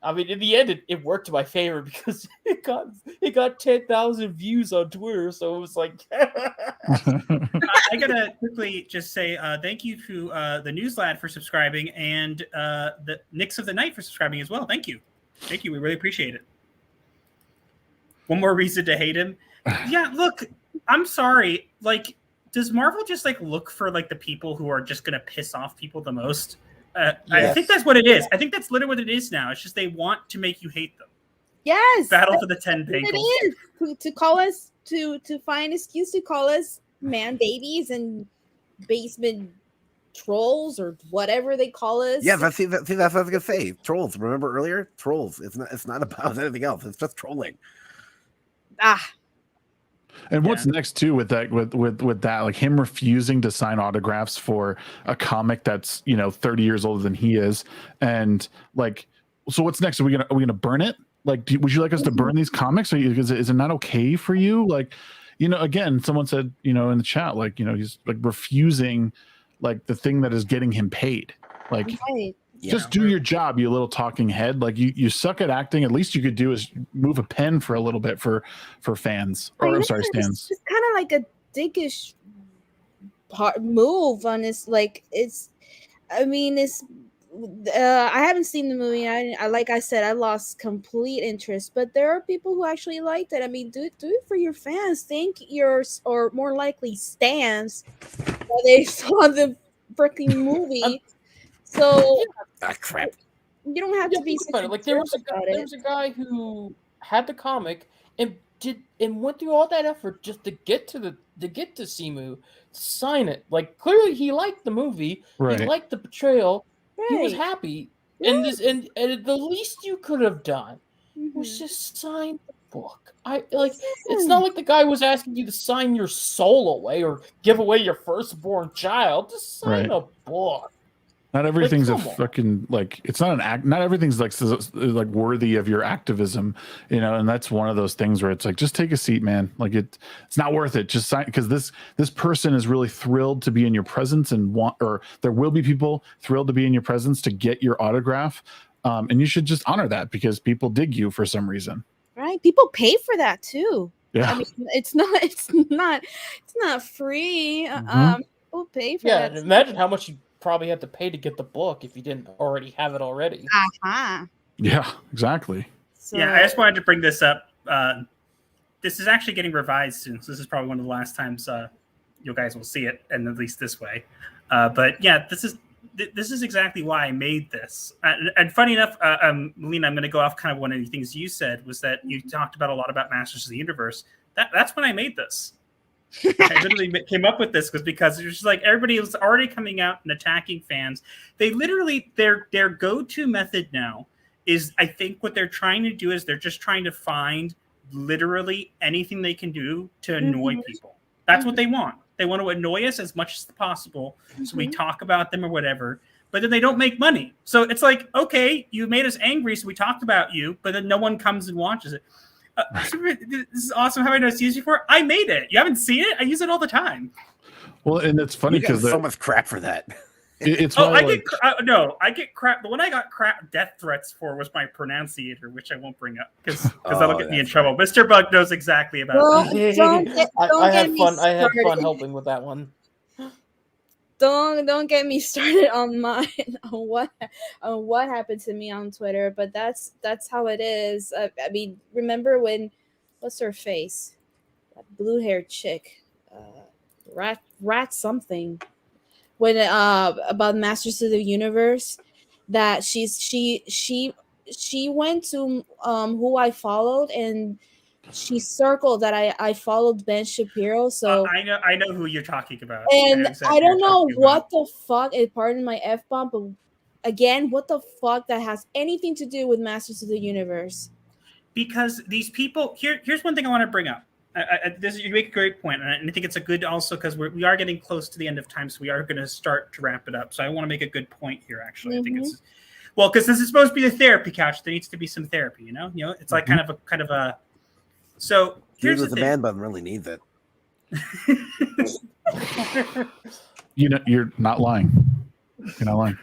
I mean, in the end, it worked to my favor because it got 10,000 views on Twitter. So it was like, I gotta quickly just say thank you to the Newslad for subscribing and the Knicks of the Night for subscribing as well. Thank you. We really appreciate it. One more reason to hate him. Yeah, look, I'm sorry. Like, does Marvel just like look for like the people who are just gonna piss off people the most? Yes. I think that's what it is. I think that's literally what it is now. It's just they want to make you hate them. Yes. Battle for the 10 bagels. It is to call us to find an excuse to call us man babies and basement trolls or whatever they call us. Yeah, that's what I was gonna say. Trolls. Remember earlier? Trolls. It's not about anything else. It's just trolling. And what's next too with that with that, like him refusing to sign autographs for a comic that's 30 years older than he is, and like, so what's next? Are we gonna burn it? Like, would you like us to burn these comics? Or is it not okay for you? Like, again, someone said in the chat, like he's like refusing like the thing that is getting him paid. Like, just do your job, you little talking head. Like you suck at acting. At least you could do is move a pen for a little bit for fans. Or I'm sorry, stands. It's kind of like a dickish move on this. Like I haven't seen the movie. I like I said, I lost complete interest. But there are people who actually liked it. I mean, do it for your fans. Thank yours, or more likely stands, while they saw the freaking movie. So crap. You don't have to be like there was a guy who had the comic and went through all that effort just to get to Simu, sign it. Like clearly he liked the movie, Right. he liked the portrayal, he was Right. happy, Yeah. and the least you could have done was just sign the book. It's not like the guy was asking you to sign your soul away or give away your firstborn child. Just sign a book. Not everything's Like, a come on. fucking like. It's not an act. Not everything's like worthy of your activism, you know. And that's one of those things where it's like, just take a seat, man. Like it's not worth it. Just sign, because this person is really thrilled to be in your presence and or there will be people thrilled to be in your presence to get your autograph, and you should just honor that because people dig you for some reason. Right? People pay for that too. Yeah. I mean, it's not free. People pay for that. Yeah, imagine how much you probably had to pay to get the book if you didn't already have it already. Yeah, exactly. So, Yeah, I just wanted to bring this up. This is actually getting revised soon, so this is probably one of the last times you guys will see it, and at least this way. But yeah, this is exactly why I made this. And funny enough, Melina, I'm going to go off kind of one of the things you said was that you talked about a lot about Masters of the Universe. That's when I made this. I literally came up with this was because it was just like everybody was already coming out and attacking fans. They literally their go-to method now is, I think what they're trying to do is they're just trying to find literally anything they can do to annoy people. That's what they want. They want to annoy us as much as possible, so we talk about them or whatever. But then they don't make money, so it's like, okay, you made us angry, so we talked about you, but then no one comes and watches it. This is awesome. How I know it's used before? I made it. You haven't seen it? I use it all the time. Well, and it's funny because so much crap for that. It's I get crap. The one I got crap death threats for was my pronunciator, which I won't bring up because that'll get me in trouble. Mr. Bug knows exactly about that. I had fun. I had fun helping with that one. Don't get me started on what happened to me on Twitter, but that's how it is. I mean, remember when what's her face? That blue-haired chick, rat something. When about Masters of the Universe, that she went to who I followed, and she circled that I followed Ben Shapiro. So I know who you're talking about, and I don't know what the fuck. Pardon my F-bomb, but again, what the fuck that has anything to do with Masters of the Universe? Because these people here's one thing I want to bring up. You make a great point, and I think it's a good also because we are getting close to the end of time, so we are going to start to wrap it up. So I want to make a good point here. Actually, I think it's because this is supposed to be the therapy couch. There needs to be some therapy. You know, it's like kind of a. So here's the man button really needs it. You know, you're not lying. You're not lying.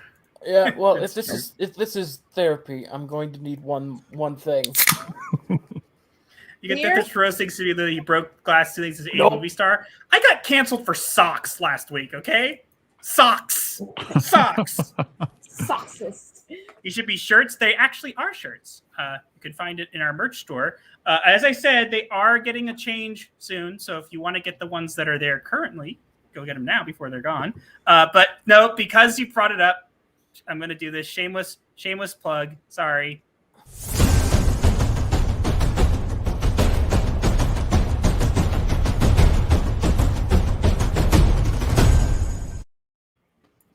Yeah, well, if this is therapy, I'm going to need one thing. You get this roasting studio that he broke glass ceilings as a movie star. I got canceled for socks last week. Okay, socks. Socksist. You should be shirts. They actually are shirts. You can find it in our merch store. As I said, they are getting a change soon. So if you want to get the ones that are there currently, go get them now before they're gone. But no, because you brought it up, I'm going to do this shameless plug. Sorry.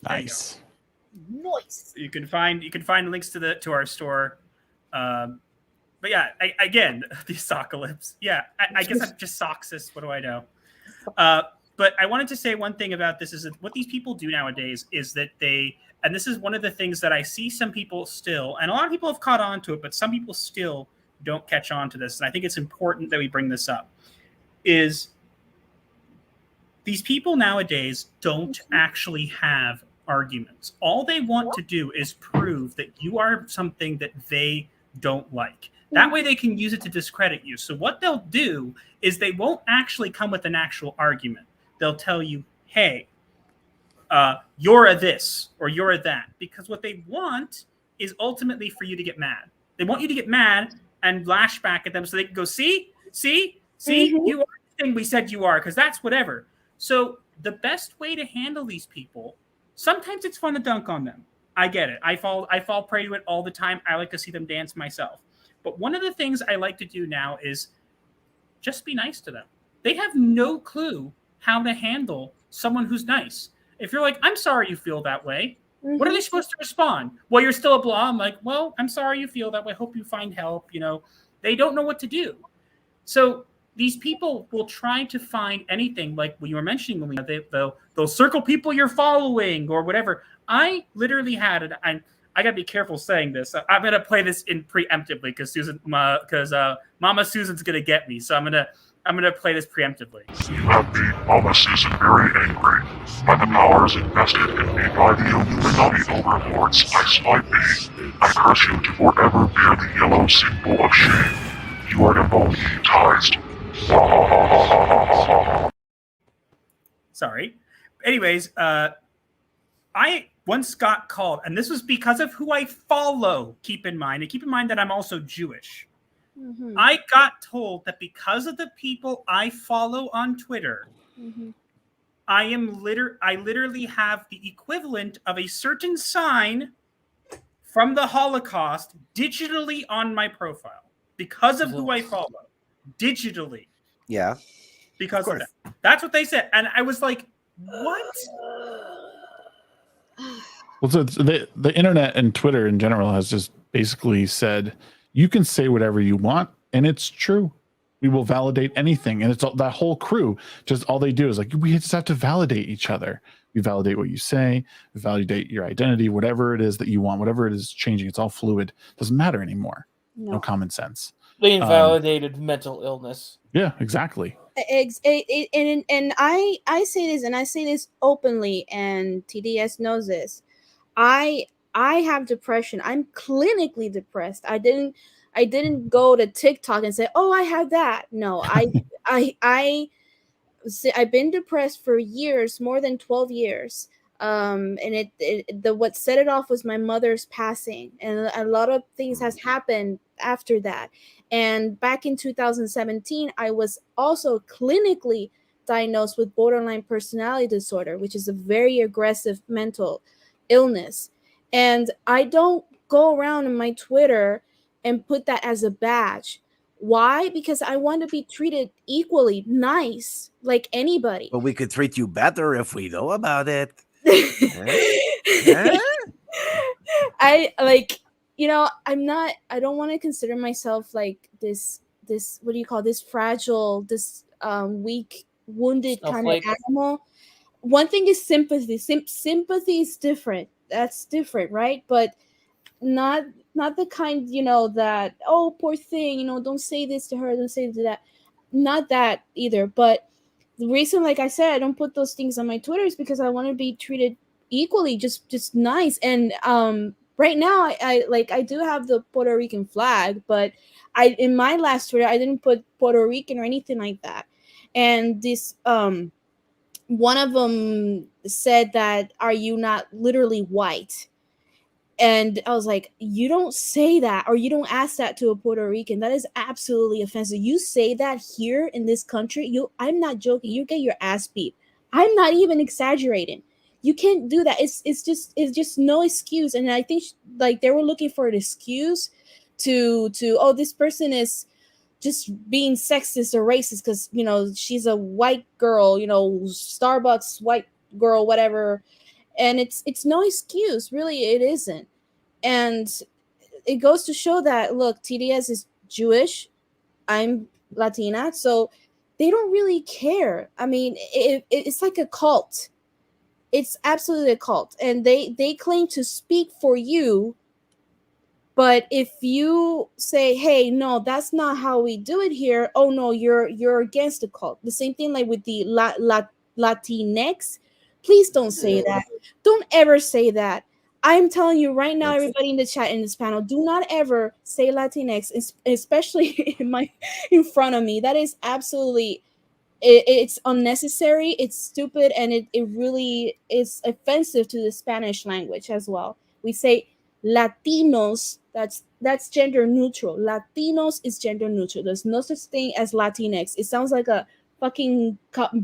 Nice. You can find links to our store. But yeah, again, the Sockalypse. Yeah, I guess I'm just Soxist. What do I know? But I wanted to say one thing about this is that what these people do nowadays is that and this is one of the things that I see some people still, and a lot of people have caught on to it, but some people still don't catch on to this. And I think it's important that we bring this up, is these people nowadays don't actually have arguments. All they want to do is prove that you are something that they don't like. That way they can use it to discredit you. So what they'll do is they won't actually come with an actual argument. They'll tell you, hey, you're a this or you're a that. Because what they want is ultimately for you to get mad. They want you to get mad and lash back at them so they can go, see, you are the thing we said you are, because that's whatever. So the best way to handle these people, sometimes it's fun to dunk on them. I get it. I fall prey to it all the time. I like to see them dance myself. But one of the things I like to do now is just be nice to them. They have no clue how to handle someone who's nice. If you're like, I'm sorry you feel that way, what are they supposed to respond? Well, you're still a blah. I'm like, well, I'm sorry you feel that way. Hope you find help. They don't know what to do. So these people will try to find anything, like what you were mentioning, Melina. They'll circle people you're following or whatever. I literally had it. I got to be careful saying this. I'm going to play this in preemptively because Mama Susan's going to get me. So I'm going to play this preemptively. You have made Mama Susan very angry. By the powers invested in me by the Illuminati overlords, I spy me. I curse you to forever bear the yellow symbol of shame. You are demonetized. Sorry. Anyways, I once got called, and this was because of who I follow, keep in mind. And keep in mind that I'm also Jewish. I got told that because of the people I follow on Twitter, I literally have the equivalent of a certain sign from the Holocaust digitally on my profile because of who I follow. Digitally. Yeah. Because of that. That's what they said. And I was like, what? Well, so the internet and Twitter in general has just basically said, you can say whatever you want, and it's true. We will validate anything. And it's that whole crew, just all they do is like, we just have to validate each other. We validate what you say, we validate your identity, whatever it is that you want, whatever it is changing. It's all fluid. Doesn't matter anymore. No common sense. They invalidated mental illness. Yeah, exactly. And I say this, and I say this openly, and TDS knows this. I have depression. I'm clinically depressed. I didn't go to TikTok and say, "Oh, I have that." No, I've been depressed for years, more than 12 years. And what set it off was my mother's passing, and a lot of things has happened after that. And back in 2017, I was also clinically diagnosed with borderline personality disorder, which is a very aggressive mental illness. And I don't go around on my Twitter and put that as a badge. Why? Because I want to be treated equally nice, like anybody. But we could treat you better if we know about it. I don't want to consider myself like this what do you call this fragile, this weak, wounded kind of animal. One thing is sympathy. Sympathy is different. That's different, right? But not the kind, that, oh, poor thing, don't say this to her, don't say to that. Not that either. But the reason, like I said, I don't put those things on my Twitter is because I want to be treated equally, just nice. And right now, I do have the Puerto Rican flag, but in my last Twitter, I didn't put Puerto Rican or anything like that. And this one of them said that, are you not literally white? And I was like, you don't say that, or you don't ask that to a Puerto Rican. That is absolutely offensive. You say that here in this country, I'm not joking. You get your ass beat. I'm not even exaggerating. You can't do that. It's just no excuse. And I think like they were looking for an excuse to oh, this person is just being sexist or racist because she's a white girl, Starbucks white girl, whatever. And it's no excuse, really. It isn't. And it goes to show that, look, TDS is Jewish, I'm Latina, so they don't really care. I mean, it's like a cult. It's absolutely a cult. And they claim to speak for you, but if you say, hey, no, that's not how we do it here, oh no, you're against the cult. The same thing like with the Latinx. Please don't say that. Don't ever say that. I'm telling you right now, everybody in the chat in this panel, do not ever say Latinx, especially in front of me. That is absolutely, it's unnecessary, it's stupid, and it really is offensive to the Spanish language as well. We say Latinos, that's gender neutral. Latinos is gender neutral. There's no such thing as Latinx. It sounds like a fucking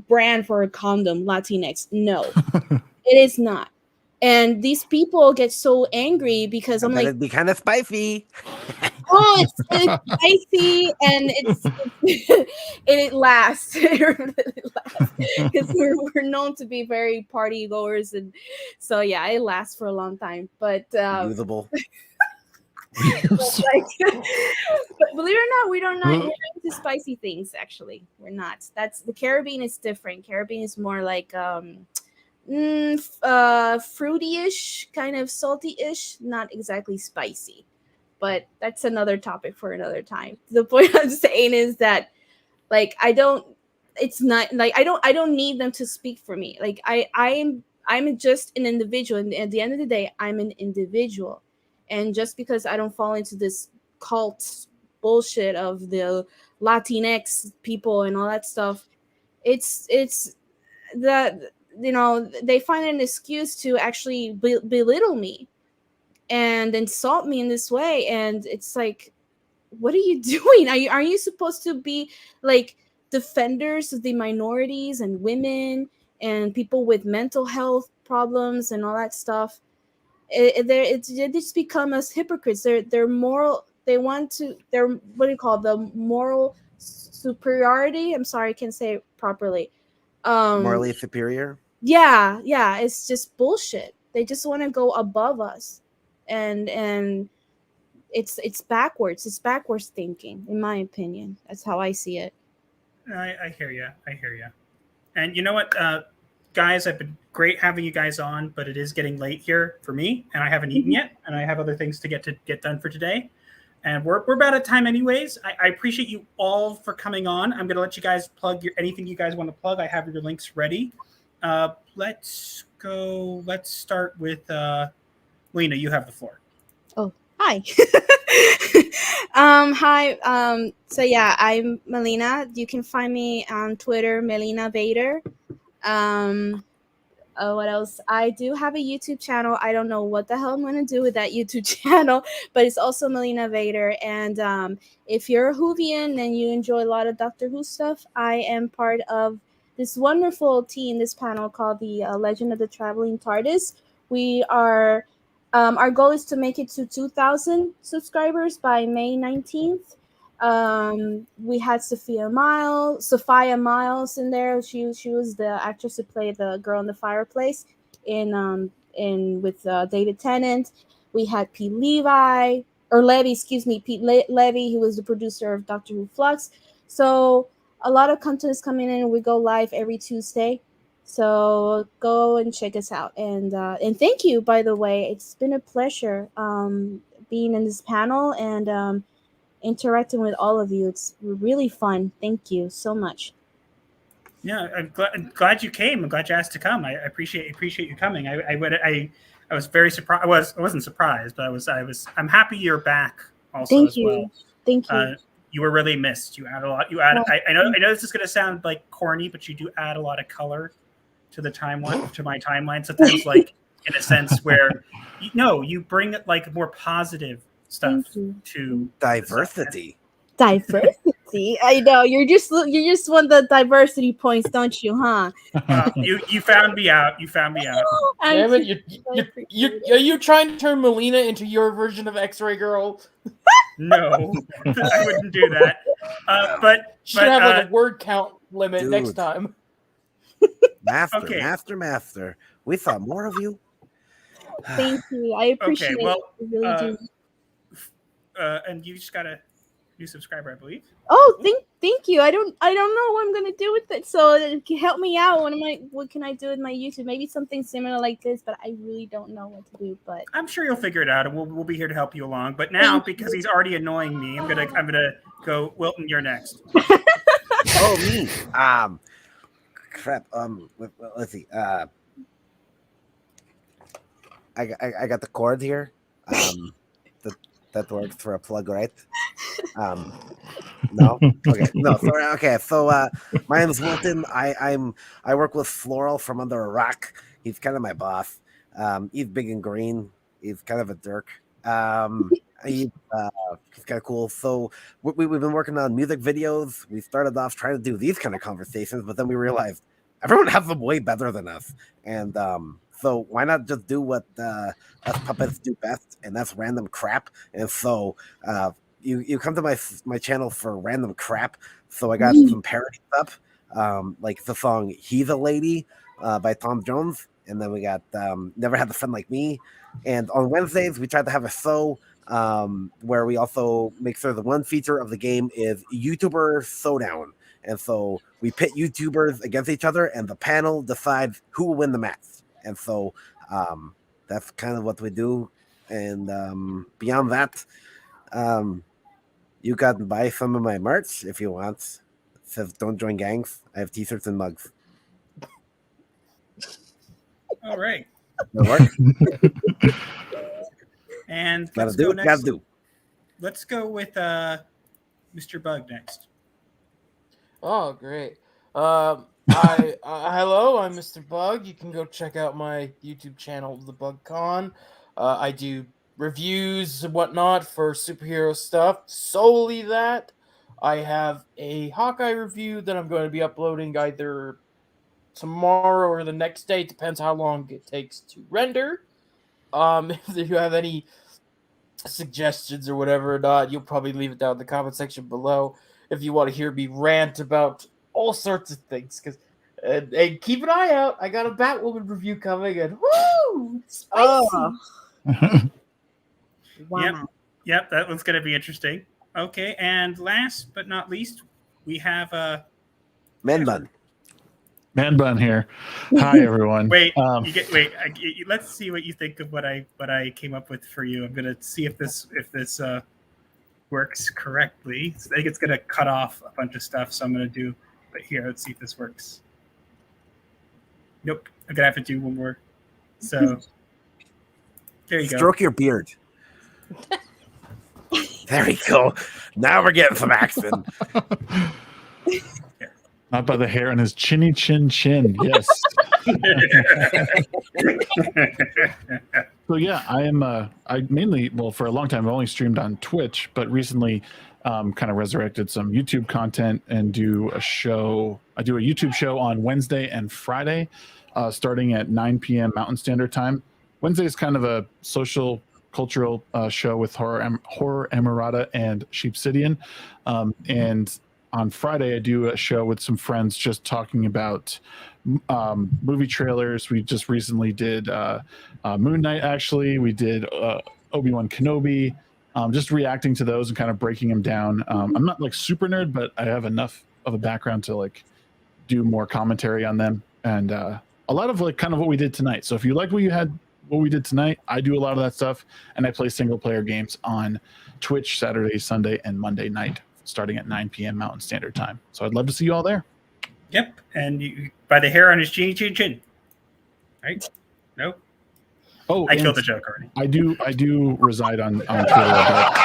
brand for a condom, Latinx. No, it is not. And these people get so angry because I'm like, it'd be kind of spicy. Oh, it's spicy and it lasts. It really lasts because we're known to be very party goers, and so yeah, it lasts for a long time. But usable. but believe it or not, we're not into spicy things. Actually, we're not. That's the Caribbean is different. Caribbean is more like fruity-ish, kind of salty-ish, not exactly spicy. But that's another topic for another time. The point I'm saying is that, like, it's not like I don't need them to speak for me. Like I'm just an individual, and at the end of the day, I'm an individual. And just because I don't fall into this cult bullshit of the Latinx people and all that stuff, it's that, you know, they find an excuse to actually belittle me and insult me in this way. And it's like, what are you doing? Are you supposed to be like defenders of the minorities and women and people with mental health problems and all that stuff? They just become as hypocrites. They're moral. They're what do you call it? The moral superiority. I'm sorry, I can't say it properly. Morally superior. Yeah, it's just bullshit. They just want to go above us, and it's backwards. It's backwards thinking, in my opinion. That's how I see it. I hear you. And you know what, guys, I've been great having you guys on, but it is getting late here for me, and I haven't eaten yet, and I have other things to get done for today. And we're about at time anyways. I appreciate you all for coming on. I'm going to let you guys plug anything you guys want to plug. I have your links ready. Let's go. Let's start with Lena. You have the floor. Oh, hi. Hi. So yeah, I'm Melina. You can find me on Twitter, Melina Vader. What else? I do have a YouTube channel. I don't know what the hell I'm going to do with that YouTube channel, but it's also Melina Vader. And if you're a Whovian and you enjoy a lot of Doctor Who stuff, I am part of this wonderful team, this panel called the Legend of the Traveling TARDIS. We are, our goal is to make it to 2,000 subscribers by May 19th. We had Sophia Miles in there. She was the actress who played the girl in the fireplace in with David Tennant. We had Pete Levy, who was the producer of Doctor Who Flux. So a lot of content is coming in. We go live every Tuesday, so go and check us out. And thank you, by the way. It's been a pleasure being in this panel and interacting with all of you. It's really fun. Thank you so much. Yeah, I'm glad you came. I'm glad you asked to come. I appreciate you coming. I was very surprised. I wasn't surprised, but I'm happy you're back. Also, Thank as you. well. Thank you. You were really missed. You add a lot. I know this is going to sound like corny, but you do add a lot of color to the timeline, to my timeline. Sometimes, like in a sense where you bring like more positive stuff to diversity. Diversity. I know you just want the diversity points, don't you? Huh? You found me out. Damn it! Are you trying to turn Melina into your version of X-Ray Girl? No, I wouldn't do that. But should have like a word count limit next time. Master. We thought more of you. Thank you. I appreciate it. I really do. And you just got a new subscriber, I believe. Oh, thank you. I don't know what I'm gonna do with it. So help me out. What can I do with my YouTube? Maybe something similar like this, but I really don't know what to do. But I'm sure you'll figure it out, and we'll be here to help you along. But now, because he's already annoying me, I'm gonna go. Wilton, you're next. Oh, me. Crap. Let's see. I got the cord here. That works for a plug, right? No. Okay. No. Sorry. Okay. So my name is Wilton. I work with Floral from Under a Rock. He's kind of my boss. He's big and green. He's kind of a jerk. He's kind of cool. So we've been working on music videos. We started off trying to do these kind of conversations, but then we realized everyone has them way better than us. And So why not just do what us puppets do best, and that's random crap. And so you come to my channel for random crap. So I got some parodies up, like the song "He's a Lady" by Tom Jones, and then we got "Never Had a Friend Like Me." And on Wednesdays we tried to have a show where we also make sure the one feature of the game is YouTuber Showdown. And so we pit YouTubers against each other, and the panel decides who will win the match. And so that's kind of what we do. And beyond that, you can buy some of my merch if you want. It says "Don't join gangs." I have t-shirts and mugs. All right. And let's go next. Let's go with Mr. Bug next. Oh, great. Hello, I'm Mr. Bug. You can go check out my YouTube channel, The Bug Con. I do reviews and whatnot for superhero stuff. Solely that. I have a Hawkeye review that I'm going to be uploading either tomorrow or the next day. Depends how long it takes to render. If you have any suggestions or whatever or not, you'll probably leave it down in the comment section below if you want to hear me rant about all sorts of things. And keep an eye out. I got a Batwoman review coming, and woo! Oh. Wow. Yep, that one's going to be interesting. Okay, and last but not least, we have Man Bun. Man Bun here. Hi, everyone. Let's see what you think of what I came up with for you. I'm going to see if this works correctly. I think it's going to cut off a bunch of stuff, so I'm going to do. But here, let's see if this works. Nope, I'm going to have to do one more. So there you go. Stroke your beard. There we go. Now we're getting some action. Not by the hair on his chinny chin. Yes. So yeah, I am. I mainly, for a long time, I've only streamed on Twitch, but recently, kind of resurrected some YouTube content and do a show. I do a YouTube show on Wednesday and Friday, starting at 9 p.m. Mountain Standard Time. Wednesday is kind of a social, cultural show with Horror Emirata and Sheepsidian, and on Friday, I do a show with some friends just talking about movie trailers. We just recently did Moon Knight, actually. We did Obi-Wan Kenobi, just reacting to those and kind of breaking them down. I'm not like super nerd, but I have enough of a background to like do more commentary on them. And a lot of like kind of what we did tonight. So if you like what we did tonight, I do a lot of that stuff. And I play single player games on Twitch Saturday, Sunday, and Monday night, starting at 9 p.m. Mountain Standard Time. So I'd love to see you all there. Yep. And by the hair on his chin. Right? No? Oh, I killed the joke already. I do reside on Twitter. But...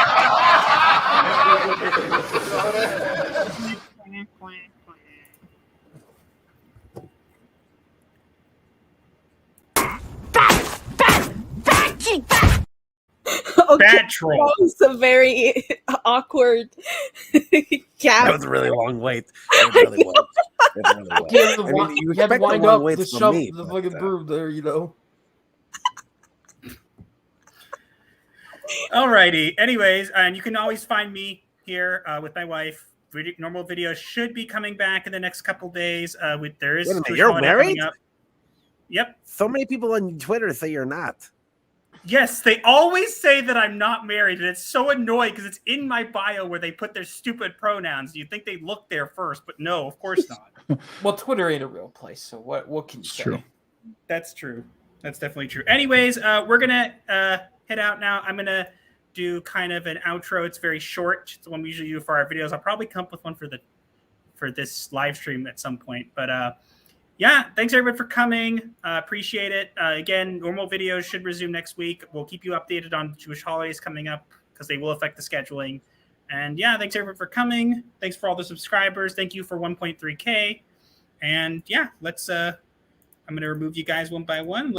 Okay, bad troll. That was a very awkward gap. That was a really long wait. It really was. You had to wind up the shove the fucking broom there, you know. Alrighty. Anyways, and you can always find me here with my wife. Normal videos should be coming back in the next couple days. There is you're married? Up. Yep. So many people on Twitter say you're not. Yes, they always say that I'm not married, and it's so annoying because it's in my bio where they put their stupid pronouns. You'd think they'd look there first, but no, of course not. Well, Twitter ain't a real place, so what can you say? True. That's true. That's definitely true. Anyways, we're gonna head out now. I'm gonna do kind of an outro. It's very short. It's the one we usually do for our videos. I'll probably come up with one for this live stream at some point. But yeah, thanks everyone for coming. Appreciate it. Again, normal videos should resume next week. We'll keep you updated on Jewish holidays coming up because they will affect the scheduling. And yeah, thanks everyone for coming. Thanks for all the subscribers. Thank you for 1.3K. And yeah, let's I'm going to remove you guys one by one.